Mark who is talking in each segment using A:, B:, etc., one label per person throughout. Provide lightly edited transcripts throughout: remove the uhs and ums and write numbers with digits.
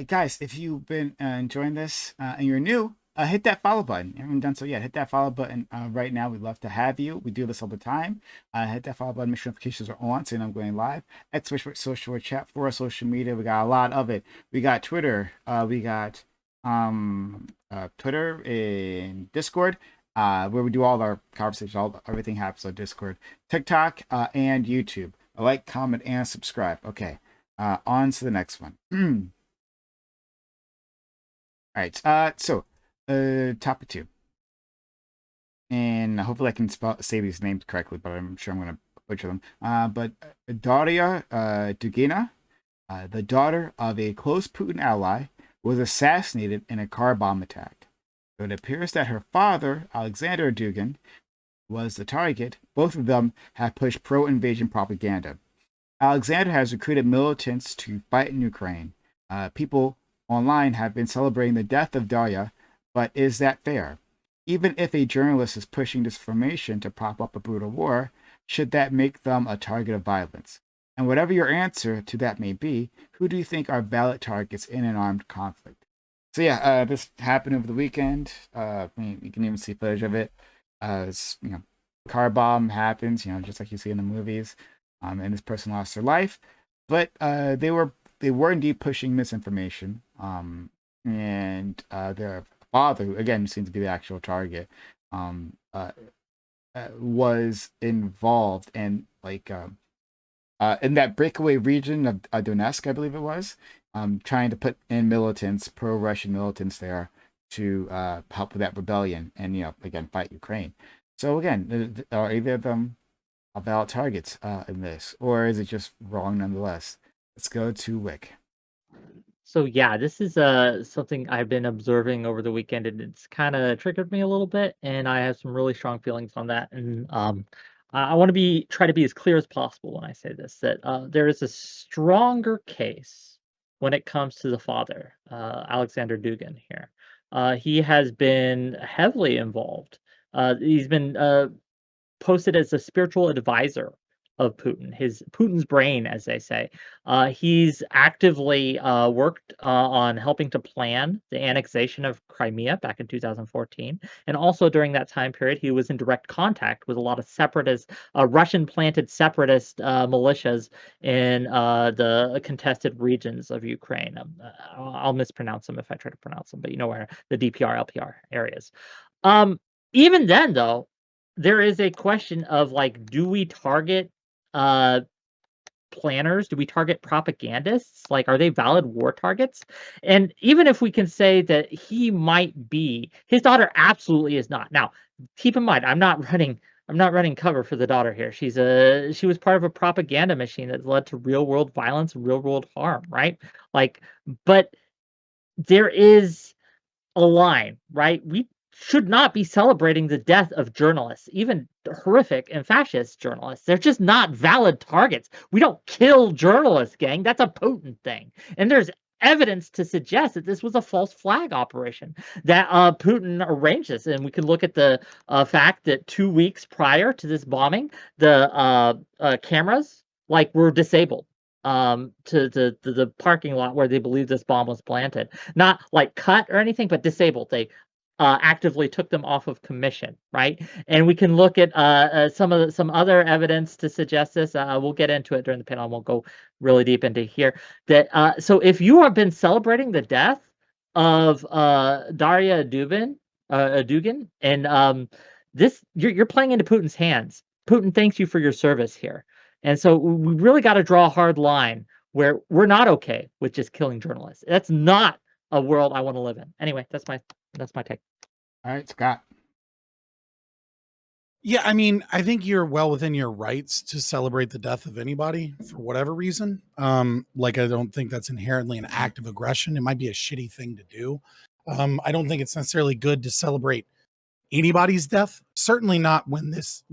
A: Guys, if you've been enjoying this and you're new, hit that follow button. If you haven't done so yet, hit that follow button right now. We'd love to have you. We do this all the time. Hit that follow button. Make sure notifications are on so you know I'm going live. X social chat for our social media. We got a lot of it. We got Twitter. We got Twitter and Discord. Where we do all our conversations. Everything happens on Discord, TikTok, and YouTube. Like, comment, and subscribe. Okay, on to the next one. All right. So, topic 2, and hopefully I can say these names correctly, but I'm sure I'm gonna butcher them. But Darya Dugina, the daughter of a close Putin ally, was assassinated in a car bomb attack. So it appears that her father, Alexander Dugin, was the target. Both of them have pushed pro-invasion propaganda. Alexander has recruited militants to fight in Ukraine. People online have been celebrating the death of Darya, but is that fair? Even if a journalist is pushing disinformation to prop up a brutal war, should that make them a target of violence? And whatever your answer to that may be, who do you think are valid targets in an armed conflict? So yeah, this happened over the weekend. You can even see footage of it. Car bomb happens, just like you see in the movies. And this person lost their life, but they were indeed pushing misinformation. And their father, who again seems to be the actual target, was involved in in that breakaway region of Donetsk, I believe it was, trying to put in militants, pro-Russian militants there to help with that rebellion and again fight Ukraine. So again, are either of them valid targets in this, or is it just wrong nonetheless? Let's go to Wick.
B: So yeah, this is something I've been observing over the weekend, and it's kind of triggered me a little bit, and I have some really strong feelings on that. And I want to try to be as clear as possible when I say this, that there is a stronger case when it comes to the father, Alexander Dugin here. He has been heavily involved. He's been posted as a spiritual advisor of Putin's brain, as they say. He's actively worked on helping to plan the annexation of Crimea back in 2014. And also during that time period, he was in direct contact with a lot of separatist, Russian-planted separatist militias in the contested regions of Ukraine. I'll mispronounce them if I try to pronounce them, but you know where the DPR, LPR areas. Even then, though, there is a question of do we target planners? Do we target propagandists? Are they valid war targets? And even if we can say that he might be, his daughter absolutely is not. Now, keep in mind, I'm not running cover for the daughter here. She was part of a propaganda machine that led to real world violence and real world harm, right? But there is a line, right? We should not be celebrating the death of journalists, even horrific and fascist journalists. They're just not valid targets. We don't kill journalists, gang. That's a Putin thing. And there's evidence to suggest that this was a false flag operation, that Putin arranged this. And we can look at the fact that 2 weeks prior to this bombing, the cameras were disabled to the parking lot where they believe this bomb was planted. Not cut or anything, but disabled. They actively took them off of commission, right? And we can look at some other evidence to suggest this. We'll get into it during the panel. I won't go really deep into here. That so if you have been celebrating the death of Darya Dugin, and this you're playing into Putin's hands. Putin thanks you for your service here, and so we really got to draw a hard line where we're not okay with just killing journalists. That's not a world I want to live in. Anyway, that's my take.
A: All right, Scott.
C: Yeah, I mean, I think you're well within your rights to celebrate the death of anybody for whatever reason. I don't think that's inherently an act of aggression. It might be a shitty thing to do. I don't think it's necessarily good to celebrate anybody's death. Certainly not when this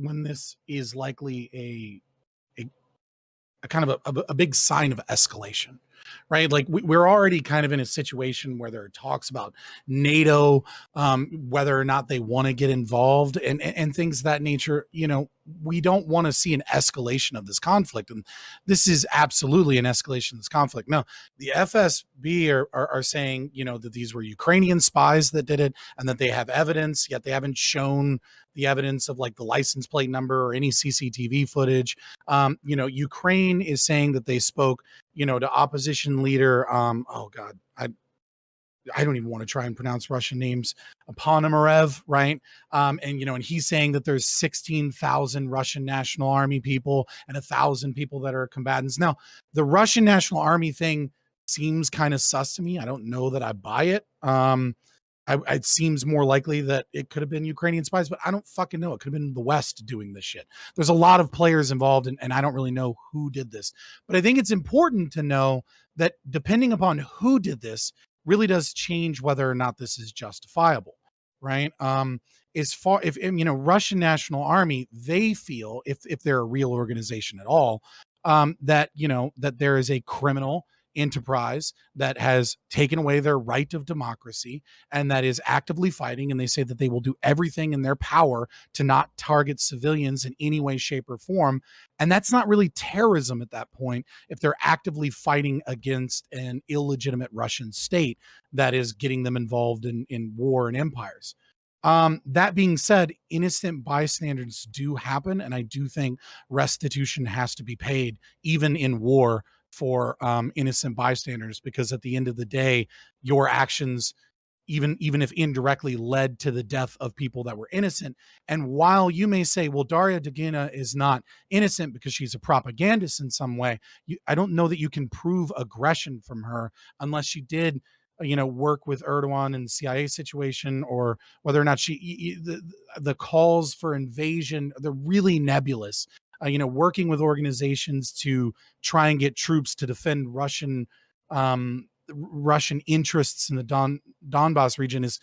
C: is likely a kind of a big sign of escalation. right? Like we're already kind of in a situation where there are talks about NATO, whether or not they want to get involved and things of that nature. You know, we don't want to see an escalation of this conflict. And this is absolutely an escalation of this conflict. Now, the FSB are saying, you know, that these were Ukrainian spies that did it and that they have evidence, yet they haven't shown the evidence of like the license plate number or any CCTV footage. You know, Ukraine is saying that they spoke, you know, to opposition leader. Oh God, I don't even want to try and pronounce Russian names. Ponomarev, right? And you know, and he's saying that there's 16,000 Russian National Army people and 1,000 people that are combatants. Now, the Russian National Army thing seems kind of sus to me. I don't know that I buy it. It seems more likely that it could have been Ukrainian spies, but I don't fucking know. It could have been the West doing this shit. There's a lot of players involved, and I don't really know who did this. But I think it's important to know that depending upon who did this, really does change whether or not this is justifiable, right? As far if you know, Russian National Army, they feel if they're a real organization at all, that you know that there is a criminal enterprise that has taken away their right of democracy and that is actively fighting, and they say that they will do everything in their power to not target civilians in any way, shape, or form. And that's not really terrorism at that point if they're actively fighting against an illegitimate Russian state that is getting them involved in war and empires. That being said, innocent bystanders do happen, and I do think restitution has to be paid, even in war, for innocent bystanders, because at the end of the day, your actions, even if indirectly, led to the death of people that were innocent. And while you may say, well, Darya Dugina is not innocent because she's a propagandist in some way, I don't know that you can prove aggression from her unless she did, you know, work with Erdogan in the CIA situation, or whether or not the calls for invasion, they're really nebulous. You know, working with organizations to try and get troops to defend Russian interests in the Donbass region is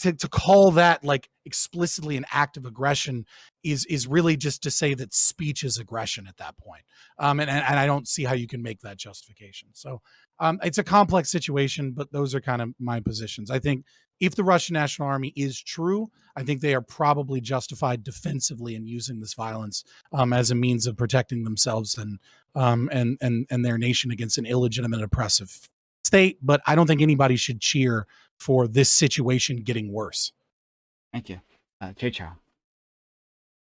C: to call that like explicitly an act of aggression is really just to say that speech is aggression at that point. And I don't see how you can make that justification. So it's a complex situation, but those are kind of my positions. I think if the Russian National Army is true, I think they are probably justified defensively in using this violence as a means of protecting themselves and their nation against an illegitimate oppressive state. But I don't think anybody should cheer for this situation getting worse.
A: Thank you. Chicha.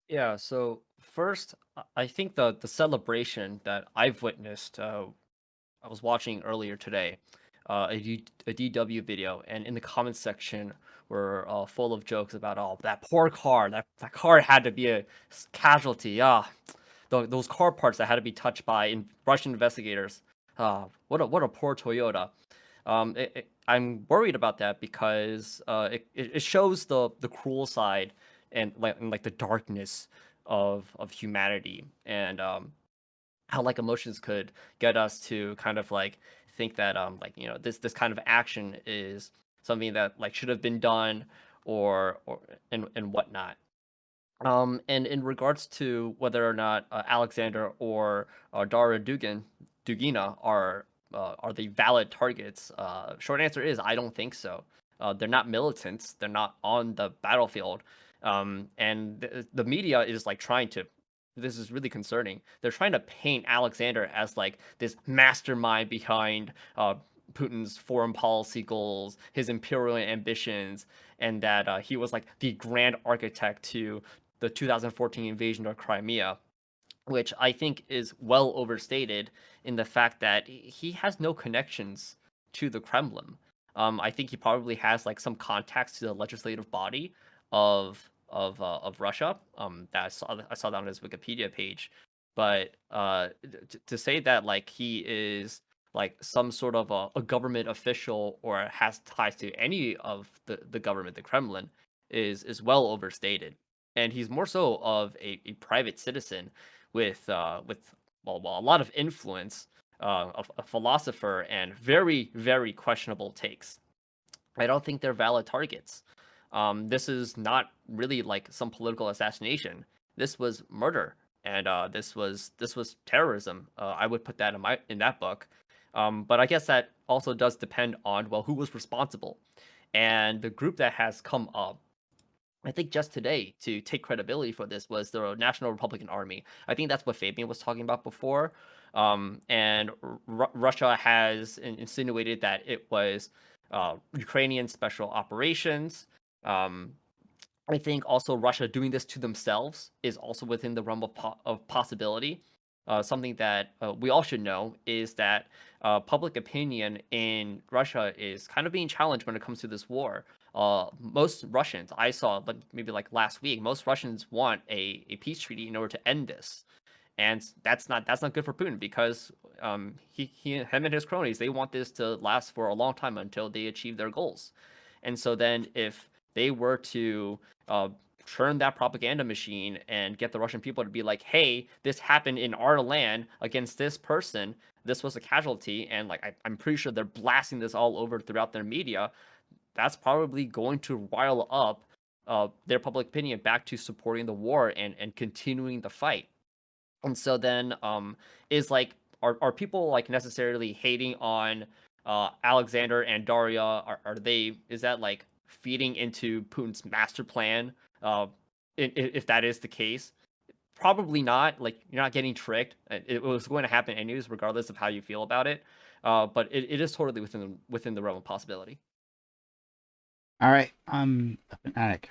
D: Yeah, so first, I think the celebration that I've witnessed, I was watching earlier today, a DW video, and in the comments section were full of jokes about, oh, that poor car, that car had to be a casualty. Those car parts that had to be touched by Russian investigators. What a poor Toyota. I'm worried about that because it shows the cruel side and like the darkness of humanity, and how like emotions could get us to kind of like think that like, you know, this kind of action is something that like should have been done, or and whatnot. And in regards to whether or not Alexander or Dugina are the valid targets, short answer is I don't think so. They're not militants. They're not on the battlefield. And the media is like trying to. This is really concerning. They're trying to paint Alexander as like this mastermind behind Putin's foreign policy goals, his imperial ambitions, and that he was like the grand architect to the 2014 invasion of Crimea, which I think is well overstated in the fact that he has no connections to the Kremlin. I think he probably has like some contacts to the legislative body of Russia. That I saw that on his Wikipedia page, but to say that like he is like some sort of a government official or has ties to any of the government, the Kremlin, is well overstated. And he's more so of a private citizen with well, a lot of influence, a philosopher, and very, very questionable takes. I don't think they're valid targets. This is not really like some political assassination. This was murder, and this was terrorism. I would put that in that book. But I guess that also does depend on, well, who was responsible. And the group that has come up, I think just today, to take credibility for this was the National Republican Army. I think that's what Fabian was talking about before. And Russia has insinuated that it was Ukrainian special operations. Um, I think also Russia doing this to themselves is also within the realm of possibility. Something that we all should know is that public opinion in Russia is kind of being challenged when it comes to this war. Most Russians, I saw maybe like last week, most Russians want a peace treaty in order to end this, and that's not good for Putin because him and his cronies, they want this to last for a long time until they achieve their goals. And so then if they were to uh, turn that propaganda machine and get the Russian people to be like, hey, this happened in our land against this person, this was a casualty, and like I'm pretty sure they're blasting this all over throughout their media, that's probably going to rile up their public opinion back to supporting the war and continuing the fight. And so then is like are people like necessarily hating on Alexander and Darya? Are they, is that like feeding into Putin's master plan? If that is the case, probably not. Like, you're not getting tricked. It was going to happen anyways, regardless of how you feel about it. But it is totally within the realm of possibility.
A: All right, Fanatic.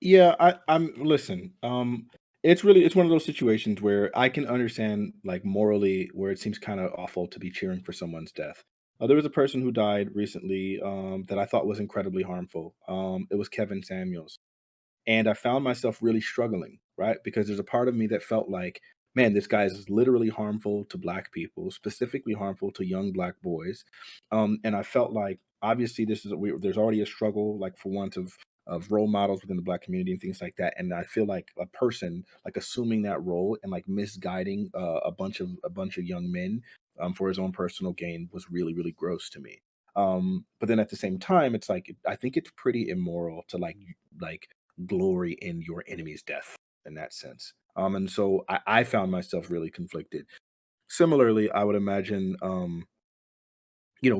E: Yeah, I'm listen. It's one of those situations where I can understand, like, morally, where it seems kind of awful to be cheering for someone's death. There was a person who died recently that I thought was incredibly harmful. It was Kevin Samuels. And I found myself really struggling, right? Because there's a part of me that felt like, man, this guy is literally harmful to black people, specifically harmful to young black boys. And I felt like, obviously, there's already a struggle, like, for want of role models within the black community and things like that. And I feel like a person like assuming that role and like misguiding a bunch of young men for his own personal gain was really, really gross to me. But then at the same time, it's like I think it's pretty immoral to like glory in your enemy's death in that sense. And so I found myself really conflicted. Similarly, I would imagine,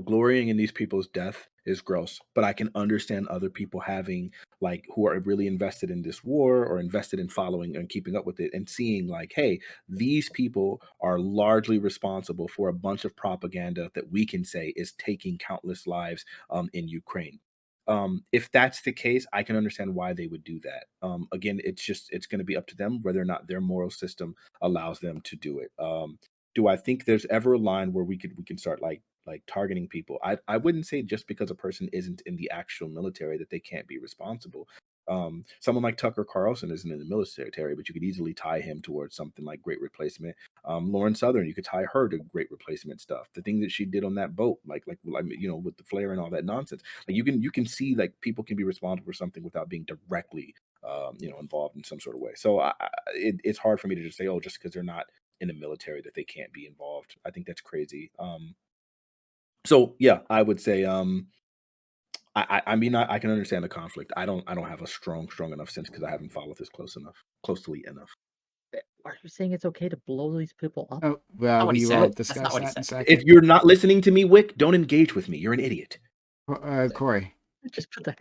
E: glorying in these people's death is gross, but I can understand other people having, like, who are really invested in this war or invested in following and keeping up with it and seeing, like, hey, these people are largely responsible for a bunch of propaganda that we can say is taking countless lives in Ukraine. If that's the case, I can understand why they would do that. Again, it's going to be up to them whether or not their moral system allows them to do it. Do I think there's ever a line where we can start like targeting people? I wouldn't say just because a person isn't in the actual military that they can't be responsible. Someone like Tucker Carlson isn't in the military, but you could easily tie him towards something like Great Replacement. Lauren Southern, you could tie her to Great Replacement stuff. The thing that she did on that boat, with the flare and all that nonsense. Like, you can see, like, people can be responsible for something without being directly involved in some sort of way. So it's hard for me to just say, oh, just because they're not in the military that they can't be involved. I think that's crazy. So yeah, I would say I mean, I can understand the conflict. I don't have a strong enough sense because I haven't followed this closely enough.
B: Are you saying it's okay to blow these people up?
A: Oh, well,
F: Not what he
A: we
F: said.
A: will
F: That's not
A: discuss
F: what he
A: that in a
F: said.
E: If
A: second.
E: you're not listening to me, Wick, don't engage with me. You're an idiot.
A: Corey.
B: Just put that.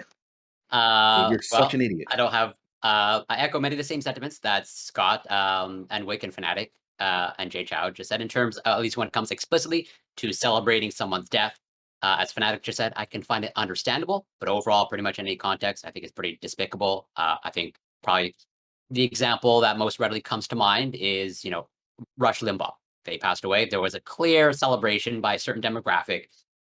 E: You're such an idiot.
F: I don't have. I echo many of the same sentiments that Scott and Wick and Fnatic and Jay Chow just said in terms, at least when it comes explicitly to celebrating someone's death. As Fnatic just said, I can find it understandable, but overall, pretty much in any context, I think it's pretty despicable. I think probably the example that most readily comes to mind is, Rush Limbaugh. They passed away. There was a clear celebration by a certain demographic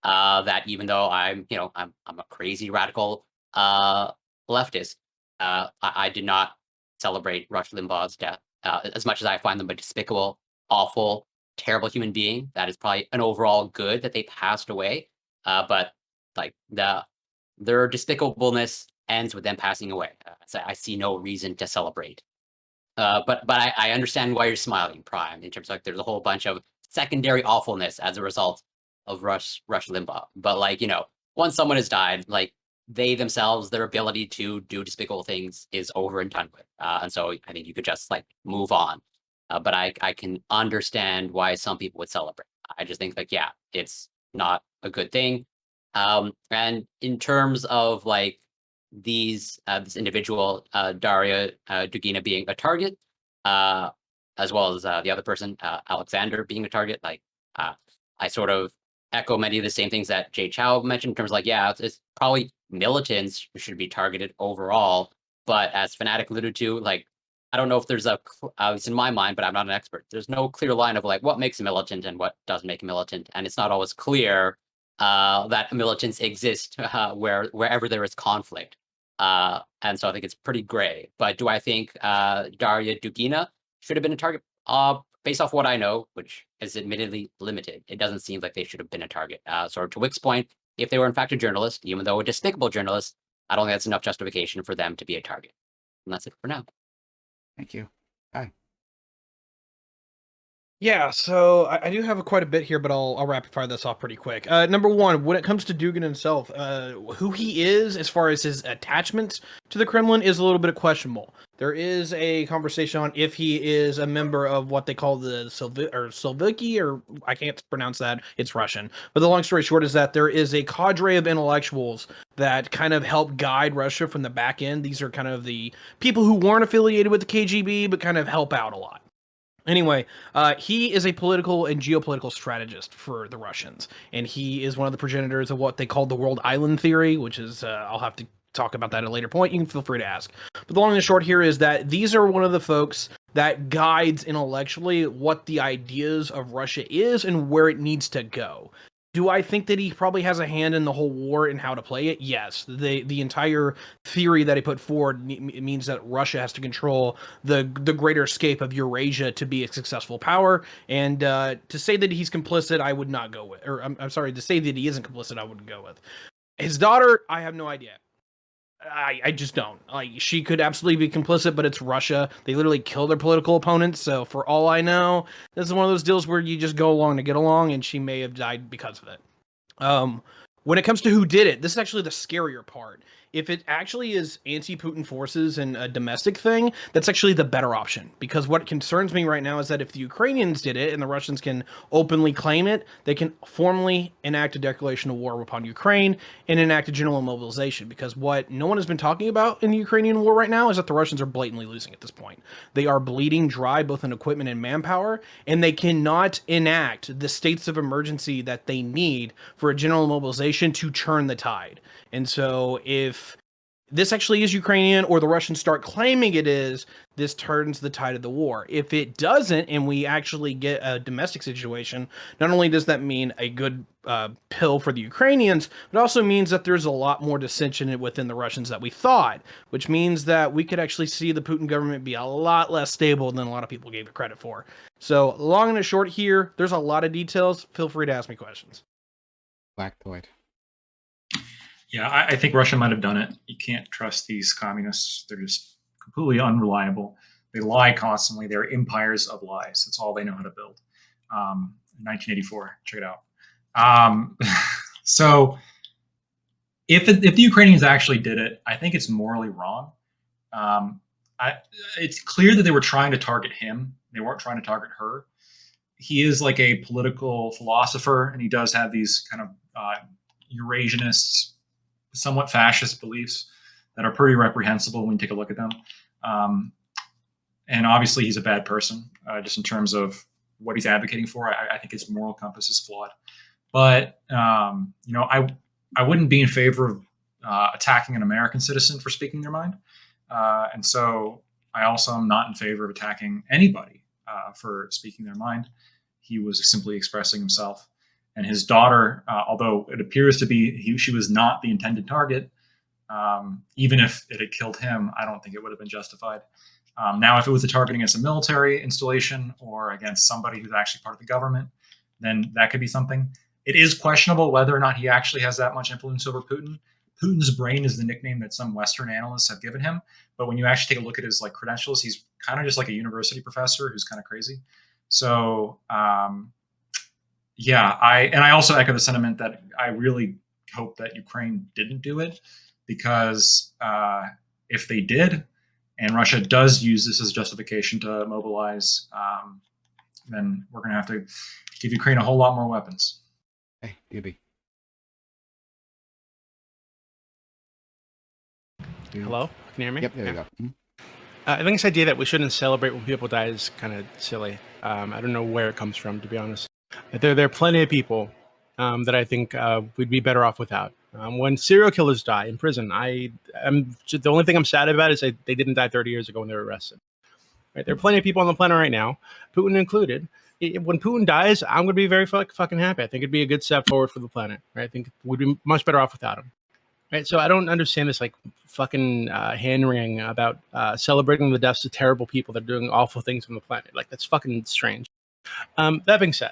F: that even though I'm a crazy radical leftist, I did not celebrate Rush Limbaugh's death as much as I find them a despicable, awful, terrible human being. That is probably an overall good that they passed away. But like their despicableness ends with them passing away. So I see no reason to celebrate. But I understand why you're smiling, Prime, in terms of, like, there's a whole bunch of secondary awfulness as a result of Rush Limbaugh. But, like, once someone has died, like, they themselves, their ability to do despicable things is over and done with. And so I think you could just, like, move on. but I can understand why some people would celebrate. I just think like, yeah, it's not a good thing. And in terms of like this individual, Darya Dugina being a target, uh, as well as the other person, Alexander being a target, like I sort of echo many of the same things that Jay Chow mentioned in terms of like, yeah, it's probably militants who should be targeted overall. But as Fnatic alluded to, like, I don't know if there's it's in my mind, but I'm not an expert. There's no clear line of like what makes a militant and what doesn't make a militant. And it's not always clear that militants exist wherever there is conflict. And so I think it's pretty gray. But do I think Darya Dugina should have been a target? Based off what I know, which is admittedly limited, it doesn't seem like they should have been a target. So to Wick's point, if they were in fact a journalist, even though a despicable journalist, I don't think that's enough justification for them to be a target. And that's it for now.
A: Thank you. Bye.
G: Yeah, so I do have quite a bit here, but I'll rapid fire this off pretty quick. Number one, when it comes to Dugin himself, who he is as far as his attachments to the Kremlin is a little bit questionable. There is a conversation on if he is a member of what they call the Silviki, or I can't pronounce that. It's Russian. But the long story short is that there is a cadre of intellectuals that kind of help guide Russia from the back end. These are kind of the people who weren't affiliated with the KGB, but kind of help out a lot. Anyway, he is a political and geopolitical strategist for the Russians, and he is one of the progenitors of what they call the World Island Theory, which is, I'll have to talk about that at a later point. You can feel free to ask. But the long and the short here is that these are one of the folks that guides intellectually what the ideas of Russia is and where it needs to go. Do I think that he probably has a hand in the whole war and how to play it? Yes. The entire theory that he put forward means that Russia has to control the greater escape of Eurasia to be a successful power. And to say that he's complicit, I would not go with. Or I'm sorry, to say that he isn't complicit, I wouldn't go with. His daughter, I have no idea. I just don't. Like, she could absolutely be complicit, but it's Russia. They literally kill their political opponents. So for all I know, this is one of those deals where you just go along to get along, and she may have died because of it. When it comes to who did it, this is actually the scarier part. If it actually is anti-Putin forces and a domestic thing, that's actually the better option. Because what concerns me right now is that if the Ukrainians did it and the Russians can openly claim it, they can formally enact a declaration of war upon Ukraine and enact a general mobilization. Because what no one has been talking about in the Ukrainian war right now is that the Russians are blatantly losing at this point. They are bleeding dry both in equipment and manpower, and they cannot enact the states of emergency that they need for a general mobilization to turn the tide. And so if this actually is Ukrainian or the Russians start claiming it is, this turns the tide of the war. If it doesn't and we actually get a domestic situation, not only does that mean a good pill for the Ukrainians, it also means that there's a lot more dissension within the Russians that we thought, which means that we could actually see the Putin government be a lot less stable than a lot of people gave it credit for. So long and the short here, there's a lot of details. Feel free to ask me questions.
A: Black Toyd.
H: Yeah, I think Russia might have done it. You can't trust these communists. They're just completely unreliable. They lie constantly. They're empires of lies. That's all they know how to build. 1984, check it out. So if the Ukrainians actually did it, I think it's morally wrong. It's clear that they were trying to target him. They weren't trying to target her. He is like a political philosopher, and he does have these kind of Eurasianist, somewhat fascist beliefs that are pretty reprehensible when you take a look at them. And obviously he's a bad person, just in terms of what he's advocating for. I think his moral compass is flawed. But, I wouldn't be in favor of attacking an American citizen for speaking their mind. And so I also am not in favor of attacking anybody for speaking their mind. He was simply expressing himself. And his daughter, although it appears to be she was not the intended target, even if it had killed him, I don't think it would have been justified. Now, if it was a target against a military installation or against somebody who's actually part of the government, then that could be something. It is questionable whether or not he actually has that much influence over Putin. Putin's brain is the nickname that some Western analysts have given him. But when you actually take a look at his credentials, he's kind of just like a university professor who's kind of crazy. So, yeah, I also echo the sentiment that I really hope that Ukraine didn't do it, because if they did, and Russia does use this as justification to mobilize, then we're going to have to give Ukraine a whole lot more weapons.
A: Hey, DB.
I: Hello, can you hear me?
A: Yep, there you go.
I: I think this idea that we shouldn't celebrate when people die is kind of silly. I don't know where it comes from, to be honest. There are plenty of people that I think we'd be better off without. When serial killers die in prison, the only thing I'm sad about is they didn't die 30 years ago when they were arrested. Right? There are plenty of people on the planet right now, Putin included. When Putin dies, I'm going to be very fucking happy. I think it'd be a good step forward for the planet. Right? I think we'd be much better off without him. Right, so I don't understand this like fucking hand-wringing about celebrating the deaths of terrible people that are doing awful things on the planet. Like, that's fucking strange. That being said,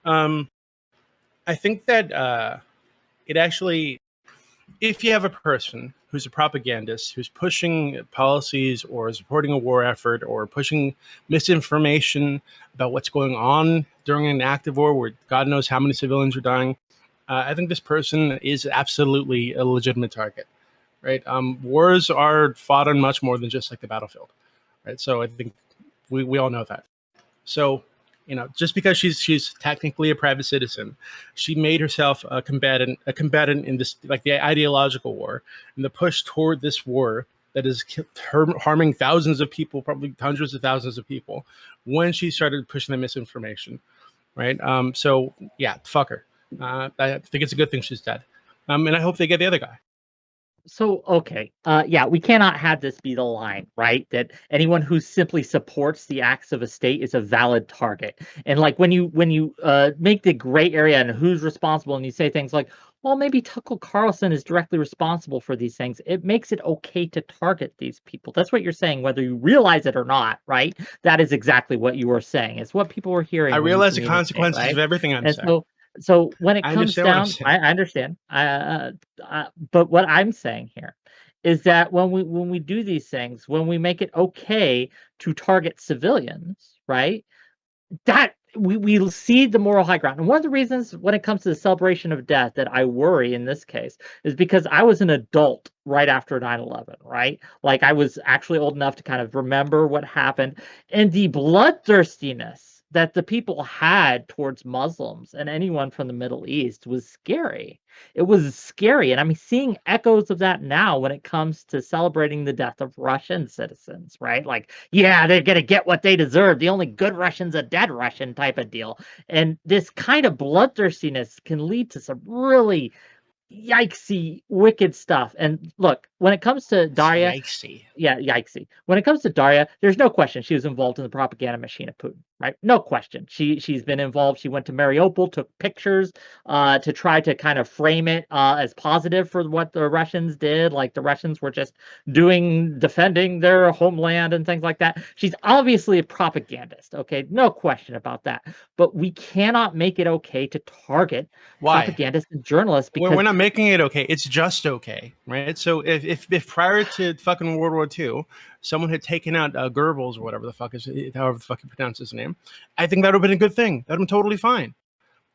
I: I think that it actually, if you have a person who's a propagandist, who's pushing policies or supporting a war effort or pushing misinformation about what's going on during an active war where God knows how many civilians are dying, I think this person is absolutely a legitimate target, right? Wars are fought on much more than just like the battlefield, right? So I think we all know that. So, you know, just because she's technically a private citizen, she made herself a combatant in this, like the ideological war and the push toward this war that is harming thousands of people, probably hundreds of thousands of people, when she started pushing the misinformation, right? So yeah, fuck her. I think it's a good thing she's dead. And I hope they get the other guy.
B: So, okay. Yeah, we cannot have this be the line, right? That anyone who simply supports the acts of a state is a valid target. And like when you make the gray area and who's responsible and you say things like, well, maybe Tucker Carlson is directly responsible for these things, it makes it okay to target these people. That's what you're saying, whether you realize it or not, right? That is exactly what you were saying. It's what people were hearing.
I: I realize the consequences of everything I'm saying.
B: So when it comes down, I understand. But what I'm saying here is that when we do these things, when we make it okay to target civilians, right? That we cede the moral high ground. And one of the reasons when it comes to the celebration of death that I worry in this case is because I was an adult right after 9/11, right? Like I was actually old enough to kind of remember what happened, and the bloodthirstiness that the people had towards Muslims and anyone from the Middle East was scary. It was scary. And I'm seeing echoes of that now when it comes to celebrating the death of Russian citizens, right? Like, yeah, they're going to get what they deserve. The only good Russian's a dead Russian type of deal. And this kind of bloodthirstiness can lead to some really yikesy, wicked stuff. And look, when it comes to Darya, yikesy. When it comes to Darya, there's no question she was involved in the propaganda machine of Putin, right? No question. She's been involved. She went to Mariupol, took pictures to try to kind of frame it as positive for what the Russians did. Like the Russians were just defending their homeland and things like that. She's obviously a propagandist, okay? No question about that. But we cannot make it okay to target propagandists and journalists because
I: we're not making it okay. It's just okay, right? So if prior to fucking World War II, someone had taken out Goebbels or whatever the fuck however the fuck you pronounce his name, I think that would have been a good thing. That would have been totally fine,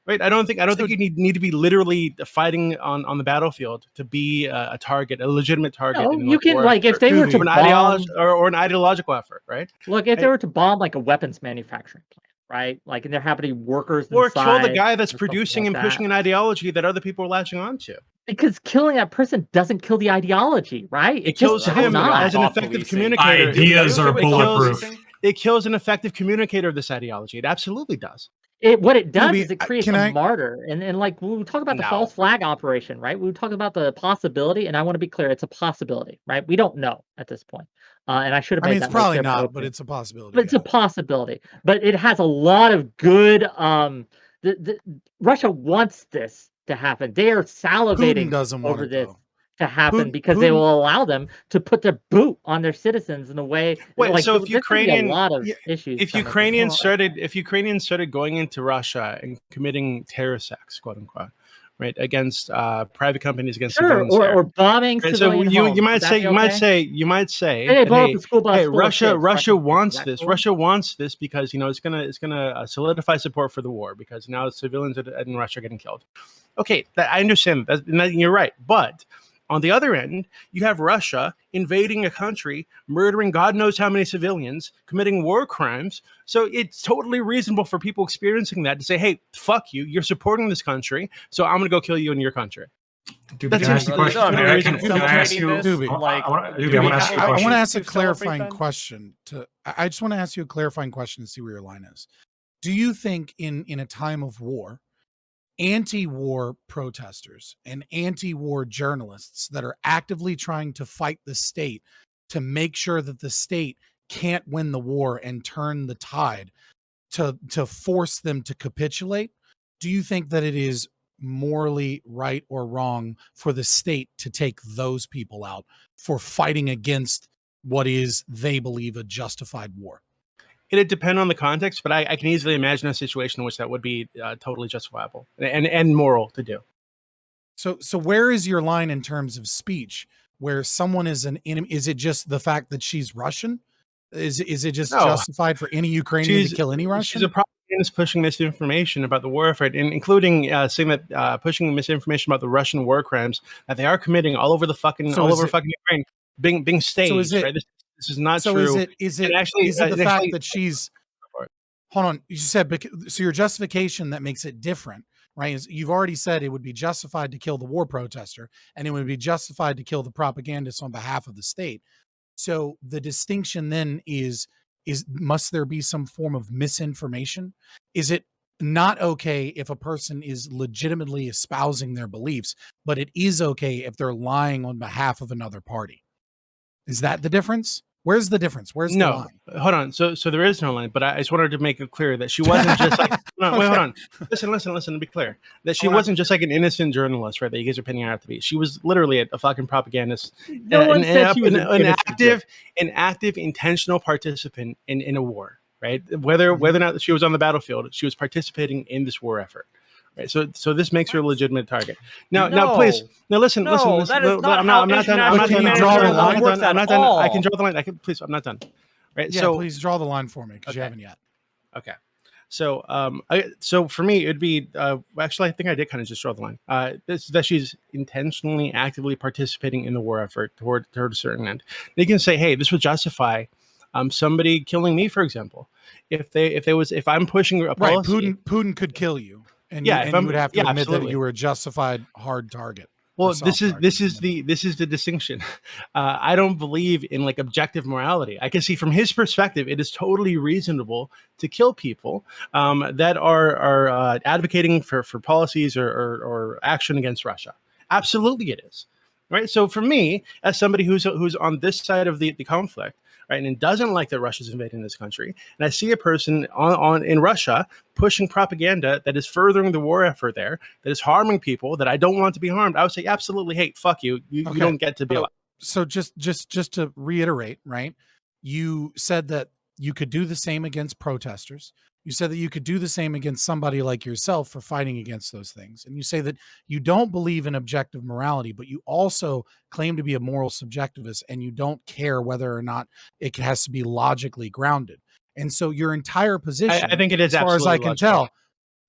I: right? I don't think you need to be literally fighting on the battlefield to be a target, a legitimate target.
B: No, you can like if they were to
I: an ideology or an ideological effort, right?
B: Look, if they were to bomb like a weapons manufacturing plant, right? Like, and there happen to be workers
I: or
B: inside,
I: kill the guy that's producing and pushing an ideology that other people are latching onto.
B: Because killing that person doesn't kill the ideology, right?
I: It kills him as an effective communicator.
H: Ideas are bulletproof.
I: It kills an effective communicator of this ideology. It absolutely does.
B: What it does is it creates a martyr. And like when we talk about the false flag operation, right? We talk about the possibility, and I want to be clear, it's a possibility, right? We don't know at this point. And I should have made that.
C: It's probably not, but it's a possibility.
B: But it's a possibility. But it has a lot of good Russia wants this to happen. They are salivating over this to happen because they will allow them to put their boot on their citizens in a way.
I: Wait,
B: like,
I: so if Ukrainian,
B: a lot of issues.
I: If Ukrainians started going into Russia and committing terrorist acts, quote unquote, right, against private companies, against civilians,
B: or bombing
I: right,
B: civilian
I: so
B: homes.
I: you might say,
B: hey,
I: Russia wants this. Cool? Russia wants this because it's gonna solidify support for the war because now civilians in Russia are getting killed. Okay, I understand that, and you're right, but On the other end, you have Russia invading a country, murdering God knows how many civilians, committing war crimes. So it's totally reasonable for people experiencing that to say, hey, fuck you, you're supporting this country, so I'm going to go kill you in your country.
H: Doobie,
I: That
H: can I ask
I: seems
H: you a
I: to be
H: question?
I: the reason
H: Can I ask
D: celebrating
H: you?
D: this,
C: Doobie.
H: I want to
C: Doobie,
H: ask you a
C: I
H: question.
C: want to ask a
D: To celebrate
C: clarifying
D: then?
C: question. I just want to ask you a clarifying question to see where your line is. Do you think in a time of war, anti-war protesters and anti-war journalists that are actively trying to fight the state to make sure that the state can't win the war and turn the tide to force them to capitulate, do you think that it is morally right or wrong for the state to take those people out for fighting against what is they believe a justified war?
I: It'd depend on the context, but I can easily imagine a situation in which that would be totally justifiable and moral to do.
C: So where is your line in terms of speech where someone is an enemy? Is it just the fact that she's Russian? Is it just
I: No.
C: justified for any Ukrainian to kill any Russian?
I: She's a propagandist pushing misinformation about the war effort, including saying that pushing misinformation about the Russian war crimes that they are committing all over the fucking fucking Ukraine, being staged. Right? This is not
C: so
I: true.
C: Is it
I: actually,
C: the fact
I: actually,
C: that she's hold on? You said so your justification that makes it different, right? Is you've already said it would be justified to kill the war protester, and it would be justified to kill the propagandist on behalf of the state. So the distinction then is must there be some form of misinformation? Is it not okay if a person is legitimately espousing their beliefs, but it is okay if they're lying on behalf of another party? Is that the difference? Where's the difference? Where's the line?
I: Hold on. So there is no line, but I just wanted to make it clear that she wasn't just like no, wait, hold on. Listen, to be clear. That she wasn't just like an innocent journalist, right? That you guys are pinning her out to be. She was literally a fucking propagandist.
B: No one said she was
I: an active, intentional participant in a war, right? Whether or not she was on the battlefield, she was participating in this war effort. Right. So this makes her a legitimate target. Now, please. Now, listen.
D: That is not how
I: I'm not done.
D: international
C: Can you draw the line?
I: I'm not done. I can draw the line. Please. I'm not done. Right.
C: Yeah,
I: so
C: please draw the line for me because you haven't yet.
I: Okay. So, so for me, it'd be actually, I think I did kind of just draw the line. That she's intentionally, actively participating in the war effort toward a certain end. They can say, hey, this would justify somebody killing me, for example. If I'm pushing a policy,
C: right, Putin could kill you, and
I: yeah,
C: you would have to admit
I: absolutely.
C: that you were a justified hard target.
I: Well, this is the distinction. I don't believe in like objective morality. I can see from his perspective, it is totally reasonable to kill people that are advocating for policies or action against Russia. Absolutely, it is. Right. So for me, as somebody who's on this side of the conflict, right, and doesn't like that Russia's invading this country, and I see a person in Russia pushing propaganda that is furthering the war effort there, that is harming people that I don't want to be harmed, I would say absolutely, hey, fuck you. You don't get to be alive.
C: So just to reiterate, right? You said that you could do the same against protesters. You said that you could do the same against somebody like yourself for fighting against those things. And you say that you don't believe in objective morality, but you also claim to be a moral subjectivist and you don't care whether or not it has to be logically grounded. And so your entire position,
I: I think it is,
C: as far as I can
I: logical.
C: tell,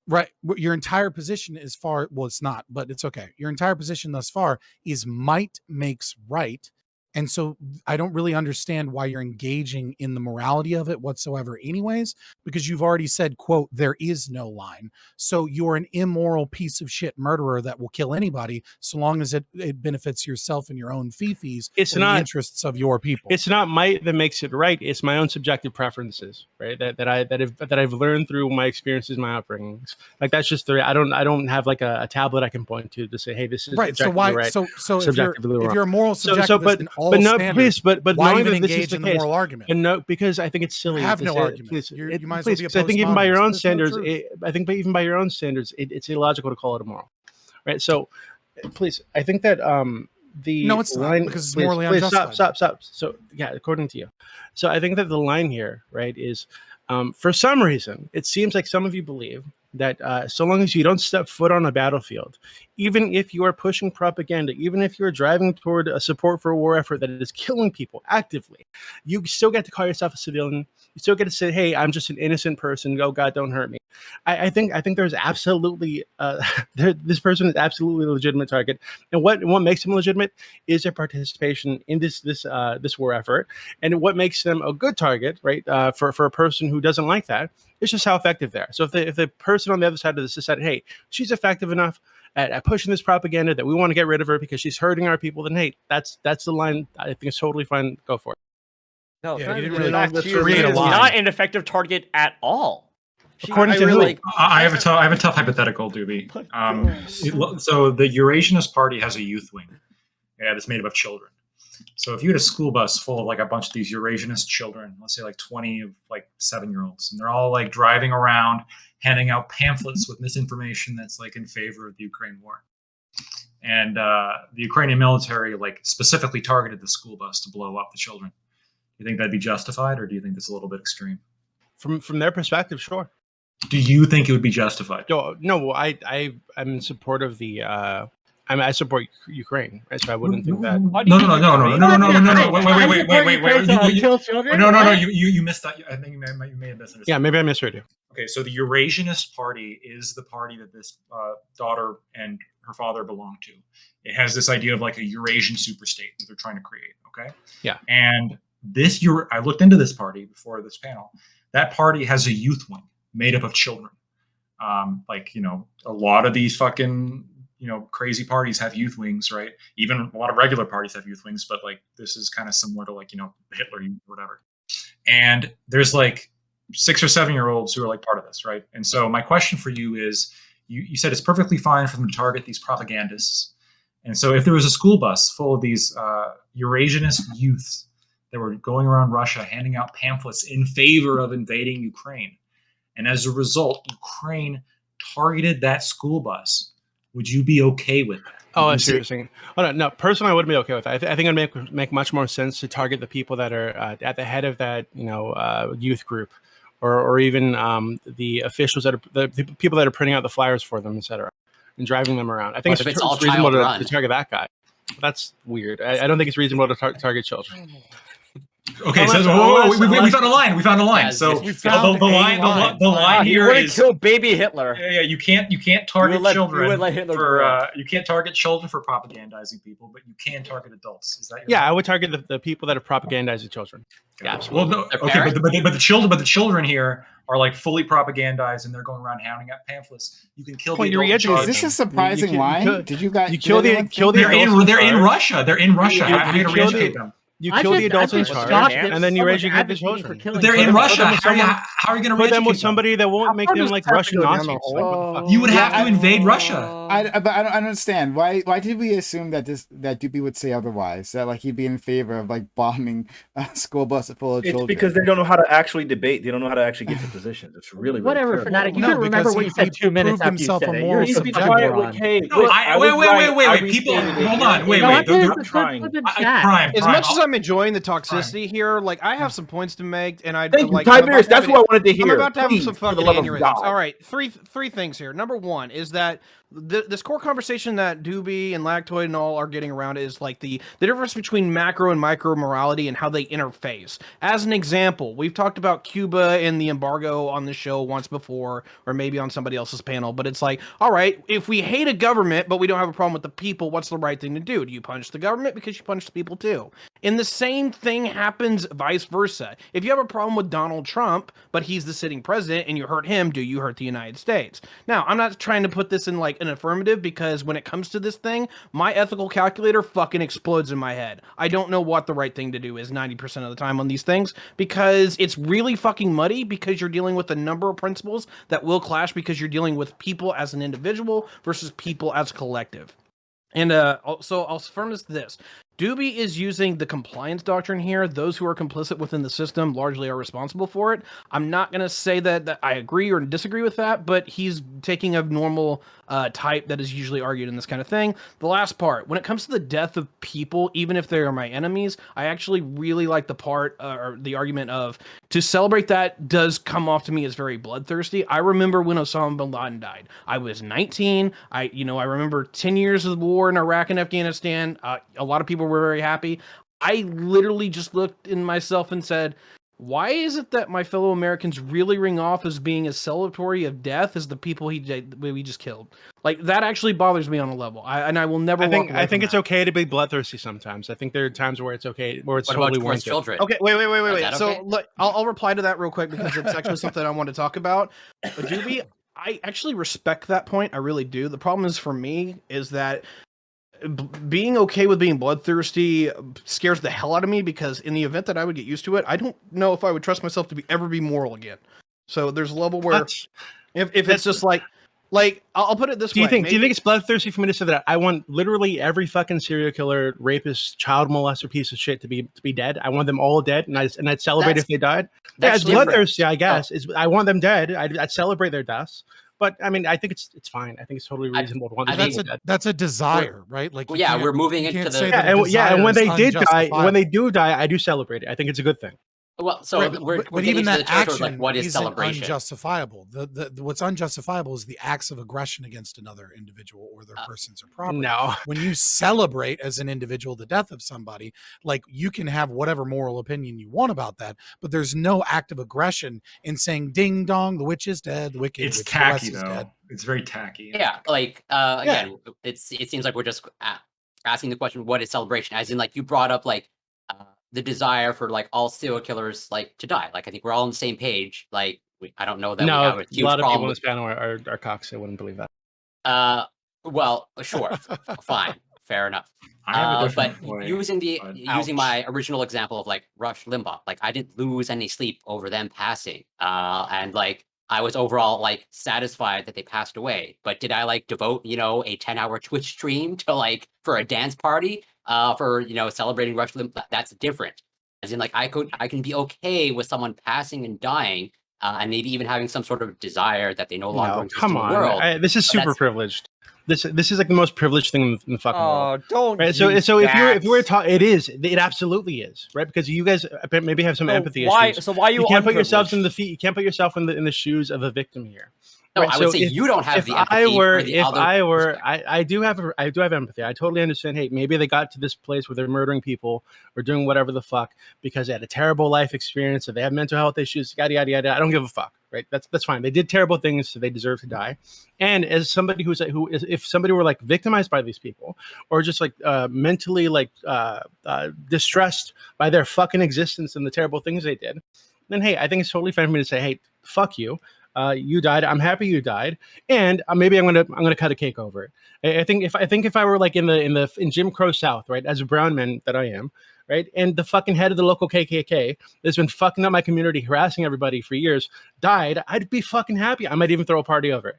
C: right, your entire position is well, it's not, but it's okay. Your entire position thus far is might makes right. And so I don't really understand why you're engaging in the morality of it whatsoever anyways, because you've already said, quote, there is no line. So you're an immoral piece of shit murderer that will kill anybody so long as it benefits yourself and your own fifis.
I: It's
C: or
I: not
C: the interests of your people.
I: It's not might that makes it right. It's my own subjective preferences, right? That I've learned through my experiences, my upbringings. Like that's just I don't have like a tablet I can point to say, hey, this is
C: right. So why?
I: Right,
C: so if you're a moral subjectivist,
I: but
C: why
I: knowing
C: even
I: that this is
C: engage
I: the
C: in
I: case,
C: the moral argument?
I: and no, because I think it's silly.
C: You have
I: to
C: no
I: say,
C: argument.
I: Please,
C: You might as well be a
I: I think even by your
C: postmodernist.
I: own
C: There's no
I: standards,
C: truth.
I: I think even by your own standards, it's illogical to call it immoral, right? So, please, I think that the
C: no, it's
I: line,
C: not because it's morally unjustified.
I: Stop. So, yeah, according to you. So, I think that the line here, right, is for some reason, it seems like some of you believe that so long as you don't step foot on a battlefield, even if you are pushing propaganda, even if you're driving toward a support for a war effort that is killing people actively, you still get to call yourself a civilian. You still get to say, "Hey, I'm just an innocent person. Oh God, don't hurt me." I think there's absolutely this person is absolutely a legitimate target, and what makes him legitimate is their participation in this war effort, and what makes them a good target, right? For a person who doesn't like that, it's just how effective they are. So if the person on the other side of this decided, "Hey, she's effective enough at pushing this propaganda that we want to get rid of her because she's hurting our people," then hey, that's the line. I think it's totally fine. Go for it.
D: No,
C: Yeah, you didn't
D: in
C: really
D: fact, she
C: create a
D: is
C: line.
D: not an effective target at all.
I: According to who?
D: like,
H: I have a tough hypothetical, Doobie. So the Eurasianist Party has a youth wing, that's made up of children. So if you had a school bus full of like a bunch of these Eurasianist children, let's say like 20 of like 7-year-olds, and they're all like driving around handing out pamphlets with misinformation that's like in favor of the Ukraine war. And the Ukrainian military like specifically targeted the school bus to blow up the children. Do you think that'd be justified, or do you think that's a little bit extreme?
I: From their perspective, sure.
H: Do you think it would be justified?
I: No, I'm in support of the. I support Ukraine, right? So I wouldn't think that.
H: No. Wait.
B: Kill children?
H: No. You missed that. I think you may have misunderstood.
I: Yeah, maybe I misheard you.
H: Okay, so the Eurasianist Party is the party that this daughter and her father belong to. It has this idea of like a Eurasian superstate that they're trying to create. Okay.
I: Yeah.
H: And I looked into this party before this panel. That party has a youth wing made up of children. A lot of these fucking crazy parties have youth wings, right? Even a lot of regular parties have youth wings, but like this is kind of similar to like Hitler youth or whatever. And there's like 6 or 7-year-olds who are like part of this, right? And so my question for you is, you said it's perfectly fine for them to target these propagandists. And so if there was a school bus full of these Eurasianist youths that were going around Russia handing out pamphlets in favor of invading Ukraine, and as a result, Ukraine targeted that school bus, would you be okay with that?
I: Oh, I see what you're saying. Oh, no, personally, I wouldn't be okay with that. I think it'd make much more sense to target the people that are at the head of that, youth group, or even the officials the people that are printing out the flyers for them, et cetera, and driving them around. I think
F: But if
I: it's
F: it's all
I: reasonable
F: child
I: to target that guy. That's weird. I don't think it's reasonable to target children.
H: Okay,
I: Unless-
H: we found a line. We found a line.
F: Yeah,
H: so
F: we
H: the line
D: you
H: here
D: wouldn't
H: is
D: kill baby Hitler.
H: Yeah, you can't target children.
D: You would let Hitler
H: for
D: grow up.
H: you can't target children for propagandizing people, but you can target adults. Is that your
I: Yeah, I would target the people that are propagandizing children. Yeah,
F: absolutely.
H: Well,
F: Their
H: okay,
F: parents?
H: but the children here are like fully propagandized, and they're going around handing out pamphlets. You can kill the
I: Well, you're
H: adult in
I: educating
H: charge.
A: Is this a surprising line? Did you guys?
I: kill the
H: They're in
I: adults
H: Russia. They're in Russia.
I: You-
H: How are you
I: you
H: going to
I: kill
H: re-educate
I: the-
H: them?
I: You
B: I
I: kill the
B: just-
I: adults
B: I
I: in
B: just
I: charge,
B: shocked that
I: and then you
B: someone
I: educate the
B: advocated for
I: children.
B: killing
H: But they're in
B: children.
H: Russia.
I: Put them
H: How are you going to
I: Put them
H: re-educate
I: with
H: them?
I: somebody that won't make them like Russian Nazis. Like, what the fuck?
H: You would have
A: Yeah,
H: to invade Russia.
A: But I don't understand why did we assume that Doopy would say otherwise? That like he'd be in favor of like bombing a school bus full of
J: It's
A: children.
J: because they don't know how to actually debate. They don't know how to actually get to positions. It's really
B: Whatever,
J: terrible.
B: fanatic. You
C: No,
B: couldn't remember
C: because
B: what
C: he-
B: you said
C: he
B: 2 minutes
C: proved
B: after you
C: himself
B: said
C: a
B: it.
C: moral
B: You're
C: subject.
B: fucking
J: Quiet,
B: moron.
J: hey,
H: No,
J: look, I was right. I
H: wait. People,
J: restated it.
H: hold on. Wait.
B: No,
J: They're
B: this
J: not
B: is
J: trying.
B: the
H: I-
B: chat.
H: Prime.
G: As
H: Prime.
G: much as I'm enjoying the toxicity here, like I have some points to make, and I
J: Thank you,
G: like I'm about
J: Tiberius.
G: to have
J: That's what I wanted to hear.
G: I'm about to have
J: Please,
G: some
J: for the
G: fucking
J: love of
G: aneurysms.
J: God.
G: All right, three things here. Number one is that this core conversation that Doobie and Lactoid and all are getting around is like the difference between macro and micro morality and how they interface. As an example, we've talked about Cuba and the embargo on the show once before, or maybe on somebody else's panel, but it's like, all right, if we hate a government but we don't have a problem with the people, what's the right thing to do? Do you punish the government because you punish the people too? And the same thing happens vice versa. If you have a problem with Donald Trump, but he's the sitting president and you hurt him, do you hurt the United States? Now, I'm not trying to put this in like an affirmative, because when it comes to this thing, my ethical calculator fucking explodes in my head. I don't know what the right thing to do is 90% of the time on these things, because it's really fucking muddy, because you're dealing with a number of principles that will clash, because you're dealing with people as an individual versus people as a collective. And so I'll affirm this. Doobie is using the compliance doctrine here. Those who are complicit within the system largely are responsible for it. I'm not going to say that I agree or disagree with that, but he's taking a normal type that is usually argued in this kind of thing. The last part, when it comes to the death of people, even if they are my enemies, I actually really like the part or the argument of to celebrate that does come off to me as very bloodthirsty. I remember when Osama bin Laden died. I was 19. I remember 10 years of the war in Iraq and Afghanistan. A lot of people were very happy. I literally just looked in myself and said, why is it that my fellow Americans really ring off as being as celebratory of death as the people we just killed? Like, that actually bothers me on a level. I will never.
I: I think it's okay to be bloodthirsty sometimes. I think there are times where it's okay, where it's
F: What
I: totally
F: about towards
I: warranted.
F: children?
G: Okay, wait.
F: that
G: So
F: okay?
G: look, I'll reply to that real quick because it's actually something I want to talk about. But Doobie, I actually respect that point. I really do. The problem is for me is that being okay with being bloodthirsty scares the hell out of me, because in the event that I would get used to it, I don't know if I would trust myself to ever be moral again. So there's a level where if it's just like I'll put it this way.
I: Do you think it's bloodthirsty for me to say that I want literally every fucking serial killer, rapist, child molester, piece of shit to be dead? I want them all dead, and I'd celebrate if they died. Yeah, it's bloodthirsty, I guess. I want them dead. I'd celebrate their deaths. But I mean, I think it's fine. I think it's totally reasonable to want them dead.
C: That's a desire, right? Like,
F: we're moving into the
I: and when they did die, when they do die, I do celebrate it. I think it's a good thing.
F: Well, so
C: right,
F: we're
C: but
F: getting
C: even
F: to
C: that
F: the territory of,
C: action
F: like, what is
C: isn't
F: celebration?
C: unjustifiable. The what's unjustifiable is the acts of aggression against another individual or their persons or property.
I: No.
C: When you celebrate as an individual the death of somebody, like, you can have whatever moral opinion you want about that, but there's no act of aggression in saying "ding dong, the witch is dead, the wicked
H: It's
C: witch
H: tacky
C: is
H: though.
C: dead."
H: It's very tacky.
F: Yeah, like again, it seems like we're just asking the question, what is celebration? As in, like, you brought up like the desire for like all serial killers like to die. Like, I think we're all on the same page. Like, I don't know that we have a huge
I: lot of people
F: problem
I: in
F: with
I: this panel are cocks. I wouldn't believe that.
F: well, sure, fine, fair enough.
H: I have a
F: But
H: different point.
F: using my original example of like Rush Limbaugh, like, I didn't lose any sleep over them passing, and like I was overall like satisfied that they passed away. But did I like devote a 10-hour Twitch stream to like for a dance party for celebrating Rush Limbaugh? That's different. As in, like, I can be okay with someone passing and dying, and maybe even having some sort of desire that they no longer exist
I: come
F: in the
I: on.
F: world.
I: This is
F: But
I: super
F: that's-
I: privileged. This is like the most privileged thing in the fucking world.
K: Oh, don't.
I: Right. So if you were talking, it absolutely is, right? Because you guys maybe have some empathy issues.
K: So why you
I: can't put yourselves in
K: unprivileged?
I: the feet. You can't put yourself in the shoes of a victim here.
F: No,
I: Right,
F: I would
I: so
F: say
I: if-
F: you don't have
I: if
F: the empathy for the other.
I: I do have empathy. I totally understand. Hey, maybe they got to this place where they're murdering people or doing whatever the fuck because they had a terrible life experience, or they have mental health issues, yada yada yada. I don't give a fuck. Right? That's fine. They did terrible things, so they deserve to die. And as somebody if somebody were like victimized by these people, or just like mentally like distressed by their fucking existence and the terrible things they did, then hey, I think it's totally fine for me to say, hey, fuck you. You died. I'm happy you died, and maybe I'm gonna cut a cake over it. I think if I were like in Jim Crow South, right, as a brown man that I am, right, and the fucking head of the local KKK that's been fucking up my community, harassing everybody for years, died, I'd be fucking happy. I might even throw a party over it.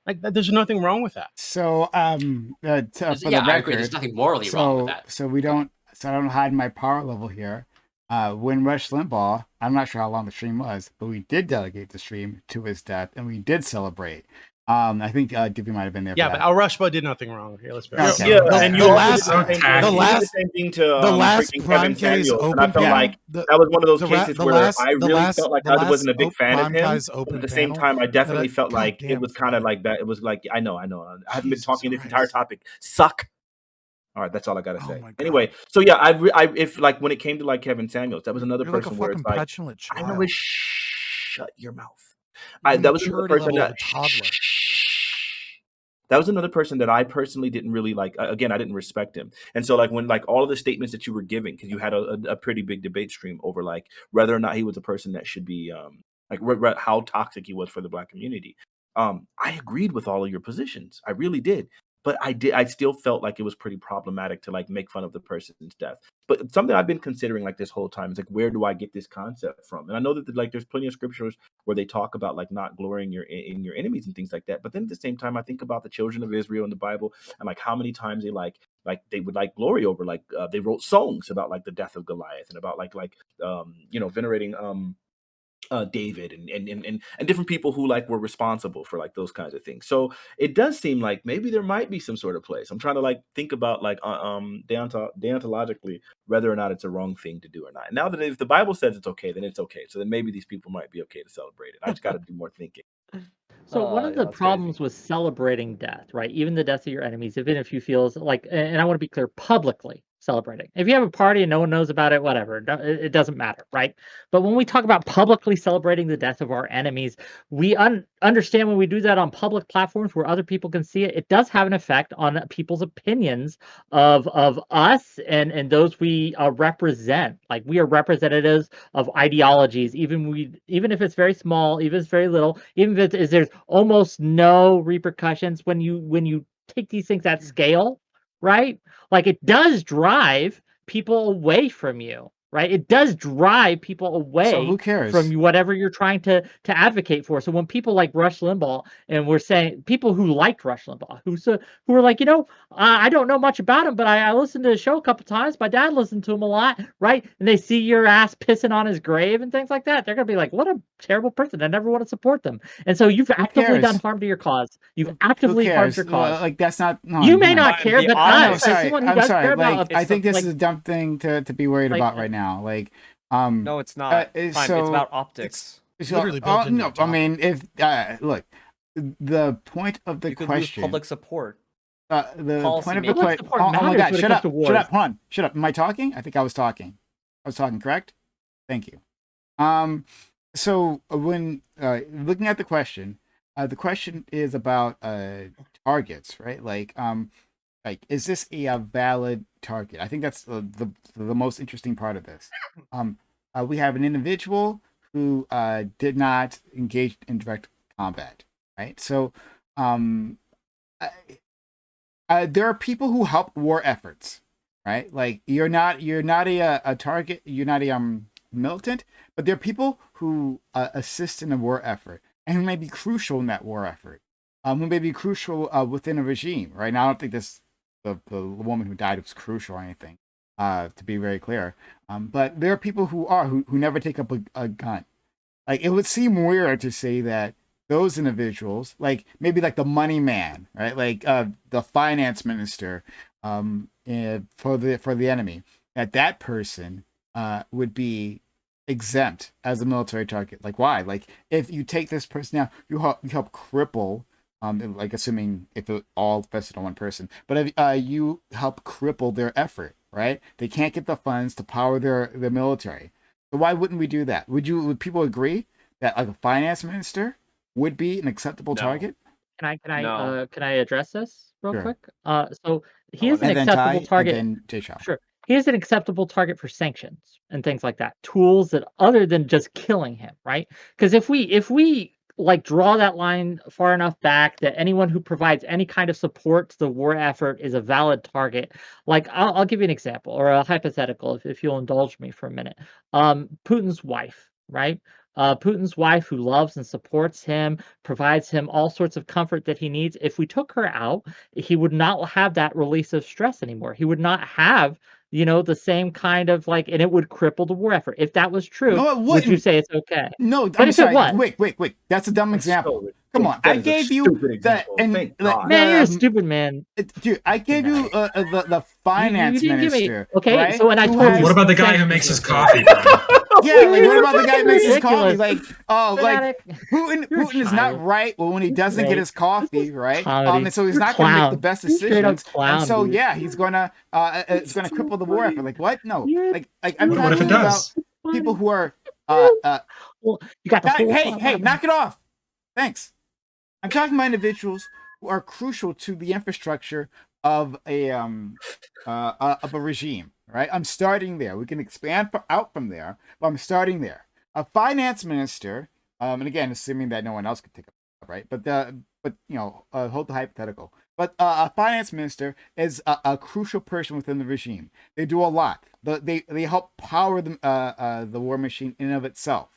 I: Like, there's nothing wrong with that.
A: So, for
F: I
A: the
F: agree.
A: record,
F: There's nothing morally wrong with that.
A: So I don't hide my power level here. When Rush Limbaugh, I'm not sure how long the stream was, but we did delegate the stream to his death, and we did celebrate. I think Dippy might have been there.
I: Yeah,
A: for
I: but
A: that.
I: Al Rushbaugh did nothing wrong. Here, let's be
A: Okay.
I: honest.
J: Yeah, and you
C: The
J: also
C: last-
J: did the same thing to
C: the last
J: freaking Kevin
C: PrimeCayes
J: Samuels, and I
C: open
J: felt
C: panel,
J: like
C: the-
J: that was one of those
C: the
J: cases
C: the
J: where
C: last-
J: I
C: the
J: really
C: last-
J: felt like
C: the
J: I wasn't a big
C: last
J: fan of him.
C: PrimeCayes
J: But
C: open
J: at the same
C: panel
J: time, I definitely
C: that I-
J: felt like
C: goddamn,
J: it was kind of
C: forget
J: like that. It was like I know. I haven't been
C: Jesus
J: talking this
C: Christ.
J: entire topic. Suck. All right, that's all I gotta
C: Oh
J: say.
C: my God.
J: Anyway, so yeah, I if like when it came to like Kevin Samuels, that was another
C: You're like a
J: person where
C: fucking
J: it's like
C: petulant
J: I
C: child.
J: know it's shut your mouth.
C: The
J: That was another
C: maturity
J: person
C: level of
J: that
C: a toddler.
J: that was another person that I personally didn't really like. Again, I didn't respect him, and so like when like all of the statements that you were giving, because you had a pretty big debate stream over like whether or not he was a person that should be like how toxic he was for the Black community. I agreed with all of your positions. I really did. but I still felt like it was pretty problematic to like make fun of the person's death. But something I've been considering like this whole time is like, where do I get this concept from? And I know that like there's plenty of scriptures where they talk about like not glorying in your enemies and things like that. But then at the same time, I think about the children of Israel in the Bible and like how many times they like they would like glory over like they wrote songs about like the death of Goliath and about like venerating David and different people who like were responsible for like those kinds of things. So it does seem like maybe there might be some sort of place. I'm trying to like think about like deontologically whether or not it's a wrong thing to do or not. Now that if the Bible says it's okay, then it's okay. So then maybe these people might be okay to celebrate it. I just got to do more thinking.
B: So one of the
D: that's
B: problems with celebrating death, right? Even the deaths of your enemies, even if you feel like, and I want to be clear, publicly celebrating. If you have a party and no one knows about it, whatever, it doesn't matter, right? But when we talk about publicly celebrating the death of our enemies, we understand when we do that on public platforms where other people can see it, it does have an effect on people's opinions of us and those we represent. Like we are representatives of ideologies, even if it's very small, even if it's very little, even if there's almost no repercussions when you take these things at scale, right? Like it does drive people away from you, right? It does drive people away
A: So who cares?
B: from whatever you're trying to advocate for. So when people like Rush Limbaugh, and we're saying people who liked Rush Limbaugh, who are like, I don't know much about him, but I listened to his show a couple times. My dad listened to him a lot, right? And they see your ass pissing on his grave and things like that. They're gonna be like, what a terrible person. I never want to support them. And so you've actively done harm to your cause. You've actively harmed your cause.
A: Like that's not. No,
B: you may
A: no.
B: not care, but
A: I'm
B: us, as someone who does care about,
A: Like I think this
B: like,
A: is a dumb thing to be worried
B: like,
A: about right now. Like,
D: No, it's not. Prime,
A: so
D: it's about optics.
C: literally built into
A: no,
C: your job.
A: I mean, if look, the point of the
D: You could lose
A: question.
D: public support.
A: The
D: Policy
A: point of the
D: making.
A: question.
B: Support
A: Oh my
B: matters
A: God!
B: when it
A: Shut
B: comes
A: up!
B: to
A: Shut
B: wars.
A: up! Hold on! Shut up! Am I talking? I think I was talking. I was talking, correct? Thank you. So when looking at the question is about targets, right? Like is this a valid target? I think that's the most interesting part of this. We have an individual who did not engage in direct combat, right? So there are people who help war efforts, right? Like you're not a target, you're not a militant, but there are people who assist in a war effort and who may be crucial in that war effort, who may be crucial within a regime, right? Now I don't think the woman who died was crucial or anything, to be very clear. But there are people who never take up a gun. Like it would seem weird to say that those individuals, like maybe like the money man, right? Like the finance minister for the enemy, that person would be exempt as a military target. Like why? Like if you take this person now, you help cripple. Like assuming if it all vested on one person, but if you help cripple their effort, right? They can't get the funds to power their military. So why wouldn't we do that? Would people agree that like a finance minister would be an acceptable target?
B: Can
D: No.
B: I address this real
A: Sure.
B: quick? So he is an
A: And then
B: acceptable
A: Ty,
B: target.
A: and then Jay Shaw.
B: Sure. He is an acceptable target for sanctions and things like that. Tools that other than just killing him, right? Because if we like draw that line far enough back that anyone who provides any kind of support to the war effort is a valid target. Like I'll give you an example or a hypothetical if you'll indulge me for a minute. Putin's wife, right? Putin's wife, who loves and supports him, provides him all sorts of comfort that he needs. If we took her out, he would not have that release of stress anymore. He would not have, the same kind of like, and it would cripple the war effort. If that was true,
A: No, it
B: would you
A: wouldn't.
B: say it's okay?
A: No,
B: But
A: I'm
B: if
A: sorry.
B: it was,
A: Wait. That's a dumb
J: That's so
A: example.
J: ridiculous.
A: Come on,
J: That
A: I
J: is a
A: gave you
J: stupid
A: that,
J: example.
A: and
J: Thank
A: like,
J: God.
B: man, you're a stupid man.
A: Dude, I gave you the finance
B: You didn't give me
A: minister.
B: okay.
A: right?
B: So when I
A: Who
B: told you,
H: What about the guy who makes his coffee, Brian?
A: Yeah, like what about the guy who makes his coffee?
B: ridiculous.
A: Like,
B: Fanatic.
A: Putin
B: You're a
A: is not
B: child.
A: right when he doesn't get his coffee, right?
B: comedy.
A: And so he's
B: You're
A: not going to make the
B: clown.
A: best
B: You're straight up
A: decisions.
B: clown,
A: And so
B: dude.
A: yeah, he's gonna it's gonna cripple the war effort. Like what? No,
B: You're-
A: like I'm
H: What if it
A: talking about
H: does?
A: people who are
B: Well, you got the whole
A: hey, knock it off. Thanks. I'm talking about individuals who are crucial to the infrastructure of a regime, right? I'm starting there. We can expand out from there, but I'm starting there. A finance minister, and again, assuming that no one else could take up right? But hold the hypothetical. But a finance minister is a crucial person within the regime. They do a lot. They help power the war machine in and of itself,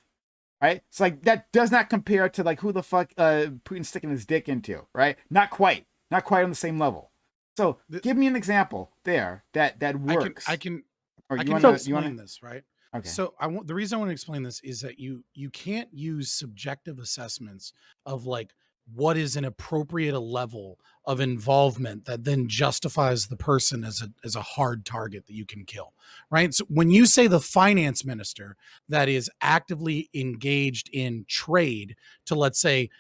A: right? It's like that does not compare to like who the fuck Putin's sticking his dick into, right? Not quite on the same level. So give me an example there that works.
C: I can
A: Or you
C: explain
A: wanna-
C: this, right?
A: Okay.
C: So the reason I want to explain this is that you can't use subjective assessments of like what is an appropriate level of involvement that then justifies the person as a hard target that you can kill, right? So when you say the finance minister that is actively engaged in trade to, let's say,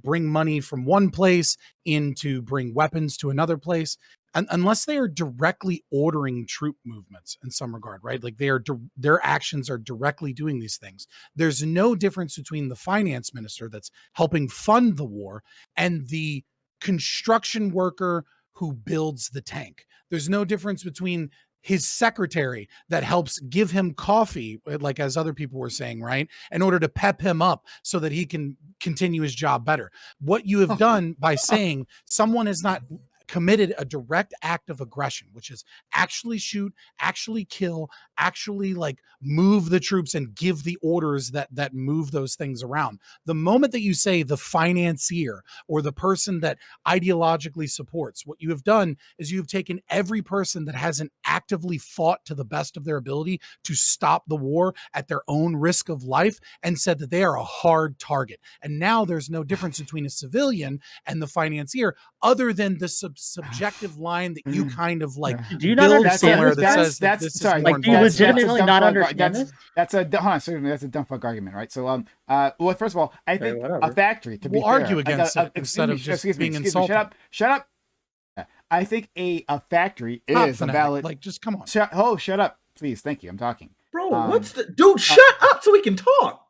C: bring money from one place in to bring weapons to another place, unless they are directly ordering troop movements in some regard, right? Like their actions are directly doing these things. There's no difference between the finance minister that's helping fund the war and the construction worker who builds the tank. There's no difference between his secretary that helps give him coffee, like as other people were saying, right? In order to pep him up so that he can continue his job better. What you have done by saying someone has not committed a direct act of aggression, which is actually shoot, actually kill, actually like move the troops and give the orders that move those things around. The moment that you say the financier or the person that ideologically supports, what you have done is you've taken every person that hasn't actively fought to the best of their ability to stop the war at their own risk of life and said that they are a hard target. And now there's no difference between a civilian and the financier other than the subjective line that you kind of like
B: Do you not
C: build
B: understand
C: somewhere
B: this?
C: that says that this
A: sorry,
C: is more
B: Like, do you
C: involved.
B: legitimately
A: a
B: not
A: dumb fuck-
B: understand this?
A: That's a dumb fuck argument, right? So well, first of all, I think
B: whatever.
A: a factory to be
C: We'll argue
A: fair,
C: against it instead of just being insulting.
A: Shut up. I think a factory
C: Not
A: is a
C: fanatic,
A: valid.
C: like, just come on.
A: Shut up, please. Thank you. I'm talking.
E: Bro, what's the dude? Shut up so we can talk.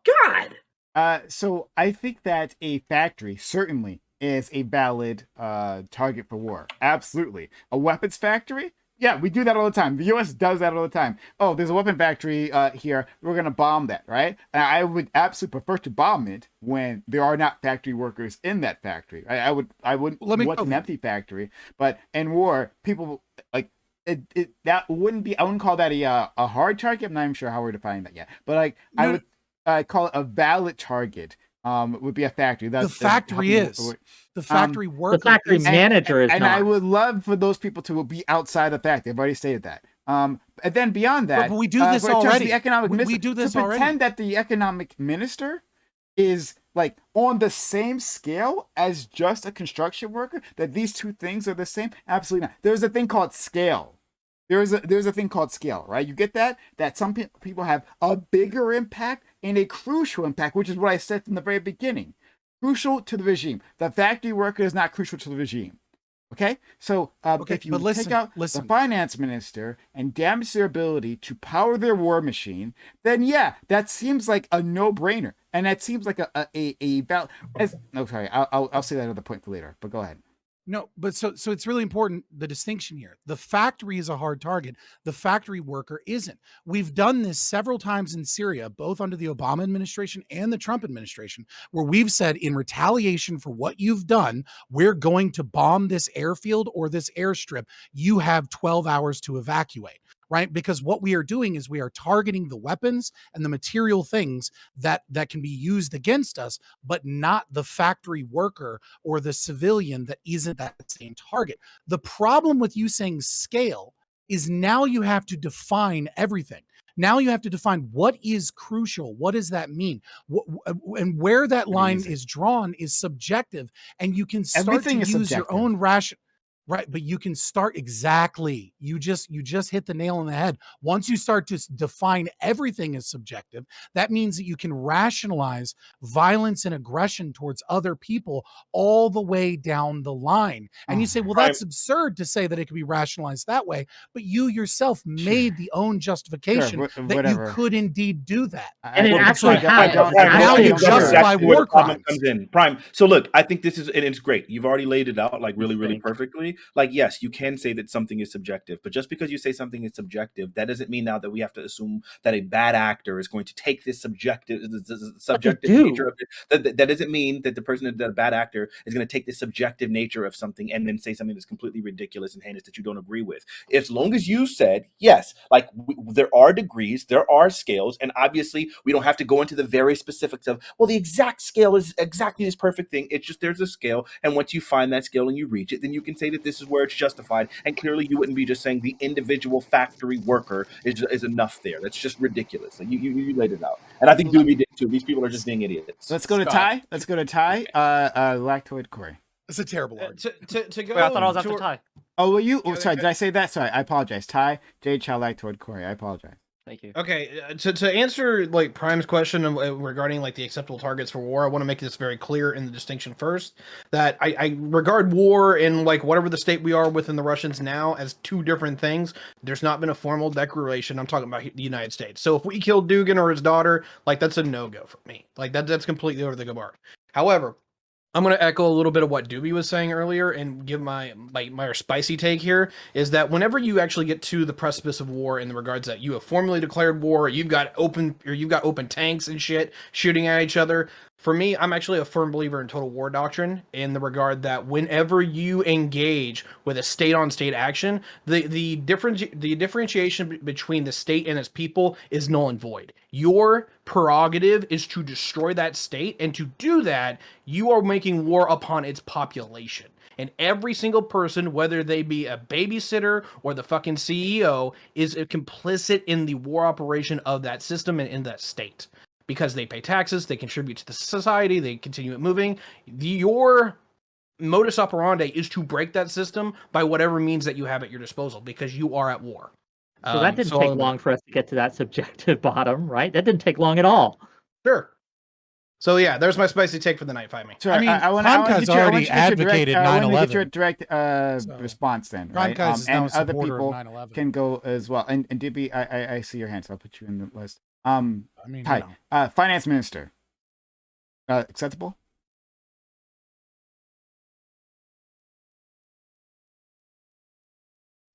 E: God.
A: So I think that a factory certainly is a valid target for war. Absolutely. A weapons factory? Yeah, we do that all the time. The U.S. does that all the time. Oh, there's a weapon factory here. We're going to bomb that, right? And I would absolutely prefer to bomb it when there are not factory workers in that factory. I wouldn't want an empty factory. But in war, people like that wouldn't be. I wouldn't call that a hard target. I'm not even sure how we're defining that yet. But like I would call it a valid target. Would be a factory.
C: The factory is the factory worker.
B: The factory manager is
A: and
B: not.
A: I would love for those people to be outside the factory. I've already stated that. And then beyond that,
C: but we do this already.
A: The economic
C: we do this
A: to
C: already.
A: Pretend that the economic minister is like on the same scale as just a construction worker. That these two things are the same? Absolutely not. There's a thing called scale. There's a thing called scale, right? You get that? That some people have a bigger impact and a crucial impact, which is what I said from the very beginning. Crucial to the regime. The factory worker is not crucial to the regime. Okay? So if you take out the finance minister and damage their ability to power their war machine, then yeah, that seems like a no-brainer. And that seems like I'll say that other point for later, but go ahead.
C: No, but so it's really important, the distinction here. The factory is a hard target. The factory worker isn't. We've done this several times in Syria, both under the Obama administration and the Trump administration, where we've said in retaliation for what you've done, we're going to bomb this airfield or this airstrip. You have 12 hours to evacuate. Right? Because what we are doing is we are targeting the weapons and the material things that can be used against us, but not the factory worker or the civilian that isn't that same target. The problem with you saying scale is now you have to define everything. Now you have to define what is crucial. What does that mean? And where that line is drawn is subjective, and you can start to use your own ration. Right, but you can start exactly. You just hit the nail on the head. Once you start to define everything as subjective, that means that you can rationalize violence and aggression towards other people all the way down the line. And you say, well, that's absurd to say that it can be rationalized that way, but you yourself made the own justification that you could indeed do that.
B: And it actually happens.
C: Now you justify war crimes.
J: Comes in. Prime. So look, I think this is, and it's great. You've already laid it out like really, really perfectly. say, like, yes, you can say that something is subjective, but just because you say something is subjective, that doesn't mean now that we have to assume that a bad actor is going to take this subjective nature of it. That doesn't mean that the person, that a bad actor is going to take the subjective nature of something and then say something that's completely ridiculous and heinous that you don't agree with. As long as you said, yes, like there are degrees, there are scales, and obviously we don't have to go into the very specifics of, well, the exact scale is exactly this perfect thing. It's just there's a scale, and once you find that scale and you reach it, then you can say that this is where it's justified. And clearly, you wouldn't be just saying the individual factory worker is enough there. That's just ridiculous. Like you laid it out, and I think Doobie did too. These people are just being idiots.
A: Let's go to
F: Scott.
A: Ty. Let's go to Ty. Lactoid Corey.
C: It's a terrible argument.
G: To go.
D: Wait, I thought I was after
G: to-
D: Ty.
A: Oh, well, you. Oh, sorry, did I say that? Sorry, I apologize. Ty, J. Chow, Lactoid Corey. I apologize.
D: Thank you.
G: Okay, to answer like Prime's question regarding like the acceptable targets for war, I want to make this very clear in the distinction first that I regard war in like whatever the state we are within the Russians now as two different things. There's not been a formal declaration. I'm talking about the United States. So if we kill Dugin or his daughter, like that's a no-go for me. Like that's completely over the bar. However, I'm going to echo a little bit of what Doobie was saying earlier and give my spicy take here, is that whenever you actually get to the precipice of war in the regards that you have formally declared war, you've got open tanks and shit shooting at each other. For me, I'm actually a firm believer in total war doctrine in the regard that whenever you engage with a state-on-state action, the differentiation between the state and its people is null and void. Your prerogative is to destroy that state, and to do that, you are making war upon its population. And every single person, whether they be a babysitter or the fucking CEO, is complicit in the war operation of that system and in that state. Because they pay taxes, they contribute to the society, they continue it moving. Your modus operandi is to break that system by whatever means that you have at your disposal, because you are at war.
B: So that didn't take long for us to get to that subjective bottom, right? That didn't take long at all.
G: Sure. So yeah, there's my spicy take for the night. Fight me.
A: Sure,
C: I mean,
A: PrimeCayes
C: already advocated
A: I want to
C: 9/11.
A: get your direct response then, right?
C: PrimeCayes is now a
A: and other
C: supporter of
A: people
C: 9/11.
A: can go as well. And DB, I see your hand, so I'll put you in the list.
C: I mean,
A: Hi, Finance Minister. Acceptable?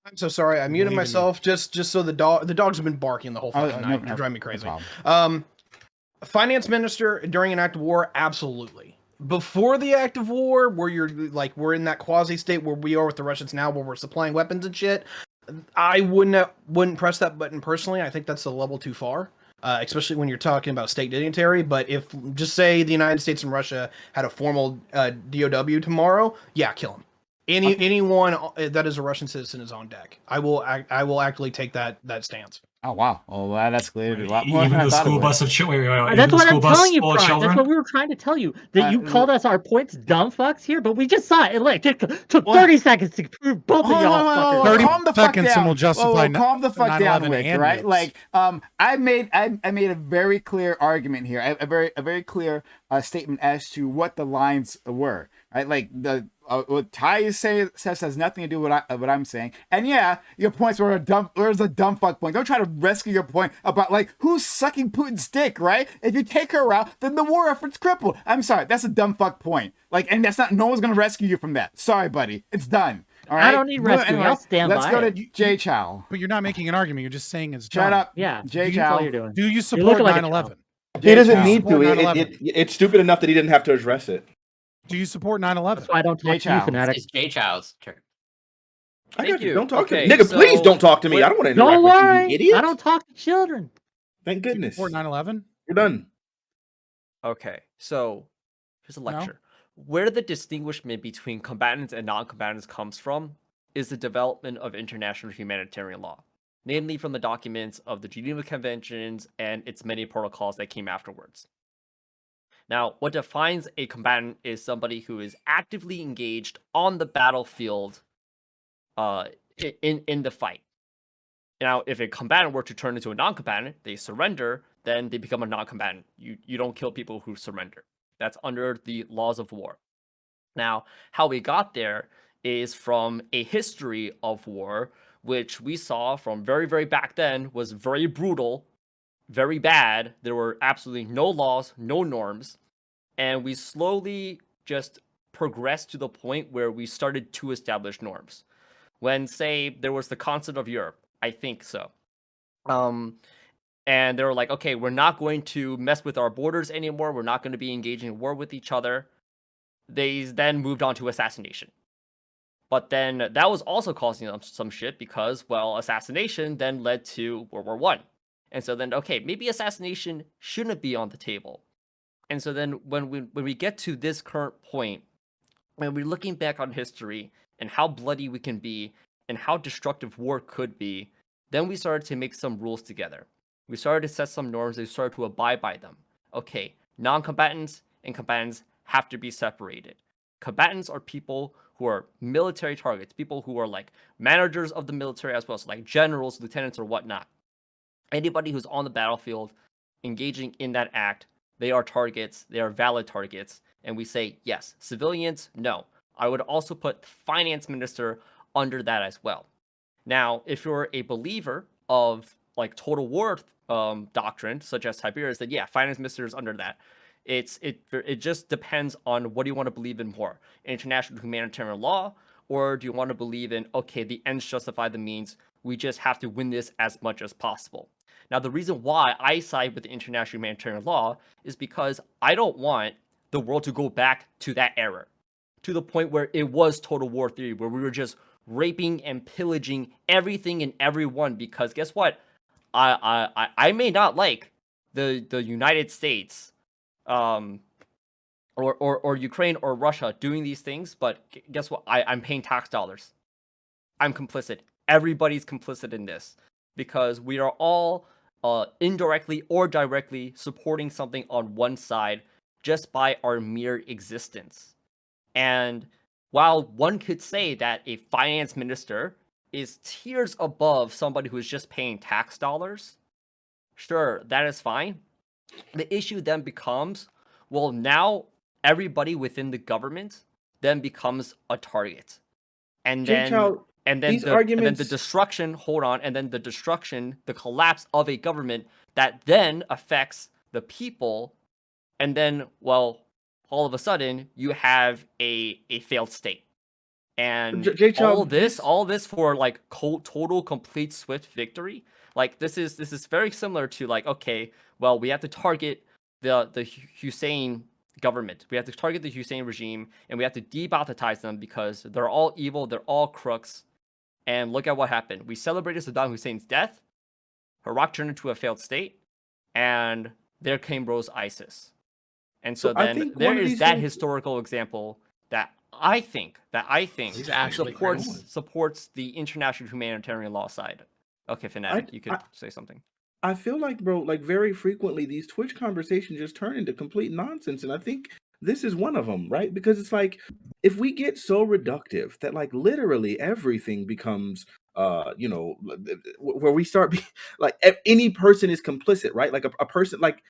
G: I'm so sorry. I muted myself just so the dogs have been barking the whole fucking night. They're driving me crazy. Finance Minister during an act of war, absolutely. Before the act of war, where you're like we're in that quasi state where we are with the Russians now, where we're supplying weapons and shit, I wouldn't press that button personally. I think that's a level too far. Especially when you're talking about state dignitary. But if just say the United States and Russia had a formal DOW tomorrow, yeah, kill him. Anyone that is a Russian citizen is on deck. I will actually take that stance.
A: Oh wow! Oh, that escalated a lot more
H: Even
A: than I
H: the
A: thought it
H: school
A: would.
H: bus of children.
B: That's what I'm telling you,
H: full of
B: Prime.
H: children.
B: That's what we were trying to tell you. That you called us our points dumb fucks here, but we just saw it. It took 30 seconds to prove both of y'all fuckers.
C: 30
A: calm the fuck
C: seconds
A: down.
C: and we'll justify
A: calm the fuck down,
C: 9/11
A: Wick,
C: and
A: right?
C: nukes.
A: Like, I made a very clear argument here, a very clear statement as to what the lines were, right? Like what Ty says has nothing to do with what I'm saying. And yeah, your points were where's a dumb fuck point. Don't try to rescue your point about like who's sucking Putin's dick, right? If you take her out, then the war effort's crippled. I'm sorry, that's a dumb fuck point. Like, and that's not, no one's gonna rescue you from that. Sorry, buddy, it's done. All right?
B: I don't need rescuing. I'll stand
A: Let's
B: by
A: go
B: it.
A: to Jay Chow.
C: But you're not making an argument. You're just saying it's
A: Shut
C: dumb.
A: up.
B: Yeah,
A: Jay
B: that's all
A: Chow.
B: you're doing.
C: Do you
B: You're
C: support
B: looking like a
C: 9/11?
E: He doesn't need
C: Support
E: to.
C: 9/11.
E: It's stupid enough that he didn't have to address it.
C: Do you support 9/11?
B: That's why I don't talk to you,
A: Chow.
B: fanatic.
F: It's Jay Chow's turn.
E: I
D: Thank
E: got you.
D: you.
E: Don't talk
D: Okay,
E: to me. Nigga,
D: so
E: please don't talk to me. I don't want to interact
B: Don't
E: with you,
B: worry,
E: you idiot.
B: I don't talk to children.
E: Thank
C: Do you
E: goodness.
C: support 9/11?
E: We're done.
D: Okay, so here's a
C: No?
D: lecture. Where the distinguishment between combatants and non-combatants comes from is the development of international humanitarian law, namely from the documents of the Geneva Conventions and its many protocols that came afterwards. Now, what defines a combatant is somebody who is actively engaged on the battlefield in the fight. Now, if a combatant were to turn into a non-combatant, they surrender, then they become a non-combatant. You don't kill people who surrender. That's under the laws of war. Now, how we got there is from a history of war, which we saw from very, very back then was very brutal, very bad. There were absolutely no laws, no norms, and we slowly just progressed to the point where we started to establish norms. When, say, there was the concept of Europe, I think so. And they were like, okay, we're not going to mess with our borders anymore. We're not going to be engaging in war with each other. They then moved on to assassination. But then that was also causing them some shit because, well, assassination then led to World War One. And so then, okay, maybe assassination shouldn't be on the table. And so then when we get to this current point, when we're looking back on history and how bloody we can be and how destructive war could be, then we started to make some rules together. We started to set some norms and we started to abide by them. Okay, non-combatants and combatants have to be separated. Combatants are people who are military targets, people who are like managers of the military as well, so like generals, lieutenants, or whatnot. Anybody who's on the battlefield engaging in that act, they are targets, they are valid targets, and we say yes. Civilians, no. I would also put the finance minister under that as well. Now, if you're a believer of like total war doctrine, such as Tiberius, then yeah, finance minister is under that. It just depends on what do you want to believe in more, international humanitarian law, or do you want to believe in, okay, the ends justify the means, we just have to win this as much as possible. Now, the reason why I side with the international humanitarian law is because I don't want the world to go back to that era, to the point where it was total war theory, where we were just raping and pillaging everything and everyone, because guess what? I may not like the United States or Ukraine or Russia doing these things, but guess what? I'm paying tax dollars. I'm complicit. Everybody's complicit in this because we are all indirectly or directly supporting something on one side just by our mere existence. And while one could say that a finance minister is tiers above somebody who is just paying tax dollars, sure, that is fine. The issue then becomes, well, now everybody within the government then becomes a target. And then the destruction, the collapse of a government that then affects the people, and then, well, all of a sudden you have a failed state. And all this for like total complete swift victory. Like this is very similar to like, okay, well, we have to target the Hussein government. We have to target the Hussein regime and we have to debaptize them because they're all evil, they're all crooks. And look at what happened. We celebrated Saddam Hussein's death. Iraq turned into a failed state, and there came rose ISIS. And so then there is that historical example that I think supports the international humanitarian law side. Okay, Fanatic, you could say something.
E: I feel like, bro, like very frequently these Twitch conversations just turn into complete nonsense, and I think this is one of them, right? Because it's like if we get so reductive that like literally everything becomes where we start being like any person is complicit, right? Like a person, like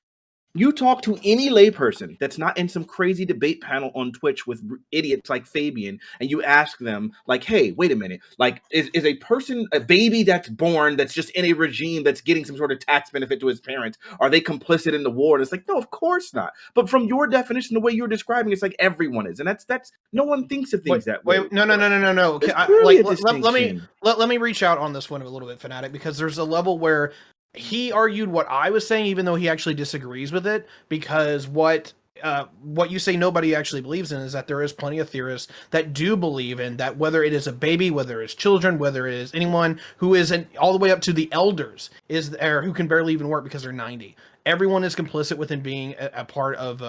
E: you talk to any layperson that's not in some crazy debate panel on Twitch with idiots like Fabian, and you ask them, like, hey, wait a minute, like, is a person, a baby that's born, that's just in a regime that's getting some sort of tax benefit to his parents, are they complicit in the war? And it's like, no, of course not. But from your definition, the way you're describing, it's like everyone is, and that's no one thinks of things that way.
G: No. Okay, let me reach out on this one a little bit, Fanatic, because there's a level where he argued what I was saying, even though he actually disagrees with it, because what you say nobody actually believes in is that there is plenty of theorists that do believe in that, whether it is a baby, whether it's children, whether it is anyone who isn't all the way up to the elders is there who can barely even work because they're 90. Everyone is complicit within being a part of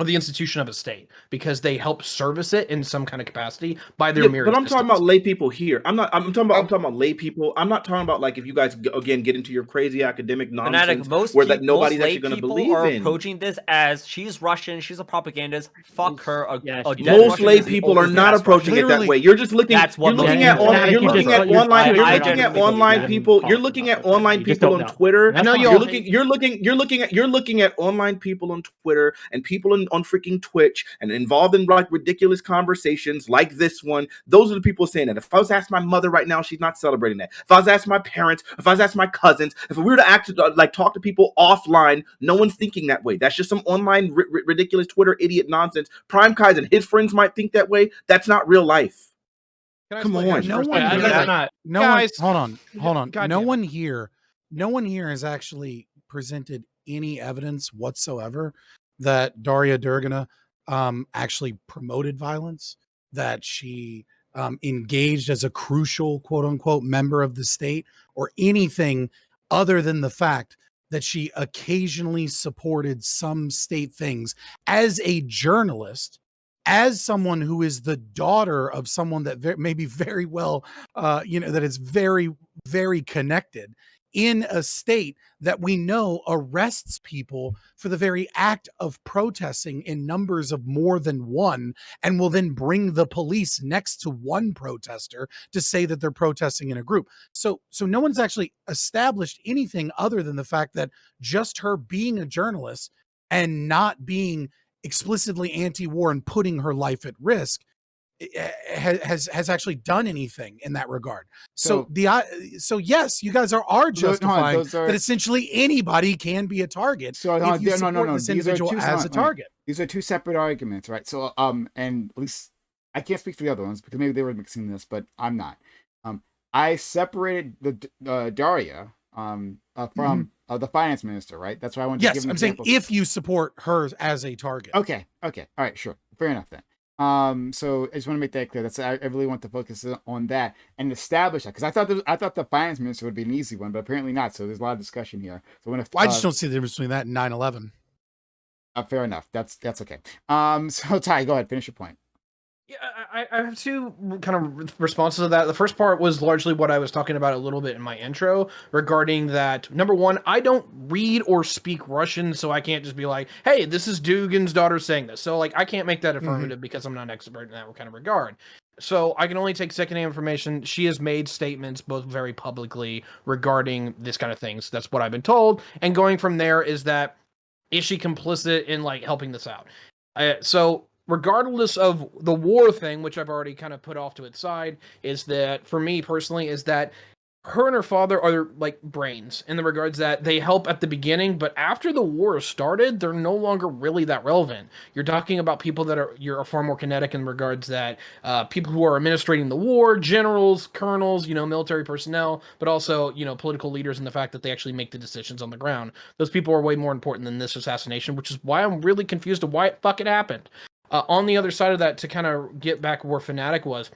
G: the institution of a state because they help service it in some kind of capacity by their mere
E: But I'm talking about lay people here. I'm talking about lay people. I'm not talking about like if you guys again get into your crazy academic nonsense that nobody's actually going to believe
D: are
E: in.
D: Approaching this as she's Russian, she's a propagandist. Fuck her.
E: Most lay people are not approaching it that way. You're just looking. You're looking at online people. You're looking at online people on Twitter.
G: I know
E: you're looking at online people on Twitter and people in on freaking Twitch and involved in like ridiculous conversations like this one, those are the people saying that. If I was to ask my mother right now, she's not celebrating that. If I was to ask my parents, if I was to ask my cousins, if we were to like talk to people offline, no one's thinking that way. That's just some online ridiculous Twitter idiot nonsense. PrimeCayes and his friends might think that way. That's not real life. Come on.
C: No one,
G: Yeah,
C: here-
G: I'm not.
C: no
G: Guys,
C: one, hold on.
G: God
C: No
G: damn it.
C: one here has actually presented any evidence whatsoever that Darya Dugina actually promoted violence, that she engaged as a crucial quote unquote member of the state, or anything other than the fact that she occasionally supported some state things as a journalist, as someone who is the daughter of someone that may be very well, that is very, very connected in a state that we know arrests people for the very act of protesting in numbers of more than one, and will then bring the police next to one protester to say that they're protesting in a group. So no one's actually established anything other than the fact that just her being a journalist and not being explicitly anti-war and putting her life at risk has actually done anything in that regard. So yes, you guys are justifying that essentially anybody can be a target if you support this individual as a target.
A: These are two separate arguments, right? So and at least I can't speak for the other ones because maybe they were mixing this, but I'm not. I separated the Darya from the finance minister, right? That's why I wanted to give an example.
C: Saying if you support her as a target.
A: Okay, all right, sure, fair enough then. So I just want to make that clear. I really want to focus on that and establish that, because I thought the finance minister would be an easy one, but apparently not. So there's a lot of discussion here. So
C: I just don't see the difference between that and 9/11.
A: Fair enough. That's okay. So Ty, go ahead, finish your point.
G: Yeah, I have two kind of responses to that. The first part was largely what I was talking about a little bit in my intro regarding that. Number one, I don't read or speak Russian, so I can't just be like, hey, this is Dugin's daughter saying this. So, like, I can't make that affirmative because I'm not an expert in that kind of regard. So I can only take secondhand information. She has made statements both very publicly regarding this kind of things. That's what I've been told. And going from there is she complicit in, like, helping this out? So regardless of the war thing, which I've already kind of put off to its side, is that, for me personally, is that her and her father are like brains in the regards that they help at the beginning, but after the war started, they're no longer really that relevant. You're talking about people that are far more kinetic in regards that people who are administrating the war, generals, colonels, military personnel, but also, political leaders, and the fact that they actually make the decisions on the ground. Those people are way more important than this assassination, which is why I'm really confused of why it fucking happened. On the other side of that, to kind of get back where Fanatic was,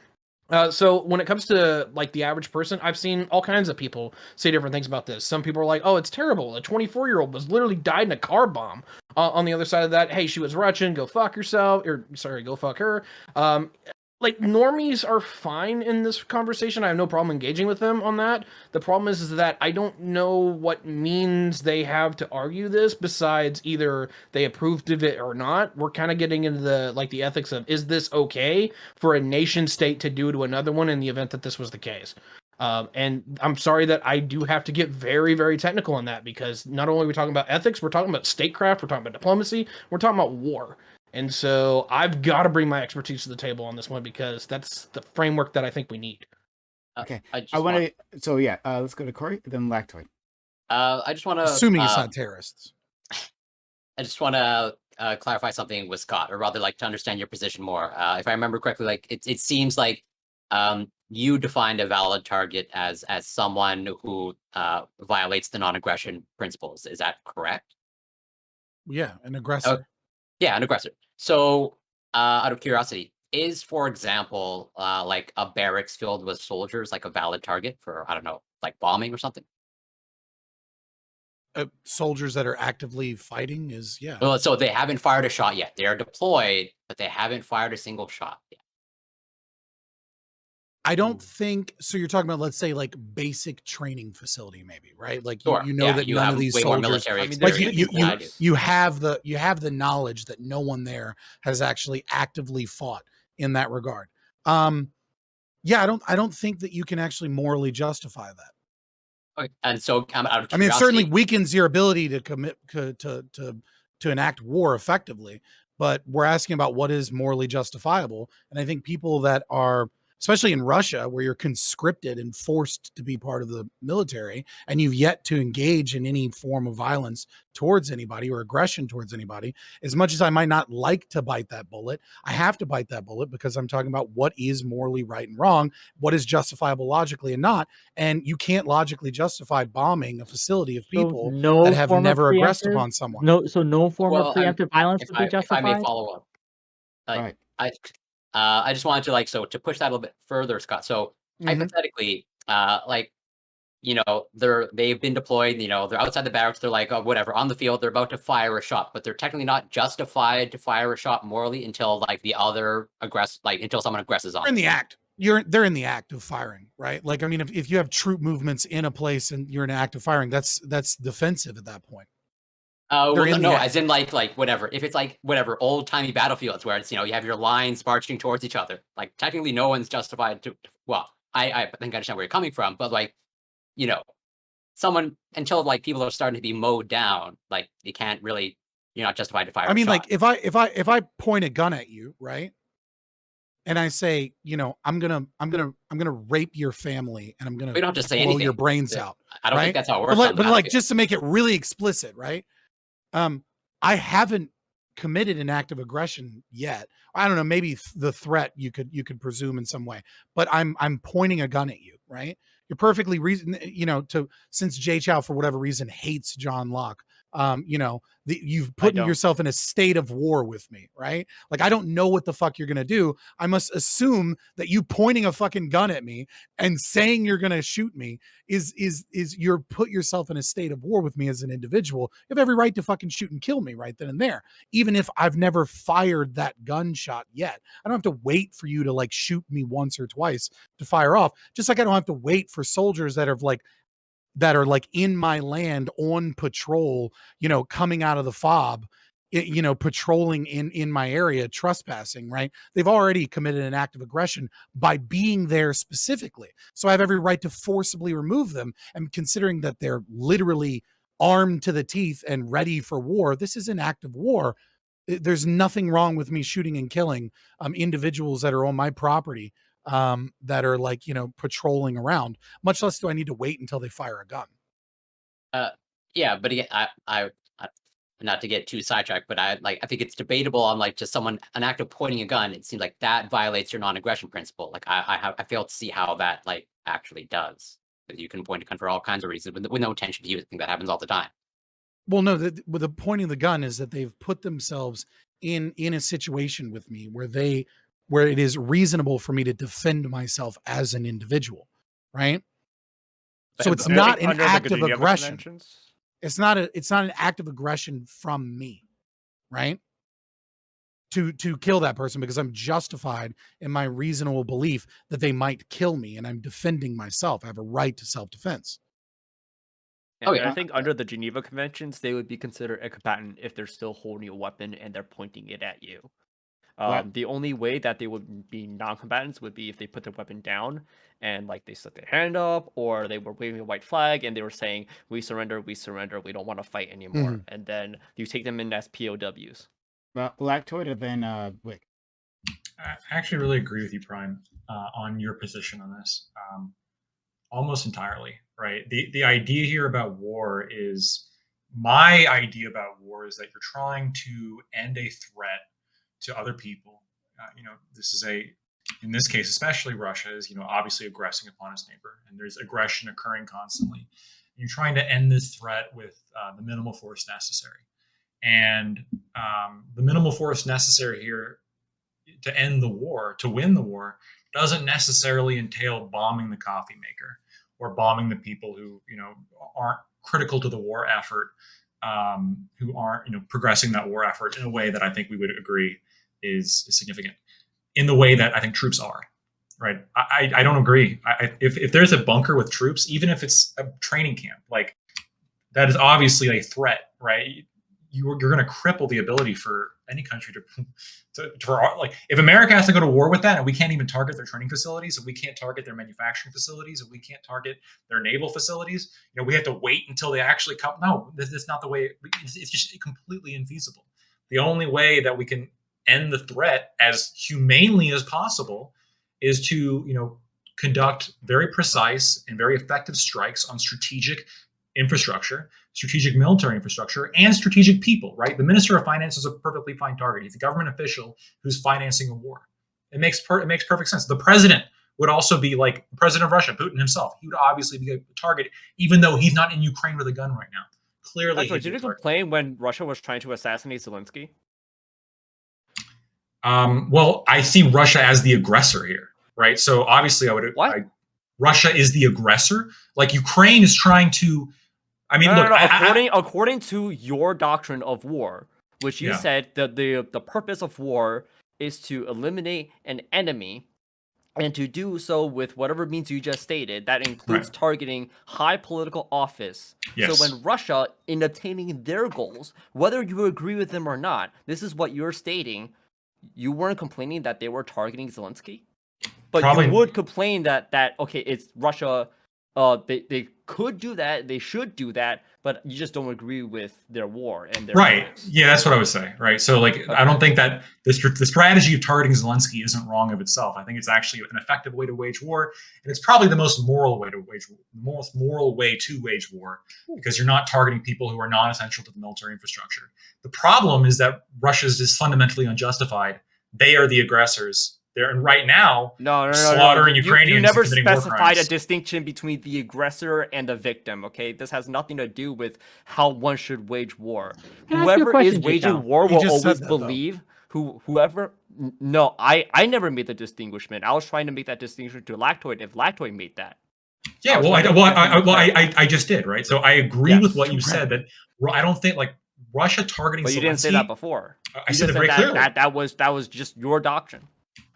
G: so when it comes to, like, the average person, I've seen all kinds of people say different things about this. Some people are like, oh, it's terrible. A 24-year-old was literally died in a car bomb. On the other side of that, hey, she was Russian, go fuck yourself, or sorry, go fuck her. Like, normies are fine in this conversation. I have no problem engaging with them on that. The problem is that I don't know what means they have to argue this besides either they approved of it or not. We're kind of getting into the ethics of, is this okay for a nation state to do to another one in the event that this was the case? And I'm sorry that I do have to get very, very technical on that, because not only are we talking about ethics, we're talking about statecraft, we're talking about diplomacy, we're talking about war. And so I've got to bring my expertise to the table on this one, because that's the framework that I think we need.
A: Okay. Let's go to Corey, then Lactoid.
F: I just want to...
C: Assuming it's not terrorists.
F: I just want to clarify something with Scott, or rather, like, to understand your position more. If I remember correctly, like, it seems like you defined a valid target as someone who violates the non-aggression principles. Is that correct?
C: Yeah, an aggressor.
F: Yeah, an aggressor. So, out of curiosity, is, for example, like a barracks filled with soldiers, like, a valid target for, I don't know, like bombing or something?
C: Soldiers that are actively fighting is, yeah.
F: Well, so they haven't fired a shot yet. They are deployed, but they haven't fired a single shot yet.
C: I don't think so. You're talking about, let's say, like, basic training facility, maybe, right? Like,
F: Sure.
C: that
F: you
C: none
F: have
C: of these
F: way more
C: soldiers,
F: military
C: like,
F: experience than I do.
C: you have the knowledge that no one there has actually actively fought in that regard. Yeah, I don't think that you can actually morally justify that.
F: Okay. And so, out of curiosity,
C: I mean, it certainly weakens your ability to commit to enact war effectively. but we're asking about what is morally justifiable. And I think people that are, especially in Russia, where you're conscripted and forced to be part of the military, and you've yet to engage in any form of violence towards anybody or aggression towards anybody, as much as I might not like to bite that bullet, I have to bite that bullet because I'm talking about what is morally right and wrong, what is justifiable logically and not. And you can't logically justify bombing a facility of
B: So
C: people
B: no
C: that have
B: form of
C: never aggressed
B: preemptive,
C: upon someone.
B: no form of
F: Well,
B: preemptive violence would be
F: if I may
B: justified.
F: follow up, like
A: Right.
F: I just wanted to to push that a little bit further, Scott. So hypothetically, they've been deployed. They're outside the barracks. They're like, oh, whatever, on the field. They're about to fire a shot, but they're technically not justified to fire a shot morally until until someone aggresses on
C: They're in
F: them.
C: the act. They're in the act of firing, right? Like, I mean, if you have troop movements in a place and you're in an act of firing, that's defensive at that point. They're in the
F: No,
C: act.
F: as in whatever. If it's whatever old timey battlefields where it's you have your lines marching towards each other, like technically no one's justified to. Well, I think I understand where you're coming from, but someone until people are starting to be mowed down, you can't really. You're not justified to fire.
C: I mean,
F: a shot.
C: if I point a gun at you, right? And I say, I'm gonna rape your family and I'm gonna
F: We don't have to say
C: blow
F: anything.
C: your brains out.
F: I don't
C: right?
F: think that's how it works.
C: But just to make it really explicit, right? I haven't committed an act of aggression yet. I don't know, maybe the threat you could presume in some way, but I'm pointing a gun at you, right? You're perfectly reason, since Jay Chow for whatever reason hates John Locke. You've put yourself in a state of war with me, right? Like, I don't know what the fuck you're gonna do. I must assume that you pointing a fucking gun at me and saying you're gonna shoot me is you're put yourself in a state of war with me as an individual. You have every right to fucking shoot and kill me right then and there, even if I've never fired that gunshot yet. I don't have to wait for you to shoot me once or twice to fire off. Just like I don't have to wait for soldiers that are in my land on patrol, coming out of the fob, patrolling in my area, trespassing, right? They've already committed an act of aggression by being there specifically. So I have every right to forcibly remove them. And considering that they're literally armed to the teeth and ready for war, this is an act of war. There's nothing wrong with me shooting and killing individuals that are on my property, that are patrolling around, much less do I need to wait until they fire a gun.
F: Yeah, but again, I not to get too sidetracked, but I think it's debatable on just an act of pointing a gun. It seems like that violates your non-aggression principle. I fail to see how that actually does. You can point a gun for all kinds of reasons with no intention to use it. I think that happens all the time.
C: Well, no, with the pointing the gun is that they've put themselves in a situation with me where it is reasonable for me to defend myself as an individual, right? So it's not an act of aggression. It's not an act of aggression from me, right? To kill that person because I'm justified in my reasonable belief that they might kill me and I'm defending myself. I have a right to self-defense.
D: And I think under the Geneva Conventions, they would be considered a combatant if they're still holding a weapon and they're pointing it at you. The only way that they would be non-combatants would be if they put their weapon down and they stuck their hand up, or they were waving a white flag and they were saying, we surrender, we don't want to fight anymore. And then you take them in as POWs.
A: Black Toyota, then Wick.
H: I actually really agree with you, Prime, on your position on this. Almost entirely, right? The idea here about war is, my idea about war is that you're trying to end a threat to other people. This is in this case, especially Russia is, obviously aggressing upon its neighbor, and there's aggression occurring constantly. You're trying to end this threat with the minimal force necessary. And the minimal force necessary here to end the war, to win the war, doesn't necessarily entail bombing the coffee maker or bombing the people who aren't critical to the war effort, who aren't progressing that war effort in a way that I think we would agree is significant, in the way that I think troops are. Right? I don't agree. If there's a bunker with troops, even if it's a training camp, that is obviously a threat, right? You're going to cripple the ability for any country if America has to go to war with that, and we can't even target their training facilities, and we can't target their manufacturing facilities, and we can't target their naval facilities, we have to wait until they actually come. No, that's not the way. It's just completely infeasible. The only way that we can end the threat as humanely as possible is to, conduct very precise and very effective strikes on strategic infrastructure, strategic military infrastructure, and strategic people, right? The Minister of Finance is a perfectly fine target. He's a government official who's financing a war. It makes perfect sense. The president would also be like the president of Russia, Putin himself. He would obviously be a target, even though he's not in Ukraine with a gun right now. Clearly,
D: Actually, did you complain when Russia was trying to assassinate Zelensky?
H: Well, I see Russia as the aggressor here, right? So obviously, Russia is the aggressor. Like Ukraine is trying to. I mean, look.
D: According to your doctrine of war, which you said that the purpose of war is to eliminate an enemy, and to do so with whatever means you just stated, that includes targeting high political office.
H: Yes.
D: So when Russia, in obtaining their goals, whether you agree with them or not, this is what you're stating. You weren't complaining that they were targeting Zelensky, but you would complain that okay, it's Russia. They could do that, they should do that, but you just don't agree with their war and their
H: goals. Yeah, that's what I was saying, right? So I don't think that the strategy of targeting Zelensky isn't wrong of itself. I think it's actually an effective way to wage war, and it's probably the most moral way to wage war, because you're not targeting people who are non-essential to the military infrastructure. The problem is that Russia's is fundamentally unjustified. They are the aggressors. And right now, slaughtering Ukrainians.
D: You never specified a distinction between the aggressor and the victim. Okay, this has nothing to do with how one should wage war. Whoever is waging war will always believe whoever. No, I never made the distinguishment. I was trying to make that distinction to Lactoid. If Lactoid made that,
H: yeah. I just did, right. So I agree with what you said. That I don't think like Russia targeting.
D: But you didn't say that before.
H: I said it very clearly.
D: That was just your doctrine.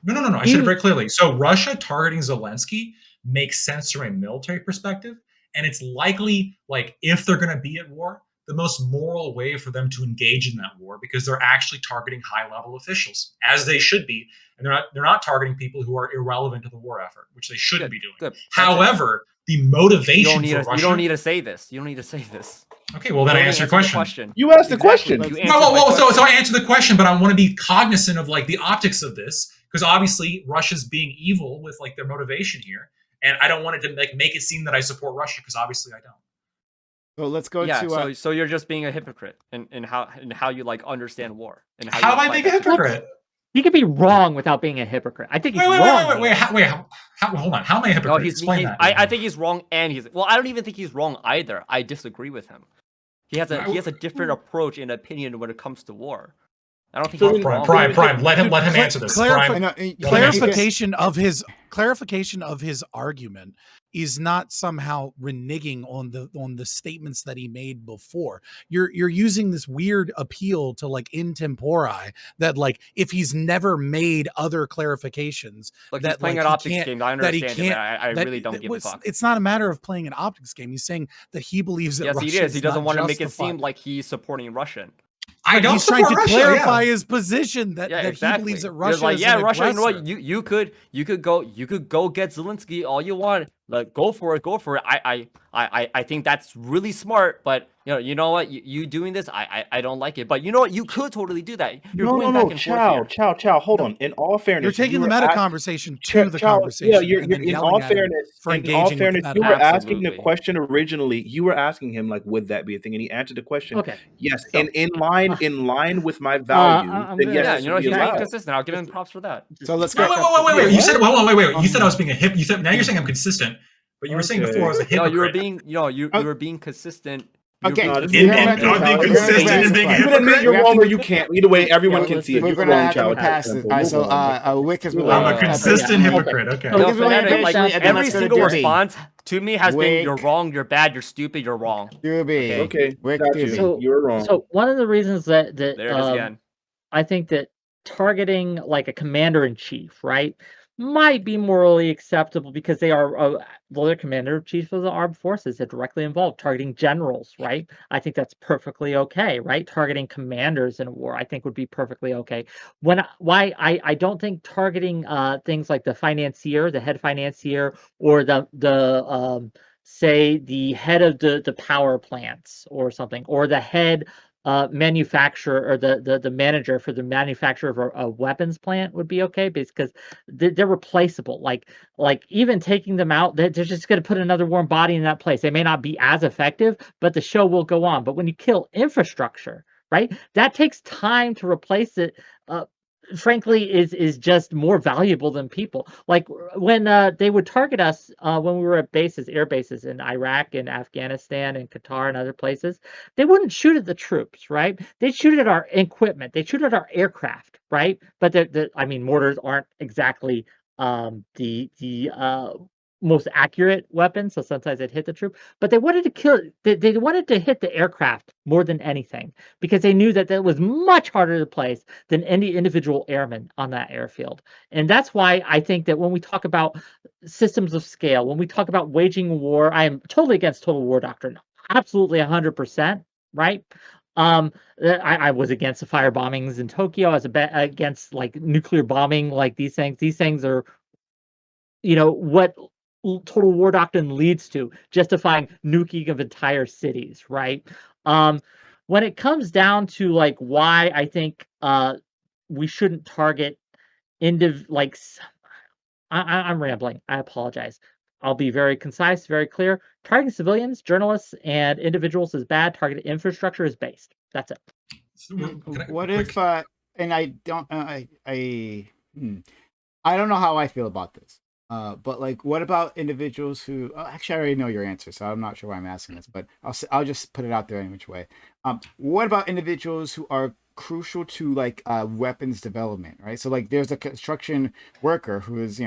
H: No. I said it very clearly. So Russia targeting Zelensky makes sense from a military perspective, and it's likely, like, if they're going to be at war, the most moral way for them to engage in that war, because they're actually targeting high-level officials, as they should be, and they're not targeting people who are irrelevant to the war effort, which they shouldn't be doing.
D: Good.
H: However, the motivation for Russia.
D: You don't need to say this. You don't need to say this.
H: Okay, well then I answer your question.
E: You asked the question.
H: So I answered the question, but I want to be cognizant of like the optics of this, because obviously Russia's being evil with like their motivation here, and I don't want it to make it seem that I support Russia, because obviously I don't.
A: So let's go to.
D: So you're just being a hypocrite in how you like understand war. And
H: how am I being a hypocrite?
B: He could be wrong without being a hypocrite. I think he's wrong.
H: Wait, hold on. How am I a hypocrite?
D: No,
H: Explain that.
D: I think he's wrong, and I don't even think he's wrong either. I disagree with him. He has a different approach and opinion when it comes to war. I don't think he's wrong.
H: Prime. Let him answer this.
C: Clarification of his argument is not somehow reneging on the statements that he made before. You're using this weird appeal to like in tempori that like if he's never made other clarifications.
D: Look,
C: that
D: he's playing an optics game. I understand it, but I really don't give a fuck.
C: It's not a matter of playing an optics game. He's saying that he believes that Russia
D: he is. He doesn't want to make it seem like he's supporting Russian.
H: I don't
C: He's trying to clarify his position that
D: exactly.
C: he believes that Russia
D: like,
C: is an
D: Russia,
C: aggressor.
D: You know what? You could go get Zelensky all you want. Like, go for it. I think that's really smart, but you know what? You doing this, I don't like it. But you know what? You could totally do that. You're going back and forth here.
E: Chow. Hold on. In all fairness,
C: you're taking the meta conversation to the conversation.
E: Yeah, you're in all fairness. You were asking the question originally. You were asking him like, would that be a thing? And he answered the question.
B: Okay.
E: Yes, and in line with my values.
D: He's being consistent. I'll give him props for that.
A: So let's go.
H: Wait. You said wait. You said I was being a hip. You said now you're saying I'm consistent. But you were saying before I was a hypocrite.
D: No, you were being consistent.
A: Okay.
H: Not being consistent and being a hypocrite.
E: You can admit you're wrong or you can't. Either way, everyone can see it.
A: We're going to have to pass it. All right, so Wick is.
H: I'm a consistent hypocrite. Okay.
D: Every single response to me has been, you're wrong, you're bad, you're stupid, you're wrong.
E: Okay.
B: You're
E: wrong.
B: So one of the reasons that
D: there it is again.
B: I think that targeting like a commander-in-chief, right, might be morally acceptable because they are they're commander-in-chief of the armed forces. They're directly involved. Targeting generals, right? I think that's perfectly okay, right? Targeting commanders in a war, I think would be perfectly okay. I don't think targeting things like the financier, the head financier, or the say the head of the power plants or something, or the head manufacturer or the manager for the manufacturer of a weapons plant would be okay because they're replaceable. Like even taking them out, they're just going to put another warm body in that place. They may not be as effective, but the show will go on. But when you kill infrastructure, right, that takes time to replace it. Frankly, is just more valuable than people. Like when they would target us when we were at bases, air bases in Iraq and Afghanistan and Qatar and other places, they wouldn't shoot at the troops, right? They'd shoot at our equipment. They'd shoot at our aircraft, right? But I mean, mortars aren't exactly the most accurate weapon, so sometimes they'd hit the troop. But they wanted to kill. They wanted to hit the aircraft more than anything because they knew that was much harder to place than any individual airman on that airfield. And that's why I think that when we talk about systems of scale, when we talk about waging war, I am totally against total war doctrine, absolutely 100%, right? I was against the fire bombings in Tokyo. I was against like nuclear bombing, like these things. These things are, what total war doctrine leads to, justifying nuking of entire cities, right? When it comes down to like why I think we shouldn't target I'm rambling. I apologize. I'll be very concise, very clear. Targeting civilians, journalists, and individuals is bad. Targeting infrastructure is based. That's it.
A: What if and I don't I don't know how I feel about this. But like, what about individuals who? Actually, I already know your answer, so I'm not sure why I'm asking this. But I'll just put it out there in which way. What about individuals who are crucial to like weapons development, right? So like, there's a construction worker who is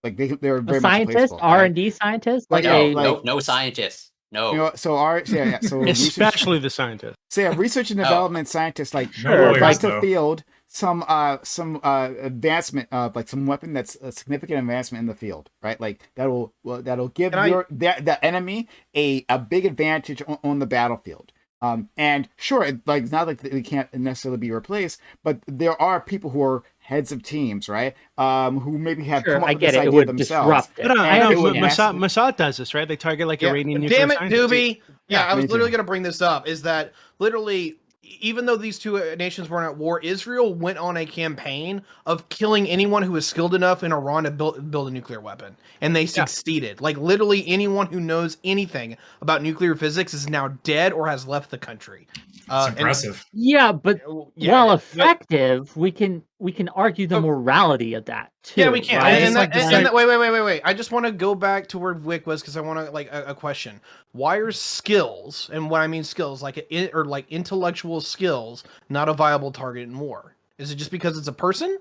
A: like they're very
B: a scientist,
A: much
B: R&D scientist,
A: like
F: no scientists. No.
A: So
I: especially the scientists.
A: Say a research and development scientist, like
H: Sure,
A: brought to field some advancement of like some weapon that's a significant advancement in the field, right? Like that'll give the enemy a big advantage on the battlefield. And sure, like it's not like they can't necessarily be replaced, but there are people who are heads of teams, right? Who maybe have come up with this idea themselves.
B: Disrupt it.
I: I know Mossad does this, right? They target like Iranian nuclear
G: Damn it,
I: scientists.
G: Doobie! Yeah, I was
A: me too.
G: literally going to bring this up. Is that literally, even though these two nations weren't at war, Israel went on a campaign of killing anyone who was skilled enough in Iran to build a nuclear weapon, and they succeeded. Like literally, anyone who knows anything about nuclear physics is now dead or has left the country.
H: It's impressive.
B: But while effective, we can argue the morality of that too.
G: Yeah, we can.
B: Right?
G: Wait. I just want to go back to where Wick was because I want to like a question. Why are skills, and what I mean skills, like intellectual skills, not a viable target in war? Is it just because it's a person?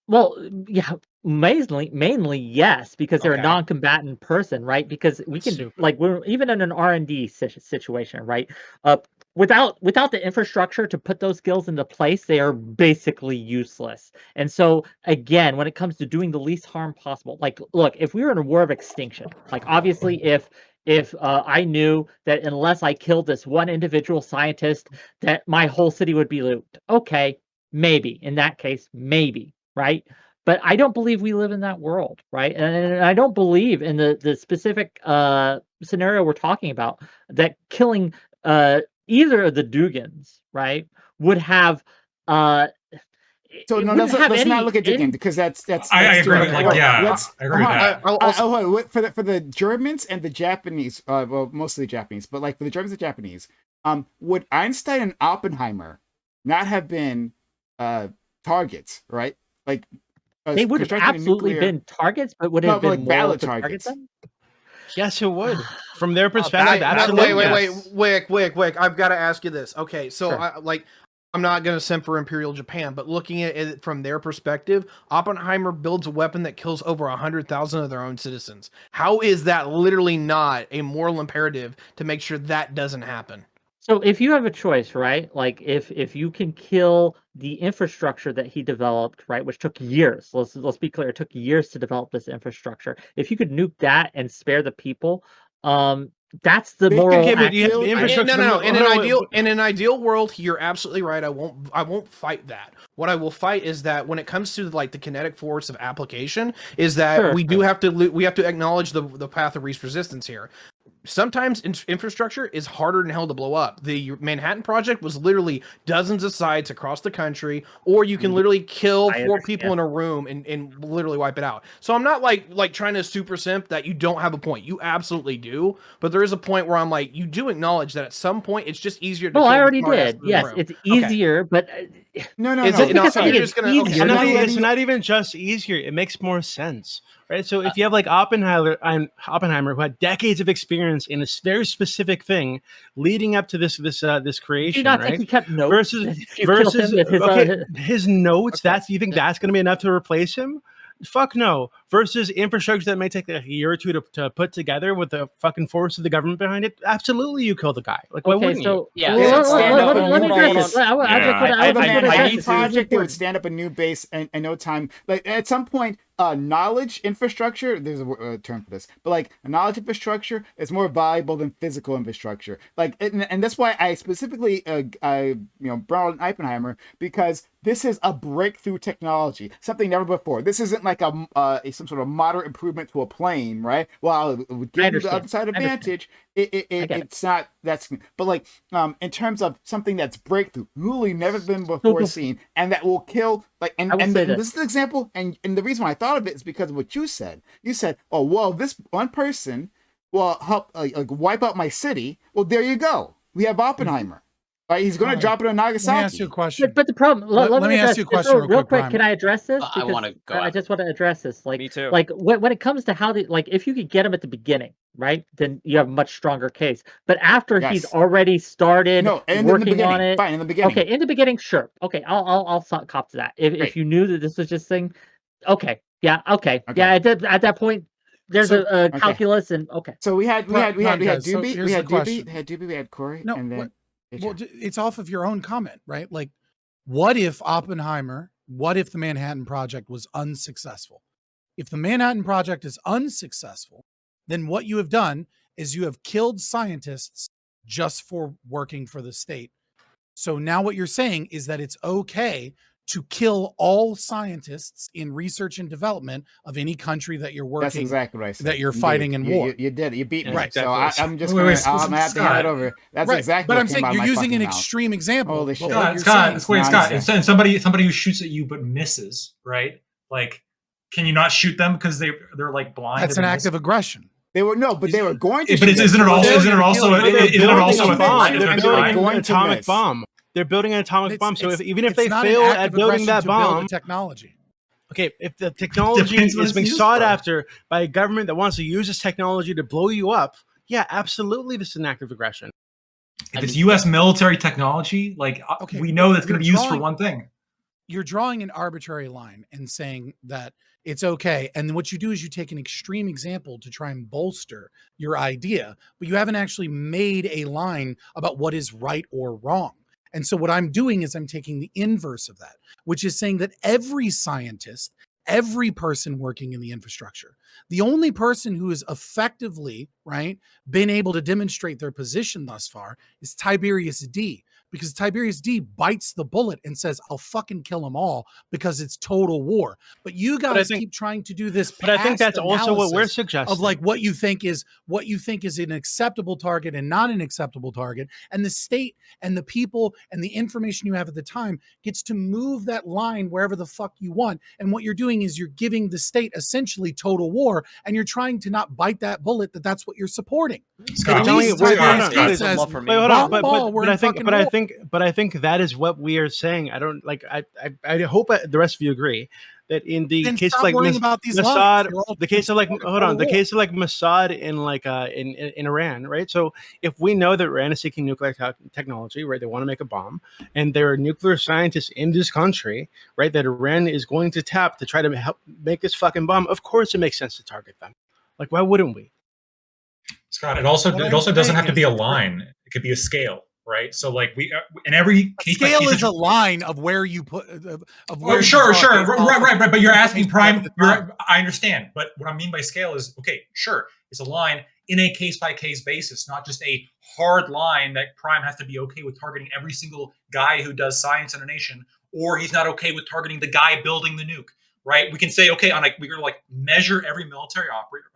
B: Well, yeah, mainly yes, because they're a non-combatant person, right? Because we can we're even in an R&D situation, right? Without the infrastructure to put those skills into place, they are basically useless. And so again, when it comes to doing the least harm possible, like look, if we were in a war of extinction, like obviously if I knew that unless I killed this one individual scientist, that my whole city would be looped. Okay, maybe in that case, maybe. Right. But I don't believe we live in that world. Right. And I don't believe in the specific scenario we're talking about that killing either of the Dugans, right, would have.
A: So no, let's not look at Dugan because that's
H: I agree with I agree with that.
A: For the Germans and the Japanese, well, mostly the Japanese, but like for the Germans and Japanese, would Einstein and Oppenheimer not have been targets, right? Like
B: they would have absolutely been targets, but would it have been
A: like valid targets?
I: Yes, it would. From their perspective, absolutely.
G: Wait. I've got to ask you this. Okay, so sure. I'm not going to send for Imperial Japan, but looking at it from their perspective, Oppenheimer builds a weapon that kills over 100,000 of their own citizens. How is that literally not a moral imperative to make sure that doesn't happen?
B: So if you have a choice, right? Like if you can kill the infrastructure that he developed, right, which took years. Let's be clear, it took years to develop this infrastructure. If you could nuke that and spare the people, that's the moral.
G: No. In an ideal world, you're absolutely right. I won't fight that. What I will fight is that when it comes to like the kinetic force of application, is that we have to acknowledge the path of least resistance here. sometimes infrastructure is harder than hell to blow up. The Manhattan Project was literally dozens of sites across the country, or you can literally kill
B: I
G: 4 people in a room and literally wipe it out. So I'm not like trying to super simp that you don't have a point. You absolutely do, but there is a point where I'm like, you do acknowledge that at some point it's just easier to
B: No,
G: kill
B: I
G: the
B: already
G: smart ass
B: did.
G: in the
B: Yes,
G: room.
B: it's
G: Okay.
B: easier, but
A: No, no,
G: Is
A: no.
G: it no,
B: because
G: so
B: I think
G: you're
B: it's
G: just gonna okay,
B: easier.
G: so
A: I'm not letting
I: It's
A: you-
I: not even just easier. It makes more sense, right? So if you have like Oppenheimer, who had decades of experience in a very specific thing, leading up to this
B: Do you
I: creation,
B: not think
I: right?
B: he kept notes?
I: Versus
B: If you killed him with his,
I: his notes.
F: Okay.
I: That's you think that's going to be enough to replace him? Fuck no. Versus infrastructure that may take like a year or two to put together with the fucking force of the government behind it. Absolutely, you kill the guy. Like, why
B: okay,
I: wouldn't you?
B: so
F: Yeah,
B: well,
F: let's stand up
B: let me
F: and
B: address
F: hold
B: this.
F: on.
B: I just want
A: For the
B: to
A: Manhattan
B: address this.
A: Project, they would stand up a new base in no time. Like at some point, knowledge infrastructure. There's a term for this, but like knowledge infrastructure is more valuable than physical infrastructure. Like, and that's why I specifically, brought in Oppenheimer, because this is a breakthrough technology, something never before. This isn't like some sort of moderate improvement to a plane, right? Well, it would give you the other side advantage. It's not that's, but like in terms of something that's breakthrough, really never been before seen, and that will kill like and this is the example, and the reason why I thought of it is because of what you said. You said, oh well, this one person will help like wipe out my city. Well, there you go. We have Oppenheimer. Right, he's going to drop it on Nagasaki.
C: Let me ask you a question.
B: But the problem, let me
C: ask you a question
B: real quick.
C: Prime.
B: Can I address this?
F: I want to go.
B: I just want to address this. Like,
D: Me too.
B: Like when it comes to how like if you could get him at the beginning, right, then you have a much stronger case. But after he's already started working on it,
A: fine, in the beginning.
B: Okay, in the beginning, sure. Okay, I'll cop to that. If you knew that this was just thing, okay, yeah. At that point, there's a calculus and okay.
A: So we had Doobie,
C: so here's the question.
A: we had Corey,
C: No,
A: and then
C: well, it's off of your own comment, right? Like, what if the Manhattan Project was unsuccessful? If the Manhattan Project is unsuccessful, then what you have done is you have killed scientists just for working for the state. So now what you're saying is that it's okay to kill all scientists in research and development of any country that you're working.
A: That's exactly right.
C: That you're fighting in war.
A: You did it. You beat me.
C: Right.
A: So I'm just
H: Wait,
A: I'm gonna have to hand it over. That's
C: right.
A: exactly.
C: But
A: what
C: I'm
A: came
C: saying
A: out of
C: you're
A: my
C: using
A: fucking
C: an
A: mouth.
C: extreme example.
A: Holy
C: but
A: shit.
C: what you're
H: Scott,
C: saying-
H: and somebody who shoots at you but misses, right? Like, can you not shoot them because they're like blind?
C: That's an act of aggression.
A: They were but they were going to.
H: But isn't it also a threat?
I: They're building an atomic bomb. They're building an atomic bomb. So even if they fail at building that bomb,
C: technology.
I: Okay, if the technology is being sought after by a government that wants to use this technology to blow you up, yeah, absolutely, this is an act of aggression.
H: If it's U.S. military technology, like we know that's going to be used for one thing.
C: You're drawing an arbitrary line and saying that it's okay. And what you do is you take an extreme example to try and bolster your idea, but you haven't actually made a line about what is right or wrong. And so what I'm doing is I'm taking the inverse of that, which is saying that every scientist, every person working in the infrastructure, the only person who has effectively, right, been able to demonstrate their position thus far is Tiberius D. Because Tiberius D bites the bullet and says, I'll fucking kill them all because it's total war. But you guys keep trying to do this.
I: But I think that's also what we're suggesting.
C: Of like what you think is an acceptable target and not an acceptable target. And the state and the people and the information you have at the time gets to move that line wherever the fuck you want. And what you're doing is you're giving the state essentially total war, and you're trying to not bite that bullet that's what you're supporting.
H: Scott,
I: But I think that is what we are saying. I don't like. I hope the rest of you agree that in the case of like Mossad, the case of like the case of like Mossad in like in Iran, right? So if we know that Iran is seeking nuclear technology, right? They want to make a bomb, and there are nuclear scientists in this country, right? That Iran is going to tap to try to help make this fucking bomb. Of course, it makes sense to target them. Like, why wouldn't we?
H: Scott, it also doesn't have to be a line. It could be a scale, right? So like we in every case,
C: scale is a line of where you put
H: sure, right. But you're asking Prime. I understand, but what I mean by scale is okay. Sure, it's a line in a case by case basis, not just a hard line that Prime has to be okay with targeting every single guy who does science in a nation, or he's not okay with targeting the guy building the nuke. right? We can say, okay, we're going to like measure every military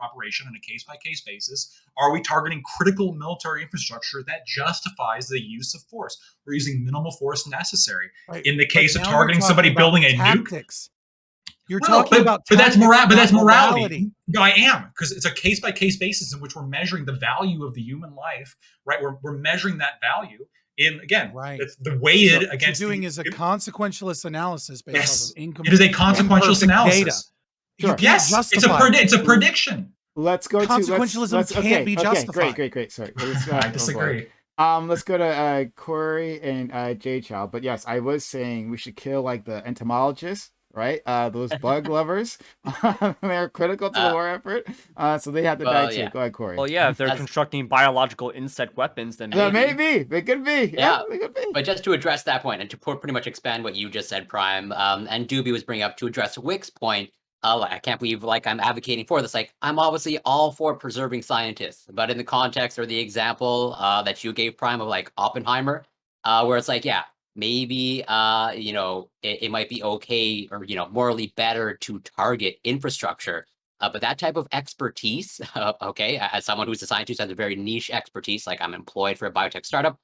H: operation on a case-by-case basis. Are we targeting critical military infrastructure that justifies the use of force? We're using minimal force necessary.
C: Right.
H: In the
C: But
H: case of
C: now you're
H: targeting
C: talking
H: somebody
C: about
H: building a nuke,
C: tactics. You're
H: well,
C: talking about
H: but that's
C: tactics,
H: but that's
C: not
H: morality. No, I am, because it's a case-by-case basis in which we're measuring the value of the human life, right? We're measuring that value in, again,
C: Right.
H: it's the weighted
C: So
H: against
C: what you're doing is a consequentialist analysis based
H: yes,
C: off of income.
H: it is a consequentialist analysis.
C: Data. You
A: Sure.
C: can't
H: Yes,
C: justify
H: it's a prediction.
A: Let's go to
C: consequentialism can't be justified.
A: Great. Sorry. Let's,
H: I
A: oh,
H: disagree.
A: boy. Let's go to Corey and J Chow. But yes, I was saying we should kill like the entomologists, right? Those bug lovers. They're critical to the war effort. So they have to die too.
F: Yeah.
A: Go ahead, Corey.
D: Well, yeah, if they're constructing biological insect weapons, then
A: Maybe they could be. Yeah, they could be.
F: But just to address that point and to pretty much expand what you just said, Prime, and Doobie was bringing up to address Wick's point. I can't believe like I'm advocating for this. Like I'm obviously all for preserving scientists, but in the context or the example that you gave, Prime, of like Oppenheimer, where it's like, yeah, maybe it might be okay or morally better to target infrastructure. But that type of expertise, okay, as someone who's a scientist has a very niche expertise, like I'm employed for a biotech startup,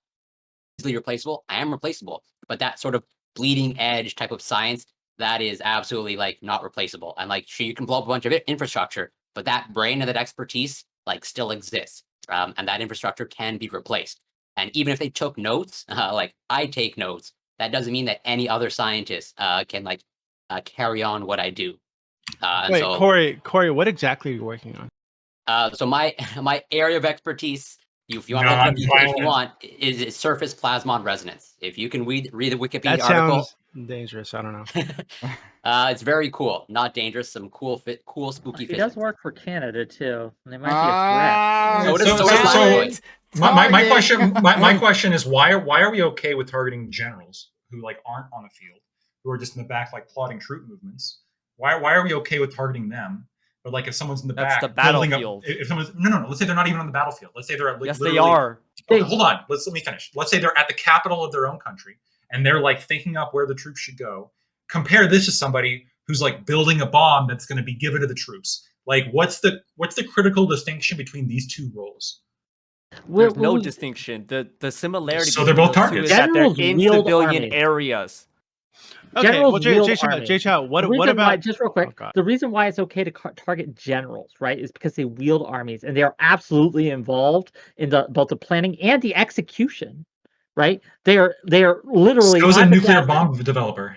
F: easily replaceable. I am replaceable, but that sort of bleeding edge type of science, that is absolutely like not replaceable. And like, sure, you can blow up a bunch of infrastructure, but that brain and that expertise like still exists, and that infrastructure can be replaced. And even if they took notes, like I take notes, that doesn't mean that any other scientist can like carry on what I do.
I: Wait, so, Corey, what exactly are you working on?
F: So my area of expertise, if you want to look it up, if you want, is surface plasmon resonance. If you can read the Wikipedia article,
I: sounds dangerous. I don't know.
F: It's very cool, not dangerous. Some cool spooky.
B: He does work for Canada too. And they might be a
H: So
B: threat.
H: my question is why are we okay with targeting generals who like aren't on the field, who are just in the back like plotting troop movements? Why are we okay with targeting them? But like if someone's in the back,
D: the battlefield.
H: If someone's no, let's say they're not even on the battlefield. Let's say they're like,
D: yes, they are.
H: Okay, hold on. Let me finish. Let's say they're at the capital of their own country and they're like thinking up where the troops should go. Compare this to somebody who's like building a bomb that's going to be given to the troops. Like, what's the critical distinction between these two roles?
D: There's no distinction. The similarity.
H: So they're both targets.
D: Is that they're in civilian areas.
I: Okay, well, Jay Chow, what about...
B: Just real quick, the reason why it's okay to target generals, right, is because they wield armies, and they are absolutely involved in both the planning and the execution, right? They are literally...
H: So is a nuclear bomb developer.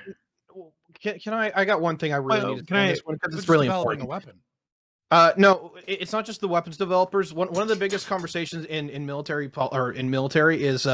G: Can I got one thing I really need to say on this one, because it's really important.
C: A weapon?
G: No, it's not just the weapons developers. One of the biggest conversations in military is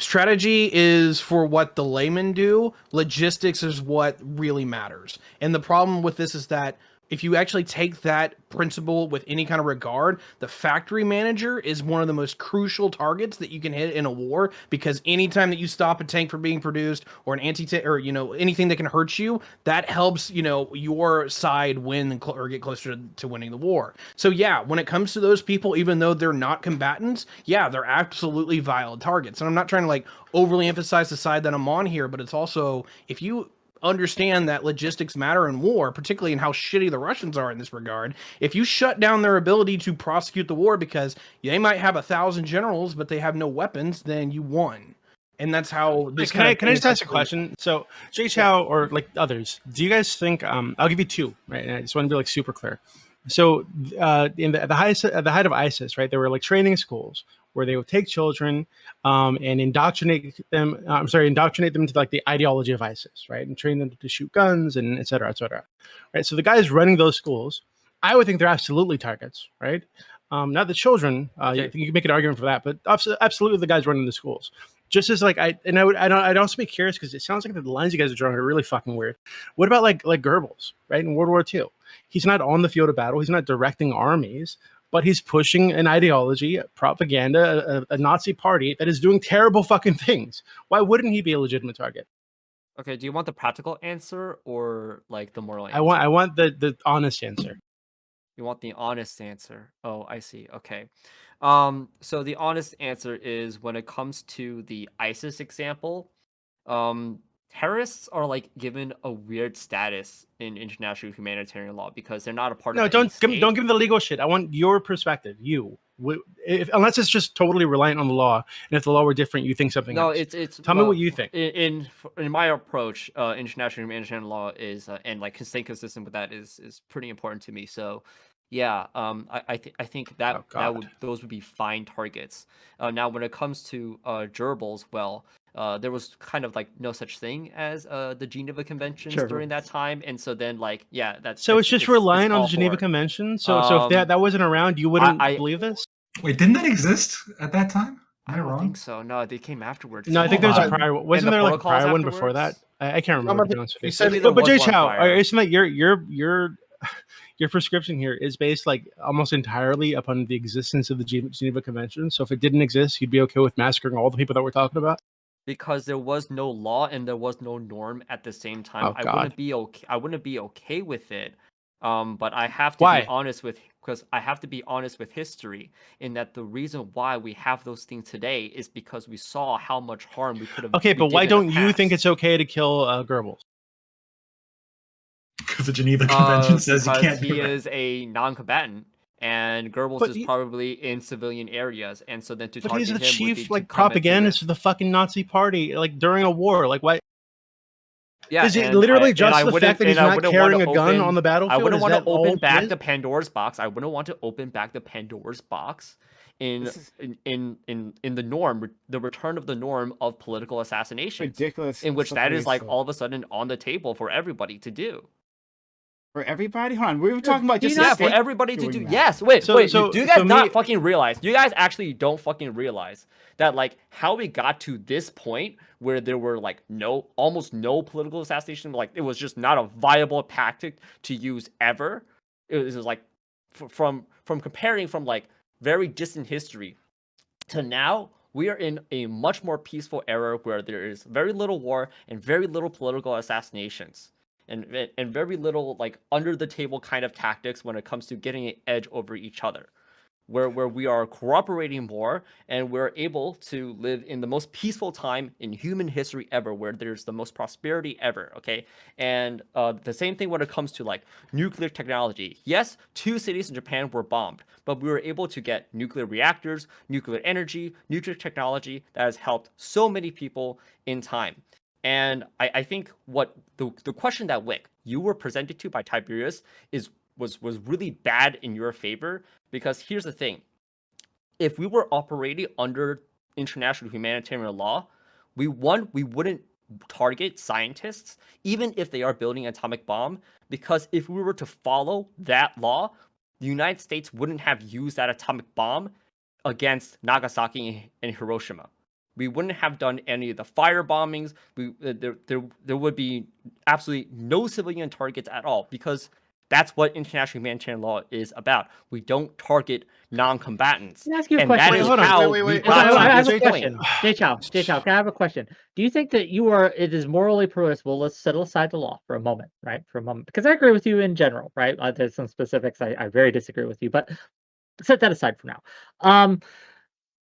G: strategy is for what the laymen do. Logistics is what really matters. And the problem with this is that if you actually take that principle with any kind of regard, the factory manager is one of the most crucial targets that you can hit in a war, because anytime that you stop a tank from being produced or an anti-tank or anything that can hurt you, that helps your side win or get closer to winning the war. So yeah, when it comes to those people, even though they're not combatants, yeah, they're absolutely valid targets. And I'm not trying to like overly emphasize the side that I'm on here, but it's also, if you understand that logistics matter in war, particularly in how shitty the Russians are in this regard, if you shut down their ability to prosecute the war because they might have 1,000 generals but they have no weapons, then you won. And that's how this
I: can I just ask a question? So Jay Chow or like others, do you guys think I'll give you two, right? And I just want to be like super clear. So at the height of ISIS, right, there were like training schools where they would take children and indoctrinate them into like the ideology of ISIS, right, and train them to shoot guns and et cetera, right? So the guys running those schools, I would think they're absolutely targets, right? Not the children.
D: Okay.
I: I think you can make an argument for that, but absolutely the guys running the schools. Just as like I'd also be curious, because it sounds like the lines you guys are drawing are really fucking weird. What about like Goebbels, right, in World War II? He's not on the field of battle. He's not directing armies, but he's pushing an ideology, propaganda, a Nazi party that is doing terrible fucking things. Why wouldn't he be a legitimate target?
D: Okay, do you want the practical answer or like the moral answer?
I: I want the honest answer.
D: You want the honest answer. Oh, I see. Okay. So the honest answer is, when it comes to the ISIS example, terrorists are like given a weird status in international humanitarian law because they're not a part
I: No,
D: of any
I: don't
D: state.
I: give me the legal shit. I want your perspective. Unless it's just totally reliant on the law, and if the law were different, you think something
D: No,
I: else.
D: it's
I: Tell me what you think.
D: In my approach, international humanitarian law is and like staying consistent with that is pretty important to me. So, yeah, I think that those would be fine targets. Now, when it comes to gerbils, well, there was kind of like no such thing as the Geneva Conventions during that time, and so then like
I: so it's just reliant on
D: all
I: the Geneva
D: for it.
I: Convention. So if that wasn't around, you wouldn't believe this.
H: Wait, didn't that exist at that time?
D: I don't think so. No, they came afterwards.
I: No, I think
H: Hold
I: there's a
H: on.
I: prior. Wasn't there like a prior one before that? I can't remember. To be honest with you.
G: said
I: But Jay
D: was one
I: Chow,
D: prior.
I: isn't that your prescription here is based like almost entirely upon the existence of the Geneva Convention? So if it didn't exist, you'd be okay with massacring all the people that we're talking about?
D: Because there was no law and there was no norm at the same time.
I: Oh,
D: I wouldn't be okay with it. But I have to
I: Why?
D: be honest with history in that the reason why we have those things today is because we saw how much harm we could have.
I: Okay, but why don't you think it's okay to kill Goebbels?
H: Because the Geneva Convention says you
D: because
H: can't do
D: he
H: that.
D: is a non-combatant. And Goebbels is probably in civilian areas, and so then to
I: But
D: target
I: he's
D: him
I: the chief
D: would be to
I: like
D: come at the
I: propagandist
D: risk.
I: of the fucking Nazi party, like during a war. Like why?
D: Yeah,
I: Is it
D: and
I: literally
D: and
I: just
D: I
I: the
D: wouldn't-
I: fact that he's
D: and I
I: not
D: wouldn't
I: carrying a
D: wanna
I: gun
D: open-
I: on the battlefield?
D: I wouldn't
I: Is
D: want to
I: that all
D: open
I: it
D: back
I: is?
D: the Pandora's box. I wouldn't want to open back the Pandora's box in the norm, the return of the norm of political assassination.
A: Ridiculous.
D: In which
A: stuff
D: that
A: we
D: is like
A: saw.
D: all of a sudden on the table for everybody to do.
A: For everybody? Hold on. We were talking about
D: Do
A: just
D: you
A: the
D: not for
A: state
D: everybody to
A: doing
D: do?
A: that.
D: Yes. Wait.
I: So-
D: wait.
I: so-
D: Do you guys
I: so
D: not
I: me-
D: fucking realize? You guys actually don't fucking realize that like how we got to this point where there were like almost no political assassination. Like it was just not a viable tactic to use ever. It was like from comparing from like very distant history to now. We are in a much more peaceful era where there is very little war and very little political assassinations. And very little like under the table kind of tactics when it comes to getting an edge over each other, where we are cooperating more and we're able to live in the most peaceful time in human history ever, where there's the most prosperity ever. Okay, and the same thing when it comes to like nuclear technology. Yes, 2 cities in Japan were bombed, but we were able to get nuclear reactors, nuclear energy, nuclear technology that has helped so many people in time. And I think what the question that Wick you were presented to by Tiberius was really bad in your favor, because here's the thing: if we were operating under international humanitarian law, we wouldn't target scientists even if they are building an atomic bomb, because if we were to follow that law, the United States wouldn't have used that atomic bomb against Nagasaki and Hiroshima. We wouldn't have done any of the fire bombings. There would be absolutely no civilian targets at all, because that's what international humanitarian law is about. We don't target non-combatants.
B: Can I ask you a
D: And
B: question?
D: that is
I: Wait, hold on.
D: how
G: Wait,
D: we
G: wait,
D: got
B: I
D: to
B: have
D: this
B: a
D: point.
B: question. Jay Chow, can I have a question? Do you think that it is morally permissible? Let's settle aside the law for a moment, right? For a moment, because I agree with you in general, right? There's some specifics I very disagree with you, but set that aside for now.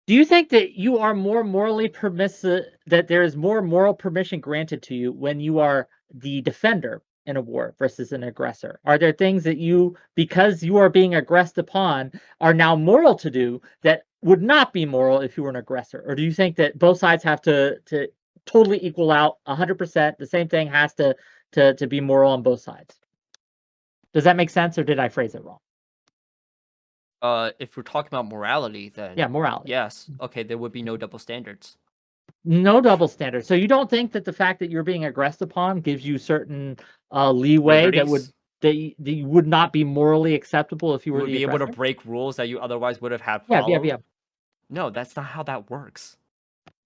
B: Do you think that you are more morally permissive, that there is more moral permission granted to you when you are the defender in a war versus an aggressor? Are there things that you, because you are being aggressed upon, are now moral to do that would not be moral if you were an aggressor? Or do you think that both sides have to totally equal out 100%? The same thing has to be moral on both sides. Does that make sense, or did I phrase it wrong?
D: If we're talking about morality, then
B: Yeah, morality.
D: yes, okay, there would be no double standards.
B: No double standards. So you don't think that the fact that you're being aggressed upon gives you certain leeway that would
D: Liberties.
B: that you would not be morally acceptable if you
D: You
B: were
D: would
B: the
D: be able
B: aggressor?
D: to break rules that you otherwise would have had
B: Yeah.
D: followed. No, that's not how that works.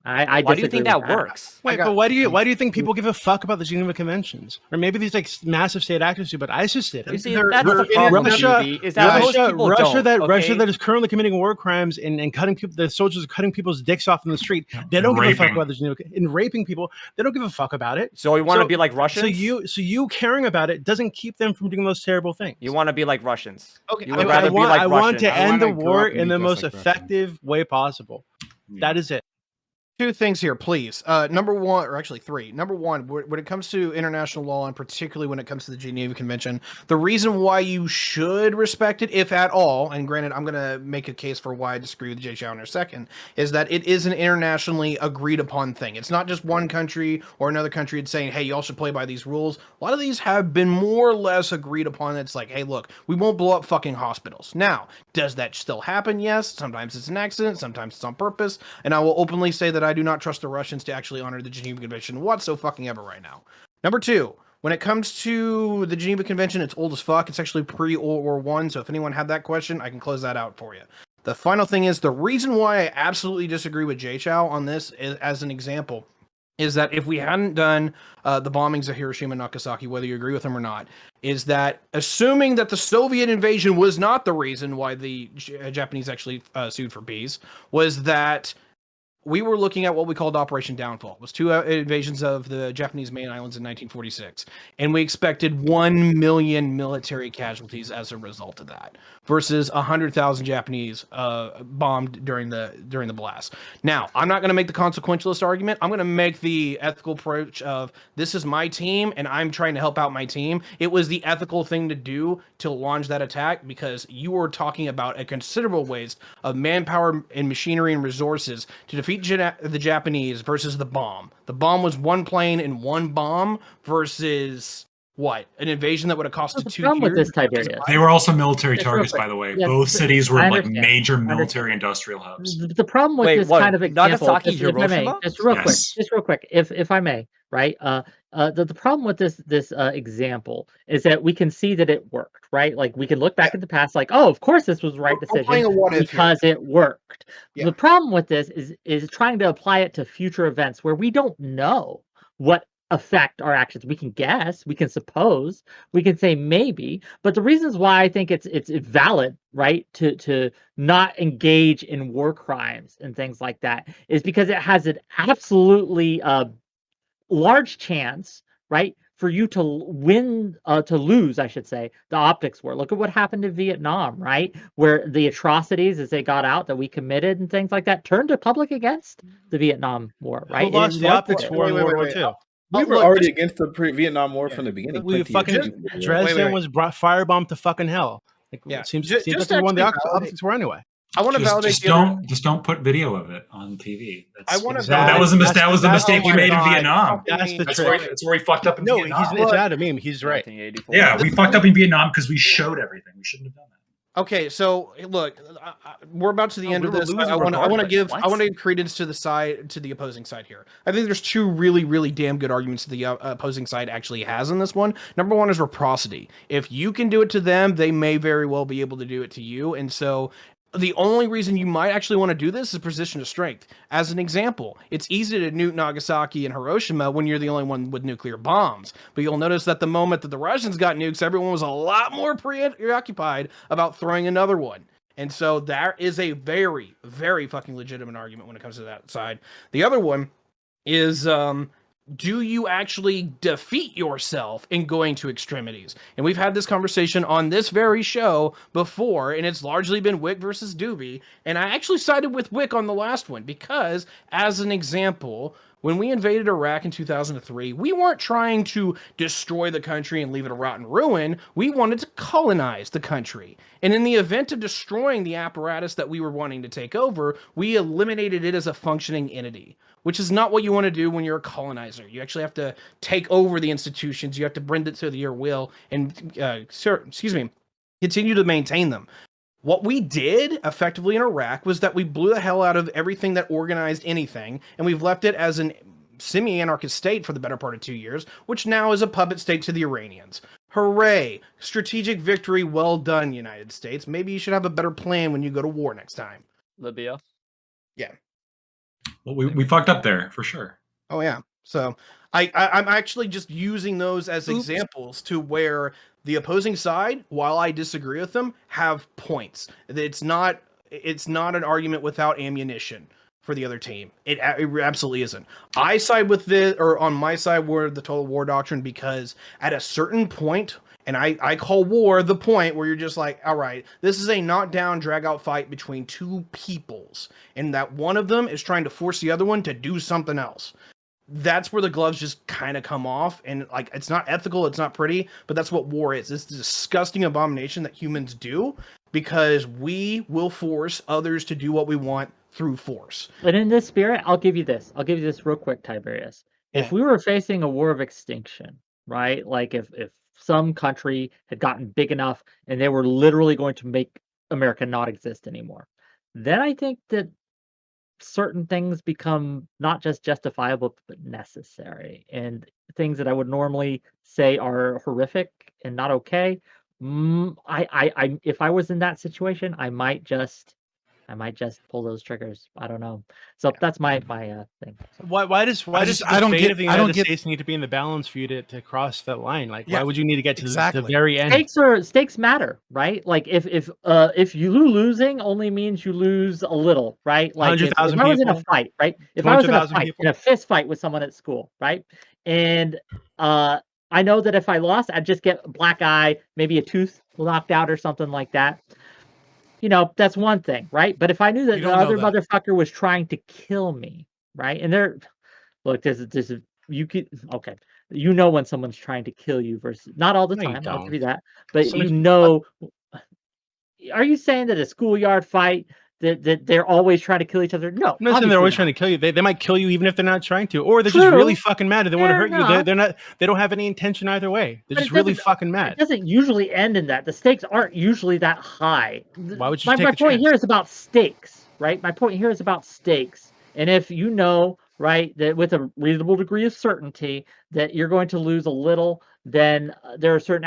B: I
D: Why do you
B: disagree
D: think
B: with
D: that works?
I: Wait, but why do you think people give a fuck about the Geneva Conventions? Or maybe these like massive state actors do, but ISIS did.
D: You see, that's the problem, QB, is that most people
I: Russia
D: don't,
I: Russia
D: okay?
I: that is currently committing war crimes and cutting people, the soldiers are cutting people's dicks off in the street. They don't give a fuck about the Geneva and raping people. They don't give a fuck about it.
D: So you want to be like Russians?
I: So you caring about it doesn't keep them from doing those terrible things.
D: You want to be like Russians.
I: Okay,
D: You would rather be like
I: I
D: Russians.
I: want to end the
A: wanna grow
I: war
A: up and
I: in
A: be
I: the
A: just
I: most
A: like Russians.
I: effective way possible. That is it.
G: Two things here, please. Number one, or actually three. Number one, when it comes to international law, and particularly when it comes to the Geneva Convention, the reason why you should respect it, if at all, and granted, I'm going to make a case for why I disagree with Jay Chow in a second, is that it is an internationally agreed upon thing. It's not just one country or another country saying, hey, y'all should play by these rules. A lot of these have been more or less agreed upon. It's like, hey, look, we won't blow up fucking hospitals. Now, does that still happen? Yes. Sometimes it's an accident. Sometimes it's on purpose. And I will openly say that I do not trust the Russians to actually honor the Geneva Convention whatsoever right now. Number two, when it comes to the Geneva Convention, it's old as fuck. It's actually pre-World War I. So if anyone had that question, I can close that out for you. The final thing is the reason why I absolutely disagree with Jay Chow on this is, as an example, is that if we hadn't done the bombings of Hiroshima and Nagasaki, whether you agree with them or not, is that assuming that the Soviet invasion was not the reason why the Japanese actually sued for peace, was that we were looking at what we called Operation Downfall. It was two invasions of the Japanese main islands in 1946. And we expected 1 million military casualties as a result of that versus 100,000 Japanese bombed during the blast. Now, I'm not going to make the consequentialist argument. I'm going to make the ethical approach of this is my team and I'm trying to help out my team. It was the ethical thing to do to launch that attack because you were talking about a considerable waste of manpower and machinery and resources to defeat the Japanese versus the bomb. The bomb was one plane and one bomb versus what? An invasion that would have costed 2 years.
B: With this, Tiberius.
H: They were also military
B: Just
H: targets,
B: real quick.
H: by the way.
B: Yeah,
H: Both cities were
B: I
H: like
B: understand.
H: major
B: I
H: military
B: understand.
H: industrial hubs.
B: The problem with
K: Wait,
B: this
K: what?
B: kind of example,
K: Nagasaki,
B: if I may,
K: Hiroshima?
B: just real
H: Yes.
B: quick, if I may, right? The problem with this example is that we can see that it worked, right? Like we can look back at the past, like, oh, of course this was the right
G: We're playing
B: decision
G: a what if
B: because
G: here.
B: it worked.
G: Yeah.
B: The problem with this is trying to apply it to future events where we don't know what affect our actions. We can guess, we can suppose, we can say maybe, but the reasons why I think it's valid, right, to not engage in war crimes and things like that is because it has an absolutely large chance, right, for you to lose, I should say, the optics war. Look at what happened in Vietnam, right, where the atrocities as they got out that we committed and things like that turned to public against the Vietnam War, right?
I: Who lost
B: It
I: the
B: was
I: optics
B: war.
I: war in
G: Wait,
I: World War
G: wait.
I: II?
E: We were
G: look,
E: already
G: just-
E: against the Vietnam War from the beginning.
I: We
E: Plenty of
I: fucking
E: people were.
I: Dresden
G: wait.
I: was firebombed to fucking hell. Like,
G: Yeah.
I: it seems
G: Just
I: like
G: to
I: we won the
G: actually validate-
I: optics war anyway.
G: I want to validate
H: Just
G: the other.
H: don't put video of it on TV.
G: I wanna
H: that was the mistake we made in Vietnam.
I: That's the
H: That's
I: trick.
H: where he fucked up in
I: No,
H: Vietnam.
I: it's not a meme. He's right.
K: 1984.
H: Yeah, we fucked up in Vietnam because we showed everything. We shouldn't have done that.
G: Okay, so look, we're about to the
D: No,
G: end
D: we
G: of
D: were
G: this.
D: losing
G: I want to
D: regardless.
G: give credence to the opposing side here. I think there's two really damn good arguments the opposing side actually has in this one. Number one is reciprocity. If you can do it to them, they may very well be able to do it to you, and so the only reason you might actually want to do this is position of strength. As an example, it's easy to nuke Nagasaki and Hiroshima when you're the only one with nuclear bombs. But you'll notice that the moment that the Russians got nukes, everyone was a lot more preoccupied about throwing another one. And so there is a very fucking legitimate argument when it comes to that side. The other one is, do you actually defeat yourself in going to extremities? And we've had this conversation on this very show before, and it's largely been Wick versus Doobie. And I actually sided with Wick on the last one because, as an example, when we invaded Iraq in 2003, we weren't trying to destroy the country and leave it a rotten ruin. We wanted to colonize the country. And in the event of destroying the apparatus that we were wanting to take over, we eliminated it as a functioning entity, which is not what you want to do when you're a colonizer. You actually have to take over the institutions. You have to bend it to your will and, continue to maintain them. What we did effectively in Iraq was that we blew the hell out of everything that organized anything, and we've left it as an semi-anarchist state for the better part of 2 years, which now is a puppet state to the Iranians. Hooray! Strategic victory, well done, United States. Maybe you should have a better plan when you go to war next time.
D: Libya.
G: Yeah.
H: Well, we fucked up there for sure.
G: Oh yeah. So I'm actually just using those as examples to where the opposing side, while I disagree with them, have points. It's not an argument without ammunition for the other team. It absolutely isn't. I side with on my side were the total war doctrine because at a certain point, And I call war the point where you're just like, all right, this is a knockdown, drag out fight between two peoples, and that one of them is trying to force the other one to do something else. That's where the gloves just kind of come off, and like it's not ethical, it's not pretty, but that's what war is. It's the disgusting abomination that humans do because we will force others to do what we want through force.
B: But in this spirit, I'll give you this. I'll give you this real quick, Tiberius. If
G: Yeah.
B: we were facing a war of extinction, right? Like if some country had gotten big enough and they were literally going to make America not exist anymore, then I think that certain things become not just justifiable but necessary, and things that I would normally say are horrific and not okay. I if I was in that situation, I might just pull those triggers. I don't know. So that's my thing. So.
I: Why does
C: I
I: the
C: don't
I: fate
C: get-
I: of the
C: I don't
I: United
C: get-
I: States need to be in the balance for you to cross that line? Like,
C: Yeah,
I: why would you need to get to the
C: exactly.
I: very end?
B: Stakes matter, right? Like if you losing only means you lose a little, right? Like if
I: 100,000
B: I was in a
I: people?
B: fight, right? If I was in a
I: 200,000
B: fight,
I: people?
B: in a fist fight with someone at school, right? And I know that if I lost, I'd just get a black eye, maybe a tooth knocked out or something like that. You know, that's one thing, right? But if I knew that
C: You
B: the
C: don't know
B: other
C: that.
B: motherfucker was trying to kill me, right? And look, this is you could okay. You know when someone's trying to kill you versus not all the
I: No, you
B: time. I'll give
I: don't.
B: you that, but
I: So
B: you
I: much-
B: know. Are you saying that a schoolyard fight that they're always trying to kill each other? No,
I: I'm not saying they're always trying to kill you. They might kill you even if they're not trying to, or they're just really
B: True.
I: fucking mad and they want to
B: Fair
I: hurt you.
B: enough.
I: They're not. They don't have any intention either way. They're
B: But
I: just
B: it
I: really
B: doesn't-
I: fucking
B: It
I: mad.
B: doesn't usually end in that. The stakes aren't usually that high.
I: Why would you
B: My
I: take the
B: point
I: chance?
B: here is about stakes, right? My point here is about stakes. And if you know, right, that with a reasonable degree of certainty that you're going to lose a little, then there are certain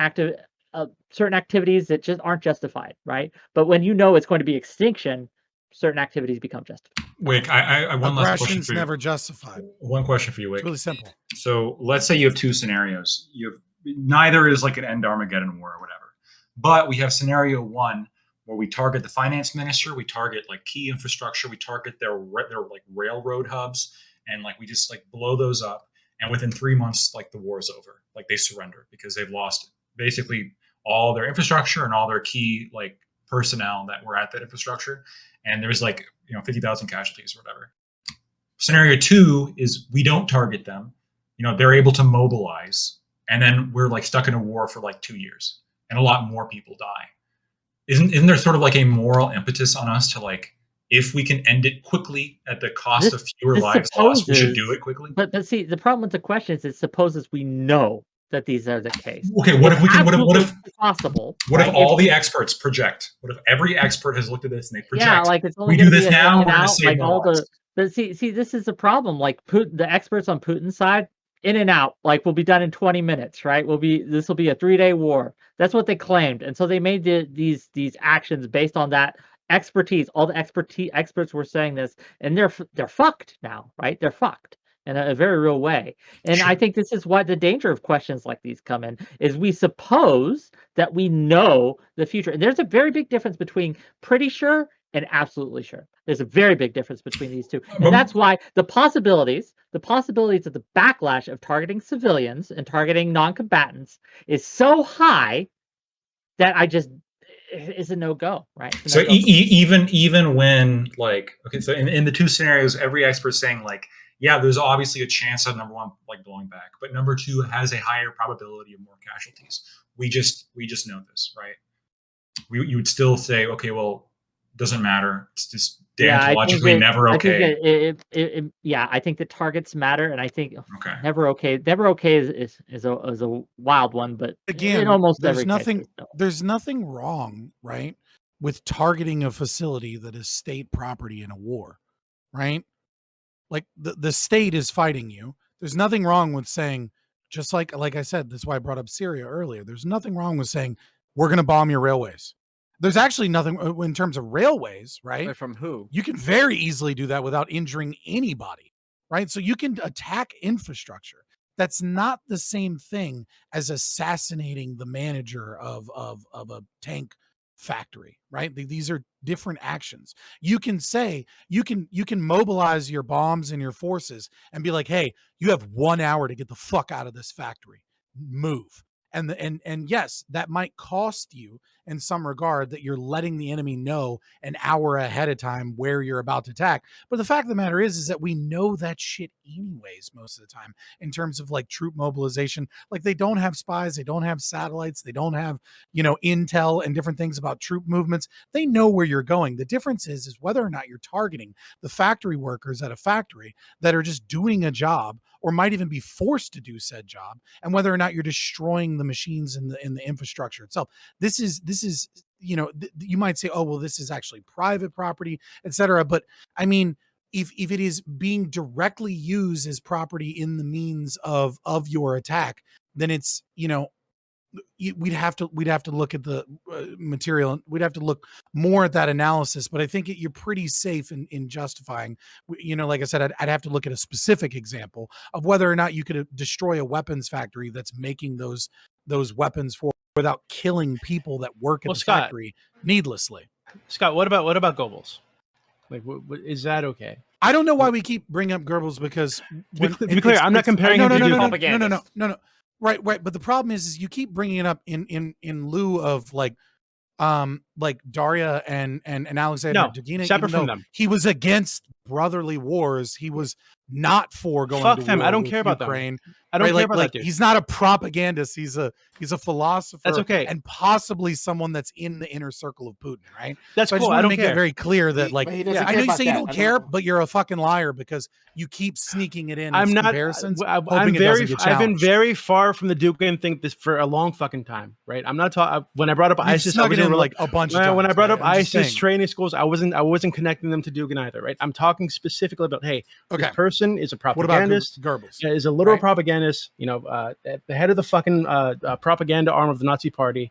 B: activities that just aren't justified, right? But when you know it's going to be extinction, certain activities become justified.
H: Wick, I one last question
C: Aggression's
H: for you.
C: never justified.
H: One question for you, Wick.
C: It's really simple.
H: So let's say you have two scenarios. Neither is like an end Armageddon war or whatever. But we have scenario one where we target the finance minister, we target like key infrastructure, we target their like railroad hubs, and like we just like blow those up. And within 3 months, like the war is over. Like they surrender because they've lost basically all their infrastructure and all their key like personnel that were at that infrastructure. And there's like 50,000 casualties or whatever. Scenario two is we don't target them. They're able to mobilize, and then we're like stuck in a war for like 2 years, and a lot more people die. Isn't there sort of like a moral impetus on us to like, if we can end it quickly at the cost of fewer lives lost, we should do it quickly?
B: But see, the problem with the question is it supposes we know that these are the case.
H: Okay, what if we can? What if
B: possible?
H: What if
B: right?
H: all the experts project? What if every expert has looked at this and they project?
B: Yeah, like it's only
H: we do
B: gonna
H: this
B: be
H: now,
B: in
H: we're
B: and
H: going to
B: out,
H: save
B: like
H: more
B: all
H: lives.
B: But see, this is the problem. Like Putin, the experts on Putin's side, in and out, like will be done in 20 minutes, right? This will be a 3-day war. That's what they claimed, and so they made these actions based on that expertise. All the experts were saying this, and they're fucked now, right? They're fucked in a very real way. And I think this is why the danger of questions like these come in, is we suppose that we know the future. And there's a very big difference between pretty sure and absolutely sure. There's a very big difference between these two. And that's why the possibilities of the backlash of targeting civilians and targeting non-combatants is so high that it's a no-go, right?
H: So even when like, okay, so in the two scenarios, every expert's saying like, yeah, there's obviously a chance of number one like blowing back, but number two has a higher probability of more casualties. We just know this, right? You would still say, okay, well, doesn't matter. It's just deontologically never okay.
B: I think the targets matter, and I think never okay. Never okay is a wild one, but
C: Again,
B: in almost
C: there's
B: every
C: nothing
B: case, so.
C: there's nothing wrong, right, with targeting a facility that is state property in a war, right? Like the state is fighting you. There's nothing wrong with saying, just like I said, that's why I brought up Syria earlier. There's nothing wrong with saying we're going to bomb your railways. There's actually nothing in terms of railways, right?
K: From who?
C: You can very easily do that without injuring anybody, right? So you can attack infrastructure. That's not the same thing as assassinating the manager of a tank factory, right? These are different actions. You can say you can mobilize your bombs and your forces and be like, hey, you have 1 hour to get the fuck out of this factory. Move. And yes, that might cost you in some regard that you're letting the enemy know an hour ahead of time where you're about to attack. But the fact of the matter is that we know that shit anyways most of the time in terms of like troop mobilization. Like they don't have spies, they don't have satellites, they don't have, intel and different things about troop movements. They know where you're going. The difference is whether or not you're targeting the factory workers at a factory that are just doing a job or might even be forced to do said job, and whether or not you're destroying the machines in the infrastructure itself. This is you might say, oh well, this is actually private property, etc. But I mean, if it is being directly used as property in the means of your attack, then it's we'd have to look at the material. We'd have to look more at that analysis. But I think you're pretty safe in justifying. Like I said, I'd have to look at a specific example of whether or not you could destroy a weapons factory that's making those weapons without killing people that work at the factory needlessly.
I: Scott, what about Goebbels? Like, is that okay?
C: I don't know why we keep bringing up Goebbels because
I: to be clear, I'm not comparing him to
C: no. Right. But the problem is you keep bringing it up in lieu of like Darya and Alexander Dugina.
I: Separate from them.
C: He was against brotherly wars. He was not for going
I: Fuck
C: to
I: them.
C: war
I: I don't
C: with
I: care about
C: Ukraine.
I: them. I don't care about that dude.
C: He's not a propagandist. He's a philosopher.
I: That's okay.
C: And possibly someone that's in the inner circle of Putin, right?
I: That's
C: so
I: cool.
C: I just want to make
I: care.
C: it very clear that I know you say you don't care,
A: but
C: but you're a fucking liar because you keep sneaking it in.
I: I'm not.
C: Comparisons,
I: I've been very far from the Dugin thing this for a long fucking time, right? I'm not talking. When I brought up ISIS, I was in
C: like a bunch of times,
I: when I brought up ISIS training schools, I wasn't connecting them to Dugin either, right? I'm talking specifically about this person is a propagandist.
C: Goebbels
I: is a literal propagandist. At the head of the fucking propaganda arm of the Nazi Party.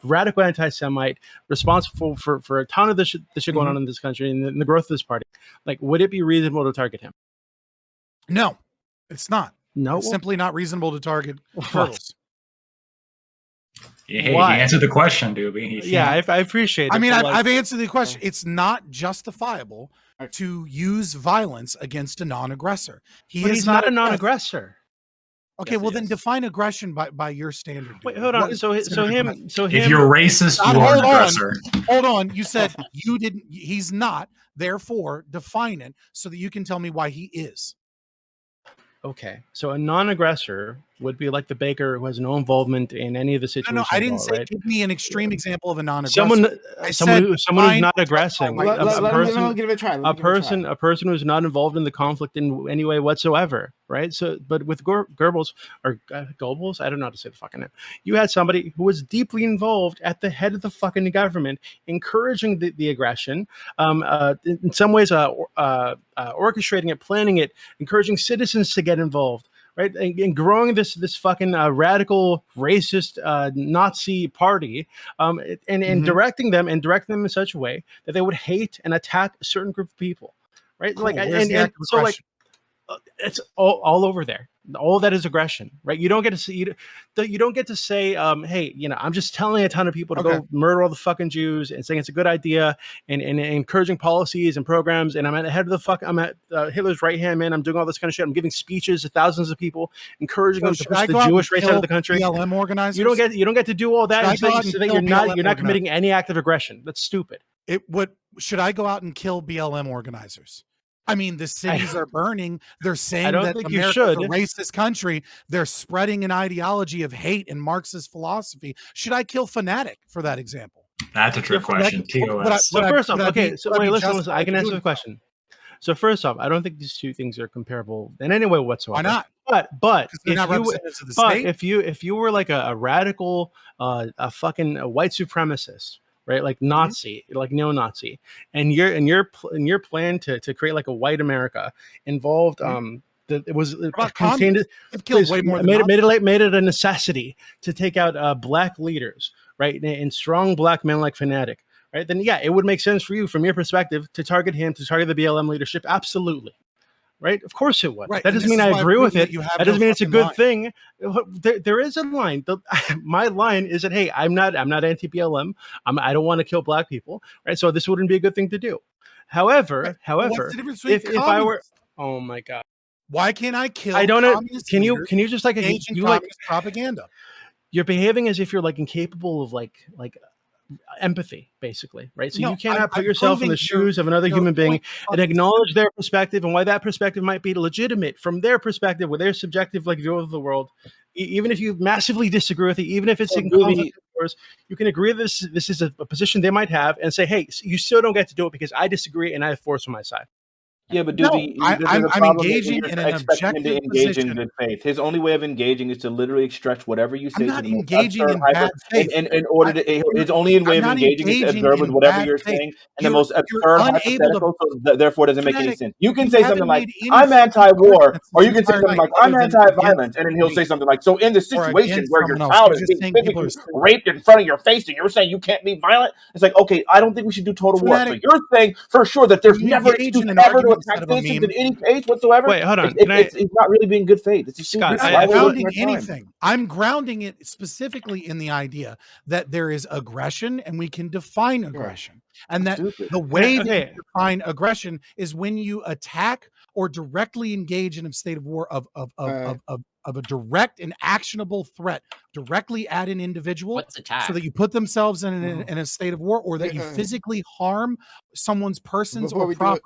I: Radical anti-Semite, responsible for a ton of the shit going on in this country and the growth of this party. Like, would it be reasonable to target him?
C: No, it's not.
I: No,
C: it's simply not reasonable to target Goebbels.
H: Yeah, he answered the question, Doobie.
I: I appreciate it.
C: I mean, I've answered the question. It's not justifiable to use violence against a non-aggressor.
I: He's not a non-aggressor.
C: Okay, yes, well then define aggression by your standard.
I: Wait, hold on. So
H: if you're racist, you're an aggressor.
C: Hold on. You said you didn't. He's not. Therefore, define it so that you can tell me why he is.
I: Okay, so a non-aggressor would be like the baker who has no involvement in any of the situations.
C: No, I didn't say give me an extreme example of a non-aggressor.
I: Someone who's not aggressing.
A: A
I: person who's not involved in the conflict in any way whatsoever, right? So, but with Goebbels, I don't know how to say the fucking name. You had somebody who was deeply involved at the head of the fucking government, encouraging the aggression, in some ways, orchestrating it, planning it, encouraging citizens to get involved. Right, and growing this fucking radical racist Nazi party, and directing them in such a way that they would hate and attack a certain group of people, right?
C: Cool.
I: It's all over there. All that is aggression, right? You don't get to see. You don't get to say, "Hey, I'm just telling a ton of people to go murder all the fucking Jews," and saying it's a good idea, and encouraging policies and programs. And I'm at the head of I'm at Hitler's right hand man. I'm doing all this kind of shit. I'm giving speeches to thousands of people, encouraging them to push the Jewish race out of the country.
C: BLM organizers.
I: You don't get to do all that. So that you're not committing any act of aggression. That's stupid.
C: Should I go out and kill BLM organizers? I mean, the cities are burning. They're saying that America's a racist country. They're spreading an ideology of hate and Marxist philosophy. Should I kill Fanatic for that example?
H: That's a trick question. TOS.
I: So first off, listen. I can answer the question. So first off, I don't think these two things are comparable in any way whatsoever.
C: Why not?
I: But if you were like a radical, a fucking white supremacist, right, like Nazi, like neo-Nazi, and your plan to create like a white America involved it was contained made it a necessity to take out black leaders, right, and strong black men like Fanatic, right? Then it would make sense for you from your perspective to target him, to target the BLM leadership, absolutely. Right, of course it would. Right. That doesn't mean I agree with it. That doesn't mean it's a good thing. There is a line. My line is that, hey, I'm not anti-BLM. I don't want to kill black people. Right, so this wouldn't be a good thing to do. However, if I were, oh my god,
C: why can't I kill?
I: I don't know. Can you just like
C: propaganda?
I: you're behaving as if you're like incapable of like empathy, basically, right? So
C: No,
I: you cannot put
C: I'm
I: yourself in the
C: proving your-
I: shoes of another
C: your
I: human being
C: point
I: and
C: fucking
I: acknowledge their perspective and why that perspective might be legitimate from their perspective with their subjective like view of the world. Even if you massively disagree with it, even if it's
J: So
I: in
J: Doobie-
I: conflict with yours, you can agree that this is a position they might have and say, hey, you still don't get to do it because I disagree and I have force on my side.
J: Yeah, but
C: No,
J: Doobie,
C: I'm
J: there's a problem
C: engaging
J: you're
C: in an
J: expecting him to
C: objective
J: engage in
C: position.
J: good faith. His only way of engaging is to literally stretch whatever you say
C: I'm
J: to
C: not
J: the most
C: engaging
J: absurd
C: in
J: hyper.
C: bad faith.
J: In order to, his only way
C: I'm
J: of
C: not
J: engaging is to
C: engaging
J: observe with
C: in
J: whatever
C: bad
J: you're
C: faith.
J: saying in the
C: You're-
J: most
C: you're
J: absurd
C: unable to-
J: hypothetical, so therefore it doesn't make any
C: Fanatic,
J: sense. You can
C: you
J: say
C: haven't
J: something like,
C: made any
J: I'm
C: fucking
J: anti-war,
C: arguments
J: or
C: this
J: you can say
C: entire
J: something
C: night
J: like, I'm
C: other than
J: anti-violence,
C: against
J: and then he'll
C: me
J: say something like, so in the
C: or
J: situation
C: against
J: where your
C: someone else.
J: child
C: You're
J: is
C: just
J: being
C: saying people
J: physically
C: are stupid.
J: raped in front of your face, and you're saying you can't be violent, it's like, okay, I don't think we should do total war. So
C: Fanatic,
J: you're saying for sure that there's
C: you
J: never
C: engage
J: excuse
C: in an
J: ever to
C: argument instead
J: attack
C: of a
J: citizens
C: meme.
J: in any case whatsoever.
I: Wait, hold on.
J: It's not really being good faith. It's just
I: Scott,
C: You're
J: why
C: not
J: are we
C: grounding
J: wasting our time?
C: anything. I'm grounding it specifically in the idea that there is aggression and we can define aggression. And that
J: Stupid.
C: the way that
I: Okay.
C: you define aggression is when you attack or directly engage in a state of war of a direct and actionable threat directly at an individual
F: What's attack?
C: so that you put themselves in a state of war, or that you
A: Yeah.
C: physically harm someone's persons
A: Before
C: or
A: we do
C: property.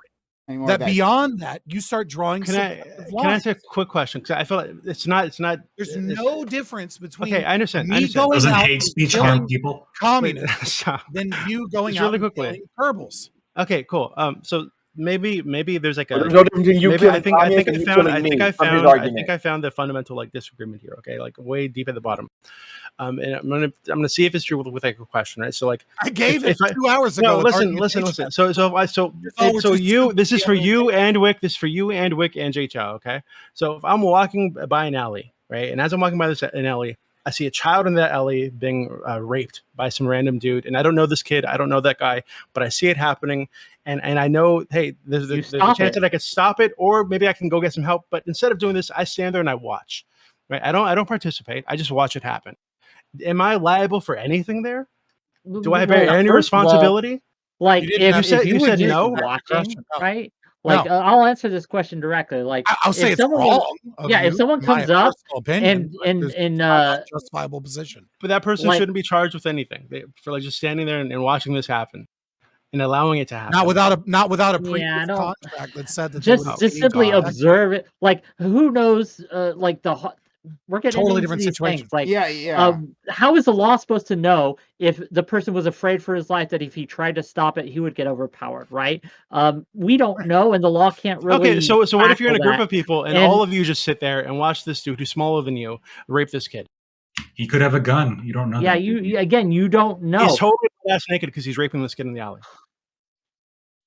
A: any more of
C: That
A: that,
C: beyond that, you start drawing
I: Can I
C: subjective
I: can I
C: lines.
I: ask a quick question? Because I feel like it's not.
C: There's
I: it's-
C: no difference between
I: Okay, I understand. I
C: me
I: understand.
C: going
H: Doesn't
C: out
H: hate
C: and
H: speech harm
C: killing
H: people?
I: Wait,
C: communists
I: stop.
C: than you going
I: Just
C: out
I: really
C: and
I: quickly.
C: killing Kerbals.
I: Okay, cool. So maybe there's like
J: But
I: a
J: there's no difference between you
I: maybe I
J: killing
I: think
J: communists and you killing me from his argument.
I: I found the fundamental like disagreement here. Okay, like way deep at the bottom. And I'm gonna see if it's true with like a question, right? So like
C: I gave
I: if
C: it 2 hours ago.
I: no,
C: with
I: listen.
C: argumentation.
I: So
C: all we're just
I: you. This is
C: the
I: for
C: other
I: you and Wick. This is for you and Wick and Jay Chow. Okay. So if I'm walking by an alley, right, and as I'm walking by an alley, I see a child in that alley being raped by some random dude, and I don't know this kid, I don't know that guy, but I see it happening, and I know, hey, there's a chance that I could stop it, or maybe I can go get some help. But instead of doing this, I stand there and I watch. Right? I don't participate. I just watch it happen. Am I liable for anything there? Do I bear any
B: First of all,
I: responsibility?
B: like
C: You didn't have-
B: if
I: you
B: were
I: said
B: just
I: no?
B: watching,
C: Aggression, no.
B: right? Like
C: No.
B: I'll answer this question directly. Like
C: I'll say
B: if
C: it's
B: someone was-
C: wrong. of
B: yeah, if
C: you,
B: someone
C: in my
B: comes up
C: personal opinion, but
B: and
C: there's
B: and
C: not a justifiable position.
I: But that person
B: Like-
I: shouldn't be charged with anything for like just standing there and watching this happen and allowing it to happen.
C: Not without a
B: Yeah,
C: previous
B: I don't-
C: contract that said that they
B: just
C: would
B: just
C: be
B: simply
C: God.
B: observe it. Like who knows? Like we're getting
C: Totally
B: into
C: different
B: these
C: situation.
B: things. Like
A: yeah.
B: how is the law supposed to know if the person was afraid for his life that if he tried to stop it, he would get overpowered, right? We don't know, and the law can't really.
I: Okay, so what if you're in a
B: tackle
I: group
B: that.
I: of people and
B: And-
I: all of you just sit there and watch this dude who's smaller than you rape this kid?
H: He could have a gun. You don't know.
B: Yeah,
H: that.
B: you don't know.
I: He's totally ass naked because he's raping this kid in the alley.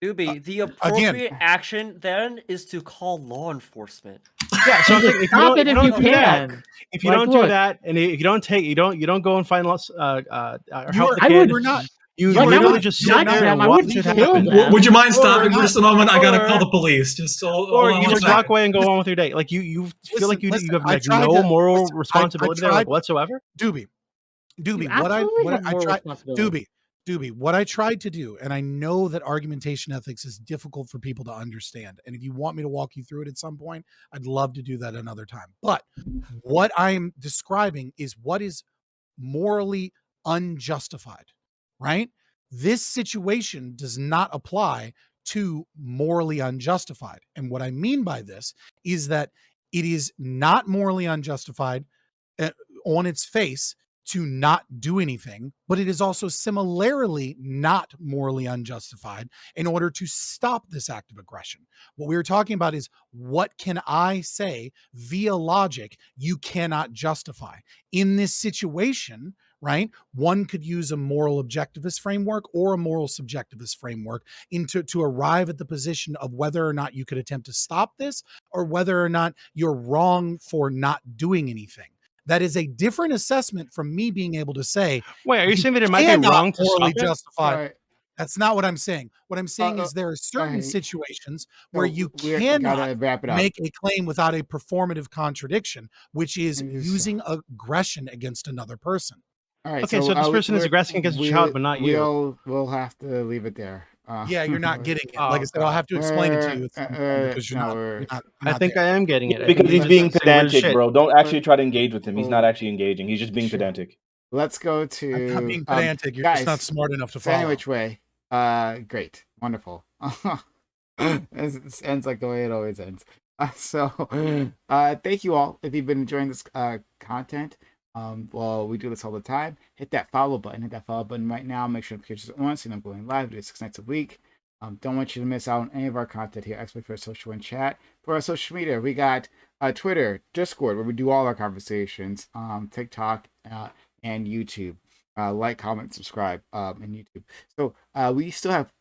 D: Doobie, the appropriate action then is to call law enforcement.
I: Yeah, so I'm thinking, if you
B: Stop
I: don't,
B: it
I: if
B: if
I: you
B: you
I: don't do that,
B: can.
I: if you
B: Like,
I: don't do
B: look.
I: that, and if you don't take, you don't go and find lots, help the
B: I
I: kid.
B: would
C: not.
I: You
B: Like, I
I: literally
B: would
I: just
B: judge
I: sit there
B: them,
I: and
B: I
I: watch
B: wouldn't
I: it
B: kill
I: happen.
B: them.
H: Would you mind stopping
C: not-
H: for just a moment? I gotta
D: or-
H: call the police. Just hold
I: Or
H: on
I: you
H: one
I: just
H: second.
I: walk away and go on with your day. Like you feel like you
C: Listen,
I: have
C: I
I: like
C: tried
I: no
C: to-
I: moral
C: listen, I
I: responsibility there,
C: tried-
I: like whatsoever.
C: Doobie,
B: You
C: what I
B: absolutely have moral
C: tried,
B: responsibility.
C: Doobie, what I tried to do, and I know that argumentation ethics is difficult for people to understand. And if you want me to walk you through it at some point, I'd love to do that another time. But what I'm describing is what is morally unjustified, right? This situation does not apply to morally unjustified. And what I mean by this is that it is not morally unjustified on its face to not do anything, but it is also similarly not morally unjustified in order to stop this act of aggression. What we were talking about is, what can I say via logic you cannot justify? In this situation, right, one could use a moral objectivist framework or a moral subjectivist framework to arrive at the position of whether or not you could attempt to stop this, or whether or not you're wrong for not doing anything. That is a different assessment from me being able to say,
I: Wait, are you saying that it might be
C: cannot
I: wrong to
C: morally
I: stop it?
C: justify?
A: All right.
C: That's not what I'm saying. What I'm saying is there are certain
A: right.
C: situations where you
A: We
C: cannot
A: gotta wrap it up.
C: make a claim without a performative contradiction, which is
A: And just-
C: using aggression against another person.
A: All right.
I: Okay, so this person is aggressing against a child, but not you.
A: We'll have to leave it there.
C: Yeah, you're not getting it.
I: Oh,
C: Like I said, I'll have to explain it to you at some point because you're
A: no,
C: not.
A: we're-
C: You're not.
I: I
C: not
I: think
C: there.
I: I am getting it. I
J: Because
I: think
J: he's
I: you
J: being
I: just say weird
J: pedantic,
I: shit.
J: bro. Don't actually try to engage with him. He's not actually engaging. He's just being
A: Sure.
J: pedantic.
A: let's go
C: I'm
A: to
C: not being pedantic. You're just not
A: guys.
C: smart enough to
A: So any
C: follow.
A: which way, great, wonderful. This ends like the way it always ends. Thank you all if you've been enjoying this content. Well, we do this all the time. Hit that follow button. Hit that follow button right now. Make sure notifications are on so you know I'm going live. We do 6 nights a week. Don't want you to miss out on any of our content here, especially for social and chat. For our social media, we got Twitter, Discord, where we do all our conversations, TikTok, and YouTube. Like, comment, subscribe, and YouTube. So we still have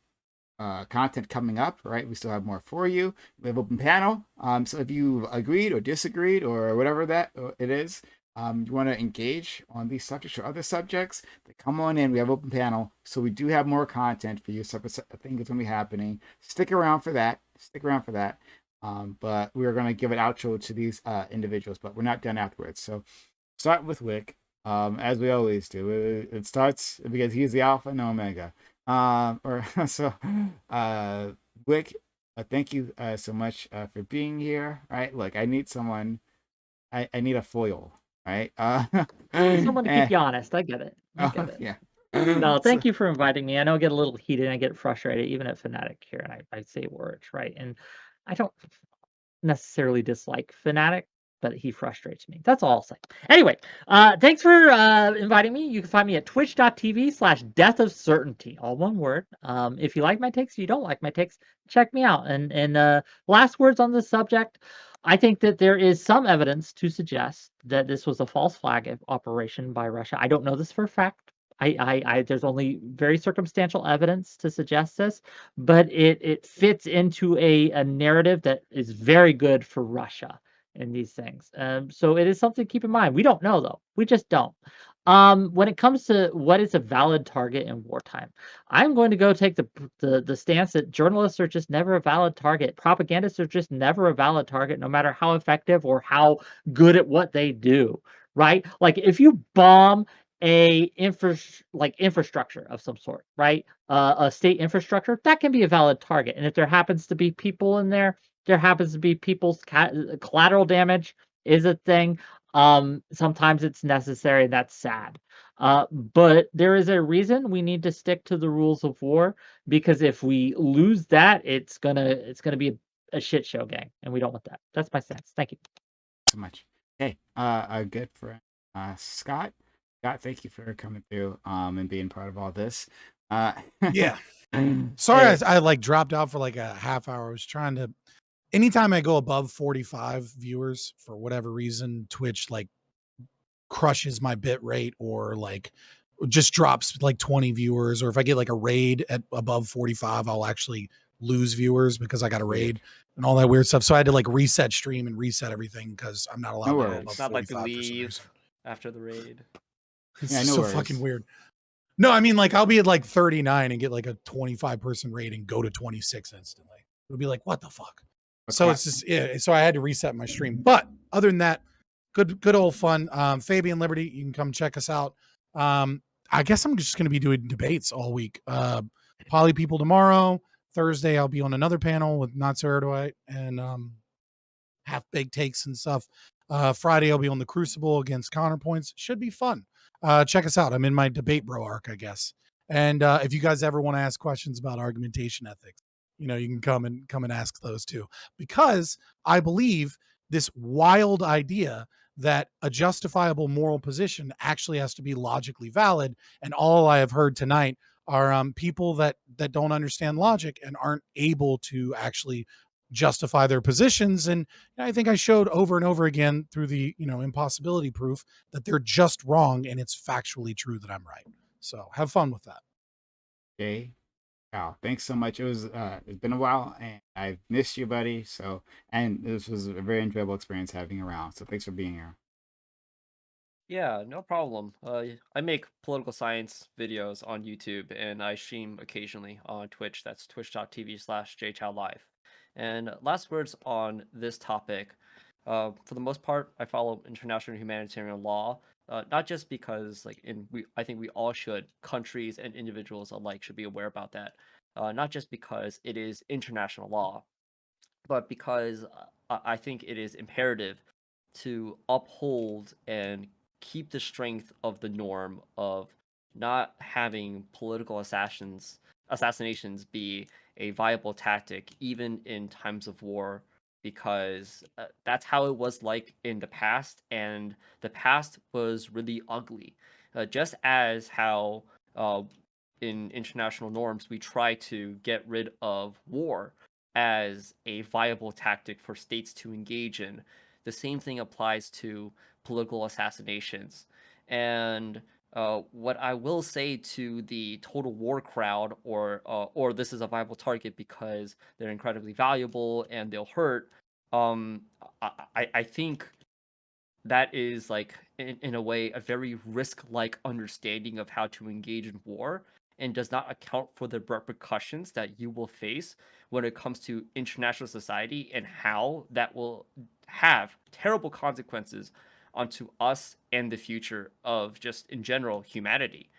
A: content coming up, right? We still have more for you. We have open panel. So if you agreed or disagreed or whatever that it is, you want to engage on these subjects or other subjects, then come on in. We have open panel. So we do have more content for you. Separate thing is going to be happening. Stick around for that. But we're going to give an outro to these individuals, but we're not done afterwards. So start with Wick, as we always do. It starts because he's the alpha and omega. Wick, thank you so much for being here. Right, look, I need someone. I need a foil. Right,
B: Someone to keep you honest. I get it.
A: Yeah.
B: No, thank you for inviting me. I know I get a little heated. I get frustrated, even at Fnatic here, and I say words, right? And I don't necessarily dislike Fnatic, but he frustrates me. That's all I'll say. Anyway, thanks for inviting me. You can find me at twitch.tv/death of certainty, all one word. If you like my takes, if you don't like my takes, check me out. And last words on this subject. I think that there is some evidence to suggest that this was a false flag operation by Russia. I don't know this for a fact. There's only very circumstantial evidence to suggest this, but it fits into a narrative that is very good for Russia in these things. So it is something to keep in mind. We don't know though. We just don't. When it comes to what is a valid target in wartime, I'm going to go take the stance that journalists are just never a valid target. Propagandists are just never a valid target, no matter how effective or how good at what they do. Right? Like if you bomb a infrastructure of some sort, right? A state infrastructure that can be a valid target, and if there happens to be people in there, there happens to be people's collateral damage is a thing. Sometimes it's necessary. That's sad. But there is a reason we need to stick to the rules of war, because if we lose that, it's gonna be a shit show, gang, and we don't want that. That's my stance. Thank you
A: so much. Hey, our good friend Scott. Scott, thank you for coming through and being part of all this.
C: Yeah. Sorry, I like dropped out for like a half hour. I was trying to. Anytime I go above 45 viewers for whatever reason, Twitch like crushes my bit rate or like just drops like 20 viewers. Or if I get like a raid at above 45, I'll actually lose viewers because I got a raid and all that weird stuff. So I had to like reset stream and reset everything because I'm not allowed to go above
D: It's not like to
C: 45 for some
D: leave
C: reason.
D: after the raid.
C: It's so fucking weird. No, I mean, like I'll be at like 39 and get like a 25 person raid and go to 26 instantly. It'll be like, what the fuck? So it's just, yeah. So I had to reset my stream. But other than that, good old fun. Fabian Liberty, you can come check us out. I guess I'm just going to be doing debates all week. Poly People tomorrow. Thursday, I'll be on another panel with Not So Erudite and Half Baked Takes and stuff. Friday, I'll be on the Crucible against Counterpoints. Should be fun. Check us out. I'm in my debate bro arc, I guess. And if you guys ever want to ask questions about argumentation ethics, you know, you can come and ask those too. Because I believe this wild idea that a justifiable moral position actually has to be logically valid. And all I have heard tonight are people that don't understand logic and aren't able to actually justify their positions. And I think I showed over and over again through the, impossibility proof that they're just wrong and it's factually true that I'm right. So have fun with that.
A: Okay. Wow, thanks so much. It's been a while and I've missed you, buddy. So, and this was a very enjoyable experience having you around. So thanks for being here.
D: Yeah, no problem. I make political science videos on YouTube and I stream occasionally on Twitch. That's twitch.tv/jchowlive. And last words on this topic. For the most part, I follow international humanitarian law. Not just because I think we all should, countries and individuals alike should be aware about that. Not just because it is international law, but because I think it is imperative to uphold and keep the strength of the norm of not having political assassinations be a viable tactic even in times of war, because that's how it was like in the past, and the past was really ugly. Just as how in international norms we try to get rid of war as a viable tactic for states to engage in, the same thing applies to political assassinations. And what I will say to the total war crowd, or this is a viable target because they're incredibly valuable and they'll hurt, I think that is like in a way a very risk-like understanding of how to engage in war, and does not account for the repercussions that you will face when it comes to international society, and how that will have terrible consequences onto us and the future of just in general humanity.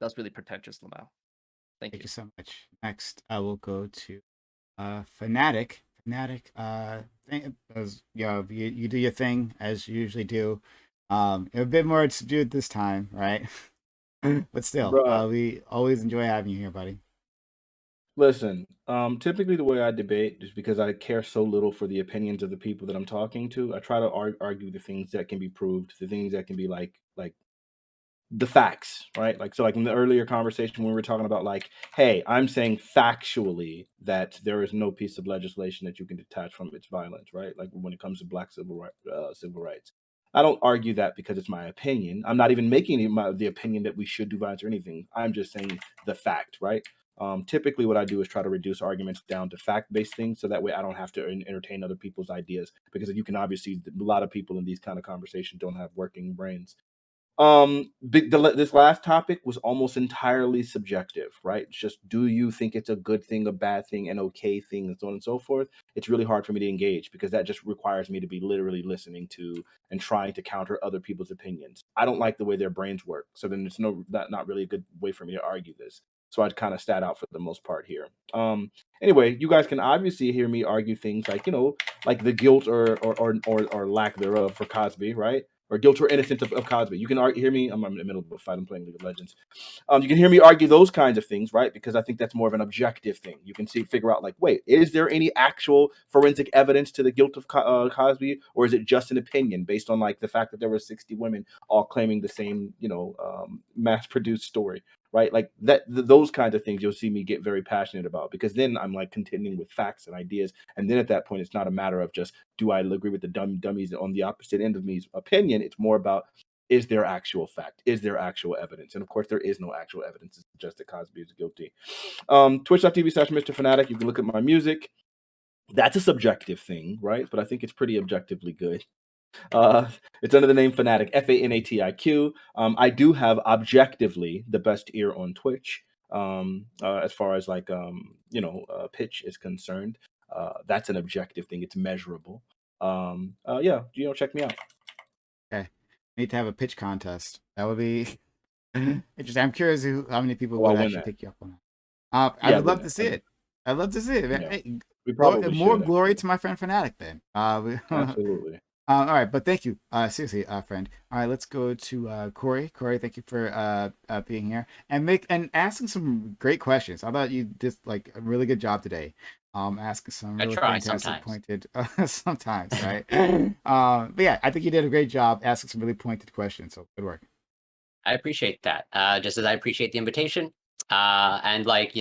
D: That's really pretentious, Lamau. Thank
A: Thank
D: you.
A: you so much. Next, I will go to Fanatic. Fanatic, you do your thing as you usually do. A bit more subdued this time, right? But still,
E: Bruh.
A: we always enjoy having you here, buddy.
E: Listen, typically the way I debate is because I care so little for the opinions of the people that I'm talking to. I try to argue the things that can be proved, the things that can be like the facts, right? Like, so like in the earlier conversation when we were talking about like, hey, I'm saying factually that there is no piece of legislation that you can detach from its violence, right? Like when it comes to Black civil rights. I don't argue that because it's my opinion. I'm not even making the opinion that we should do violence or anything. I'm just saying the fact, right? Typically, what I do is try to reduce arguments down to fact-based things, so that way I don't have to entertain other people's ideas. Because you can obviously, a lot of people in these kind of conversations don't have working brains. This last topic was almost entirely subjective, right? It's just, do you think it's a good thing, a bad thing, an okay thing, and so on and so forth? It's really hard for me to engage because that just requires me to be literally listening to and trying to counter other people's opinions. I don't like the way their brains work, so then it's not really a good way for me to argue this. So I'd kind of stat out for the most part here. Anyway, you guys can obviously hear me argue things like, like the guilt or lack thereof for Cosby, right? Or guilt or innocence of Cosby. You can hear me. I'm in the middle of a fight. I'm playing League of Legends. You can hear me argue those kinds of things, right? Because I think that's more of an objective thing. You can figure out like, wait, is there any actual forensic evidence to the guilt of Cosby, or is it just an opinion based on like the fact that there were 60 women all claiming the same, mass-produced story, right? Like those kinds of things you'll see me get very passionate about, because then I'm like contending with facts and ideas, and then at that point it's not a matter of just, do I agree with the dummies on the opposite end of me's opinion? It's more about, is there actual fact? Is there actual evidence? And of course, there is no actual evidence to suggest that Cosby is guilty. Twitch.tv/Mr. Fanatic. You can look at my music. That's a subjective thing, right? But I think it's pretty objectively good. It's under the name Fanatic, Fanatiq. I do have objectively the best ear on Twitch, as far as like pitch is concerned. That's an objective thing. It's measurable. Check me out.
A: Okay, need to have a pitch contest. That would be interesting. I'm curious how many people would actually take you up on that. I would love to see it. I'd love to see it. Man.
E: Yeah.
A: Hey,
E: We probably
A: more
E: should,
A: glory
E: actually.
A: to my friend Fanatic then.
E: Absolutely.
A: All right, but thank you, seriously, friend. All right, let's go to Corey. Corey, thank you for being here and asking some great questions. I thought you did like a really good job today. Asking some really fantastic pointed sometimes, right? But yeah, I think you did a great job asking some really pointed questions. So good work.
F: I appreciate that. Just as I appreciate the invitation. And like,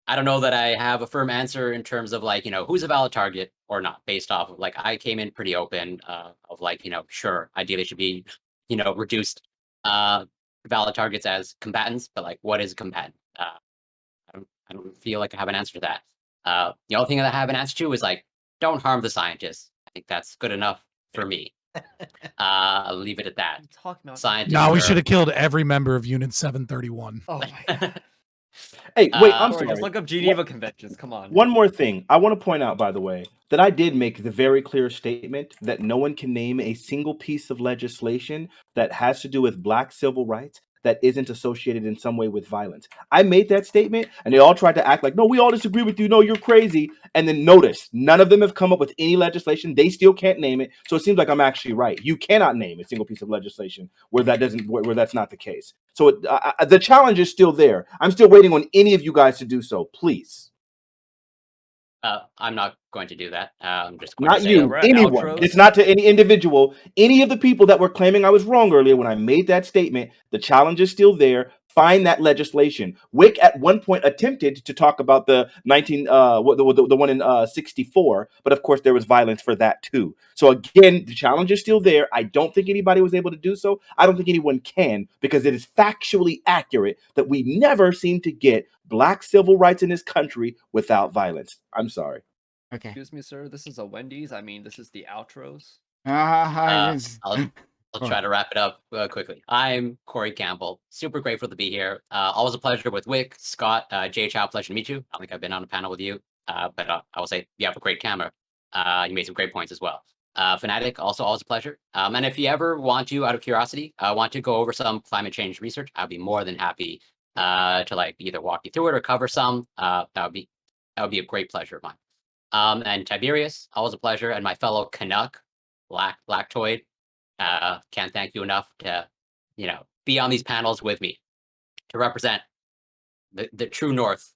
F: I don't know that I have a firm answer in terms of like, who's a valid target or not, based off of like, I came in pretty open of like, sure, ideally should be, reduced valid targets as combatants, but like, what is a combatant? I don't feel like I have an answer to that. The only thing that I have an answer to is like, don't harm the scientists. I think that's good enough for me. I'll leave it at that. Scientists.
C: No, we should have killed every member of Unit 731.
D: Oh my god.
E: Hey, wait, I'm
D: sorry.
E: sorry.
D: Just look up Geneva Conventions. Come on.
E: One more thing I want to point out, by the way.
J: that I did make the very clear statement that no one can name a single piece of legislation that has to do with Black civil rights that isn't associated in some way with violence. I made that statement, and they all tried to act like, no, we all disagree with you. No, you're crazy. And then notice, none of them have come up with any legislation. They still can't name it. So it seems like I'm actually right. You cannot name a single piece of legislation where that doesn't, where that's not the case. So the challenge is still there. I'm still waiting on any of you guys to do so, please.
F: I'm not going to do that. I'm just going to
J: Not
F: say
J: you,
D: we're at
J: anyone.
D: outros.
J: It's not to any individual. Any of the people that were claiming I was wrong earlier when I made that statement, the challenge is still there. Find that legislation. Wick at one point attempted to talk about the the one in 64, but of course there was violence for that too. So again, the challenge is still there. I don't think anybody was able to do so. I don't think anyone can, because it is factually accurate that we never seem to get Black civil rights in this country without violence. I'm sorry.
A: Okay.
D: Excuse me, sir. This is a Wendy's. I mean, this is the outros.
F: I'll
A: Go
F: try
A: ahead.
F: to wrap it up quickly. I'm Corey Campbell. Super grateful to be here. Always a pleasure with Wick, Scott, Jay Chow. Pleasure to meet you. I don't think I've been on a panel with you, but I will say you have a great camera. You made some great points as well. Fanatic, also always a pleasure. And if you ever want to, out of curiosity, want to go over some climate change research, I'd be more than happy to like either walk you through it or cover some. That would be a great pleasure of mine. And Tiberius, always a pleasure, and my fellow Canuck, Lactoid. Can't thank you enough to, be on these panels with me to represent the true North.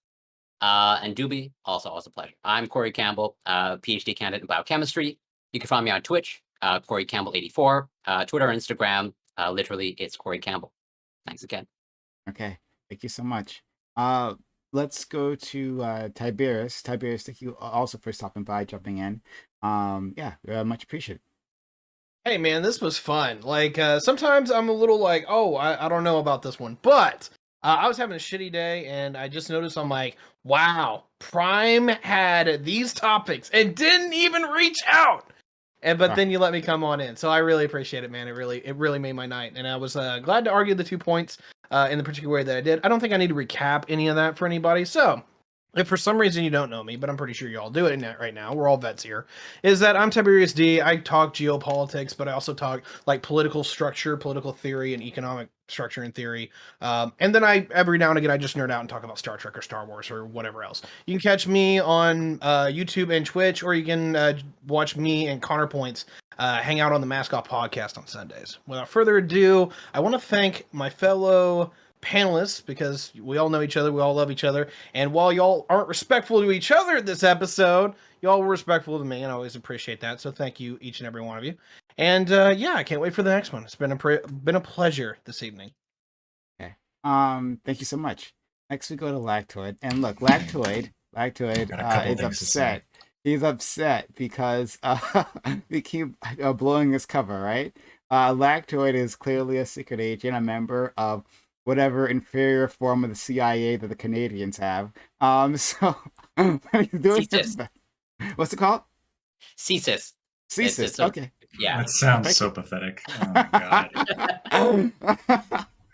F: And Doobie, also always a pleasure. I'm Corey Campbell, PhD candidate in biochemistry. You can find me on Twitch, Corey Campbell 84, Twitter, Instagram. Literally, it's Corey Campbell. Thanks again.
A: Okay. Thank you so much. Let's go to Tiberius. Tiberius, thank you also for stopping by, jumping in. Much appreciated.
G: Hey man, this was fun. Like sometimes I'm a little like, oh, I don't know about this one, but I was having a shitty day and I just noticed I'm like, wow, Prime had these topics and didn't even reach out. But then you let me come on in, so I really appreciate it, man. It really made my night, and I was glad to argue the 2 points in the particular way that I did. I don't think I need to recap any of that for anybody, so. If for some reason you don't know me, but I'm pretty sure you all do it right now, we're all vets here, is that I'm Tiberius D. I talk geopolitics, but I also talk like political structure, political theory, and economic structure and theory. And then every now and again, I just nerd out and talk about Star Trek or Star Wars or whatever else. You can catch me on YouTube and Twitch, or you can watch me and Connor Points hang out on the Mask Off podcast on Sundays. Without further ado, I want to thank my fellow panelists, because we all know each other, we all love each other, and while y'all aren't respectful to each other this episode, y'all were respectful to me, and I always appreciate that. So thank you, each and every one of you. And I can't wait for the next one. It's been a pleasure this evening.
A: Okay. Thank you so much. Next we go to Lactoid, and look, Lactoid is upset. He's upset because we keep blowing his cover, right? Lactoid is clearly a secret agent, a member of whatever inferior form of the CIA that the Canadians have. So he's doing his best. What's it called?
F: CSIS.
A: CSIS. Okay.
F: Yeah.
H: That sounds so pathetic. Oh my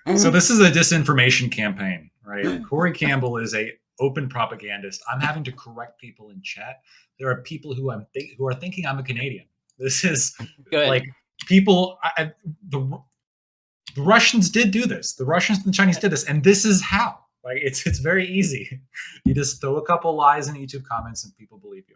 H: god. So this is a disinformation campaign, right? Corey Campbell is a open propagandist. I'm having to correct people in chat. There are people who are thinking I'm a Canadian. This is
F: good.
H: Like people. The Russians did do this. The Russians and the Chinese did this, and this is how. Like it's very easy. You just throw a couple lies in YouTube comments, and people believe you.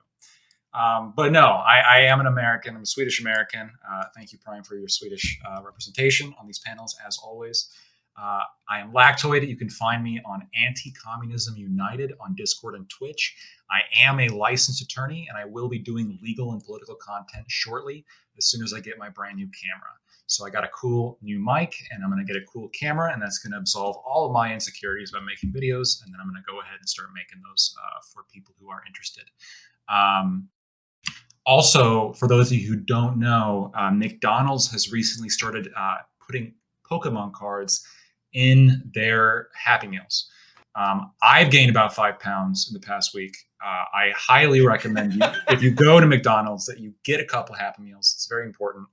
H: But no, I am an American. I'm a Swedish American. Thank you, Prime, for your Swedish representation on these panels, as always. I am Lactoid. You can find me on Anti-Communism United on Discord and Twitch. I am a licensed attorney, and I will be doing legal and political content shortly, as soon as I get my brand new camera. So I got a cool new mic, and I'm going to get a cool camera, and that's going to absolve all of my insecurities about making videos, and then I'm going to go ahead and start making those for people who are interested. Also, for those of you who don't know, McDonald's has recently started putting Pokemon cards in their Happy Meals. I've gained about 5 pounds in the past week. I highly recommend you, if you go to McDonald's, that you get a couple Happy Meals. It's very important.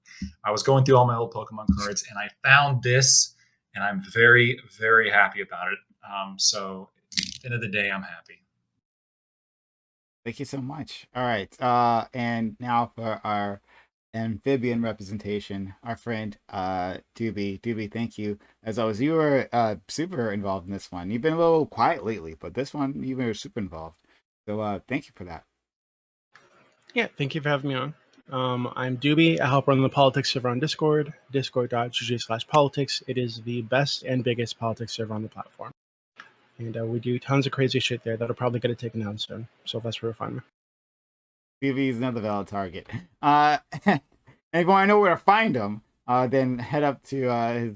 H: I was going through all my old Pokemon cards, and I found this, and I'm very, very happy about it. So at the end of the day, I'm happy.
A: Thank you so much. All right. And now for our amphibian representation, our friend Doobie. Doobie, thank you. As always, you were super involved in this one. You've been a little quiet lately, but this one you were super involved. So thank you for that.
I: Yeah, thank you for having me on. I'm Doobie. I help run the politics server on Discord, discord.gg/politics. It is the best and biggest politics server on the platform. And we do tons of crazy shit there that'll probably get it taken down soon. So that's where you'll find me.
A: Doobie is another valid target. And if you want to know where to find him, then head up to his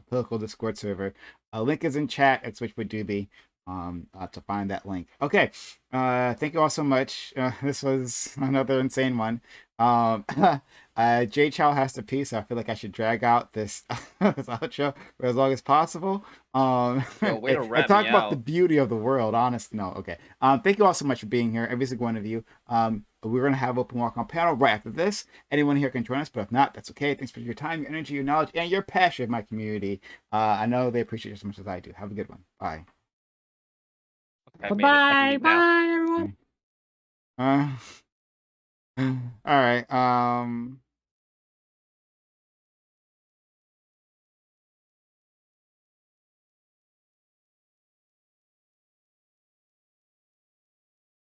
A: political Discord server. Link is in chat at Switch with Doobie. To find that link. Okay. Thank you all so much. This was another insane one. Jay Chow has to pee, so I feel like I should drag out this, this outro for as long as possible.
D: Yo, way to
A: I
D: wrap
A: talk
D: me
A: about the
D: out.
A: beauty of the world, honestly. No, okay. Thank you all so much for being here, every single one of you. We're gonna have open walk on panel right after this. Anyone here can join us, but if not, that's okay. Thanks for your time, your energy, your knowledge, and your passion of my community. I know they appreciate it as much as I do. Have a good one. Bye.
D: I made it. I can
B: Bye,
D: leave now.
B: bye, everyone.
A: All right.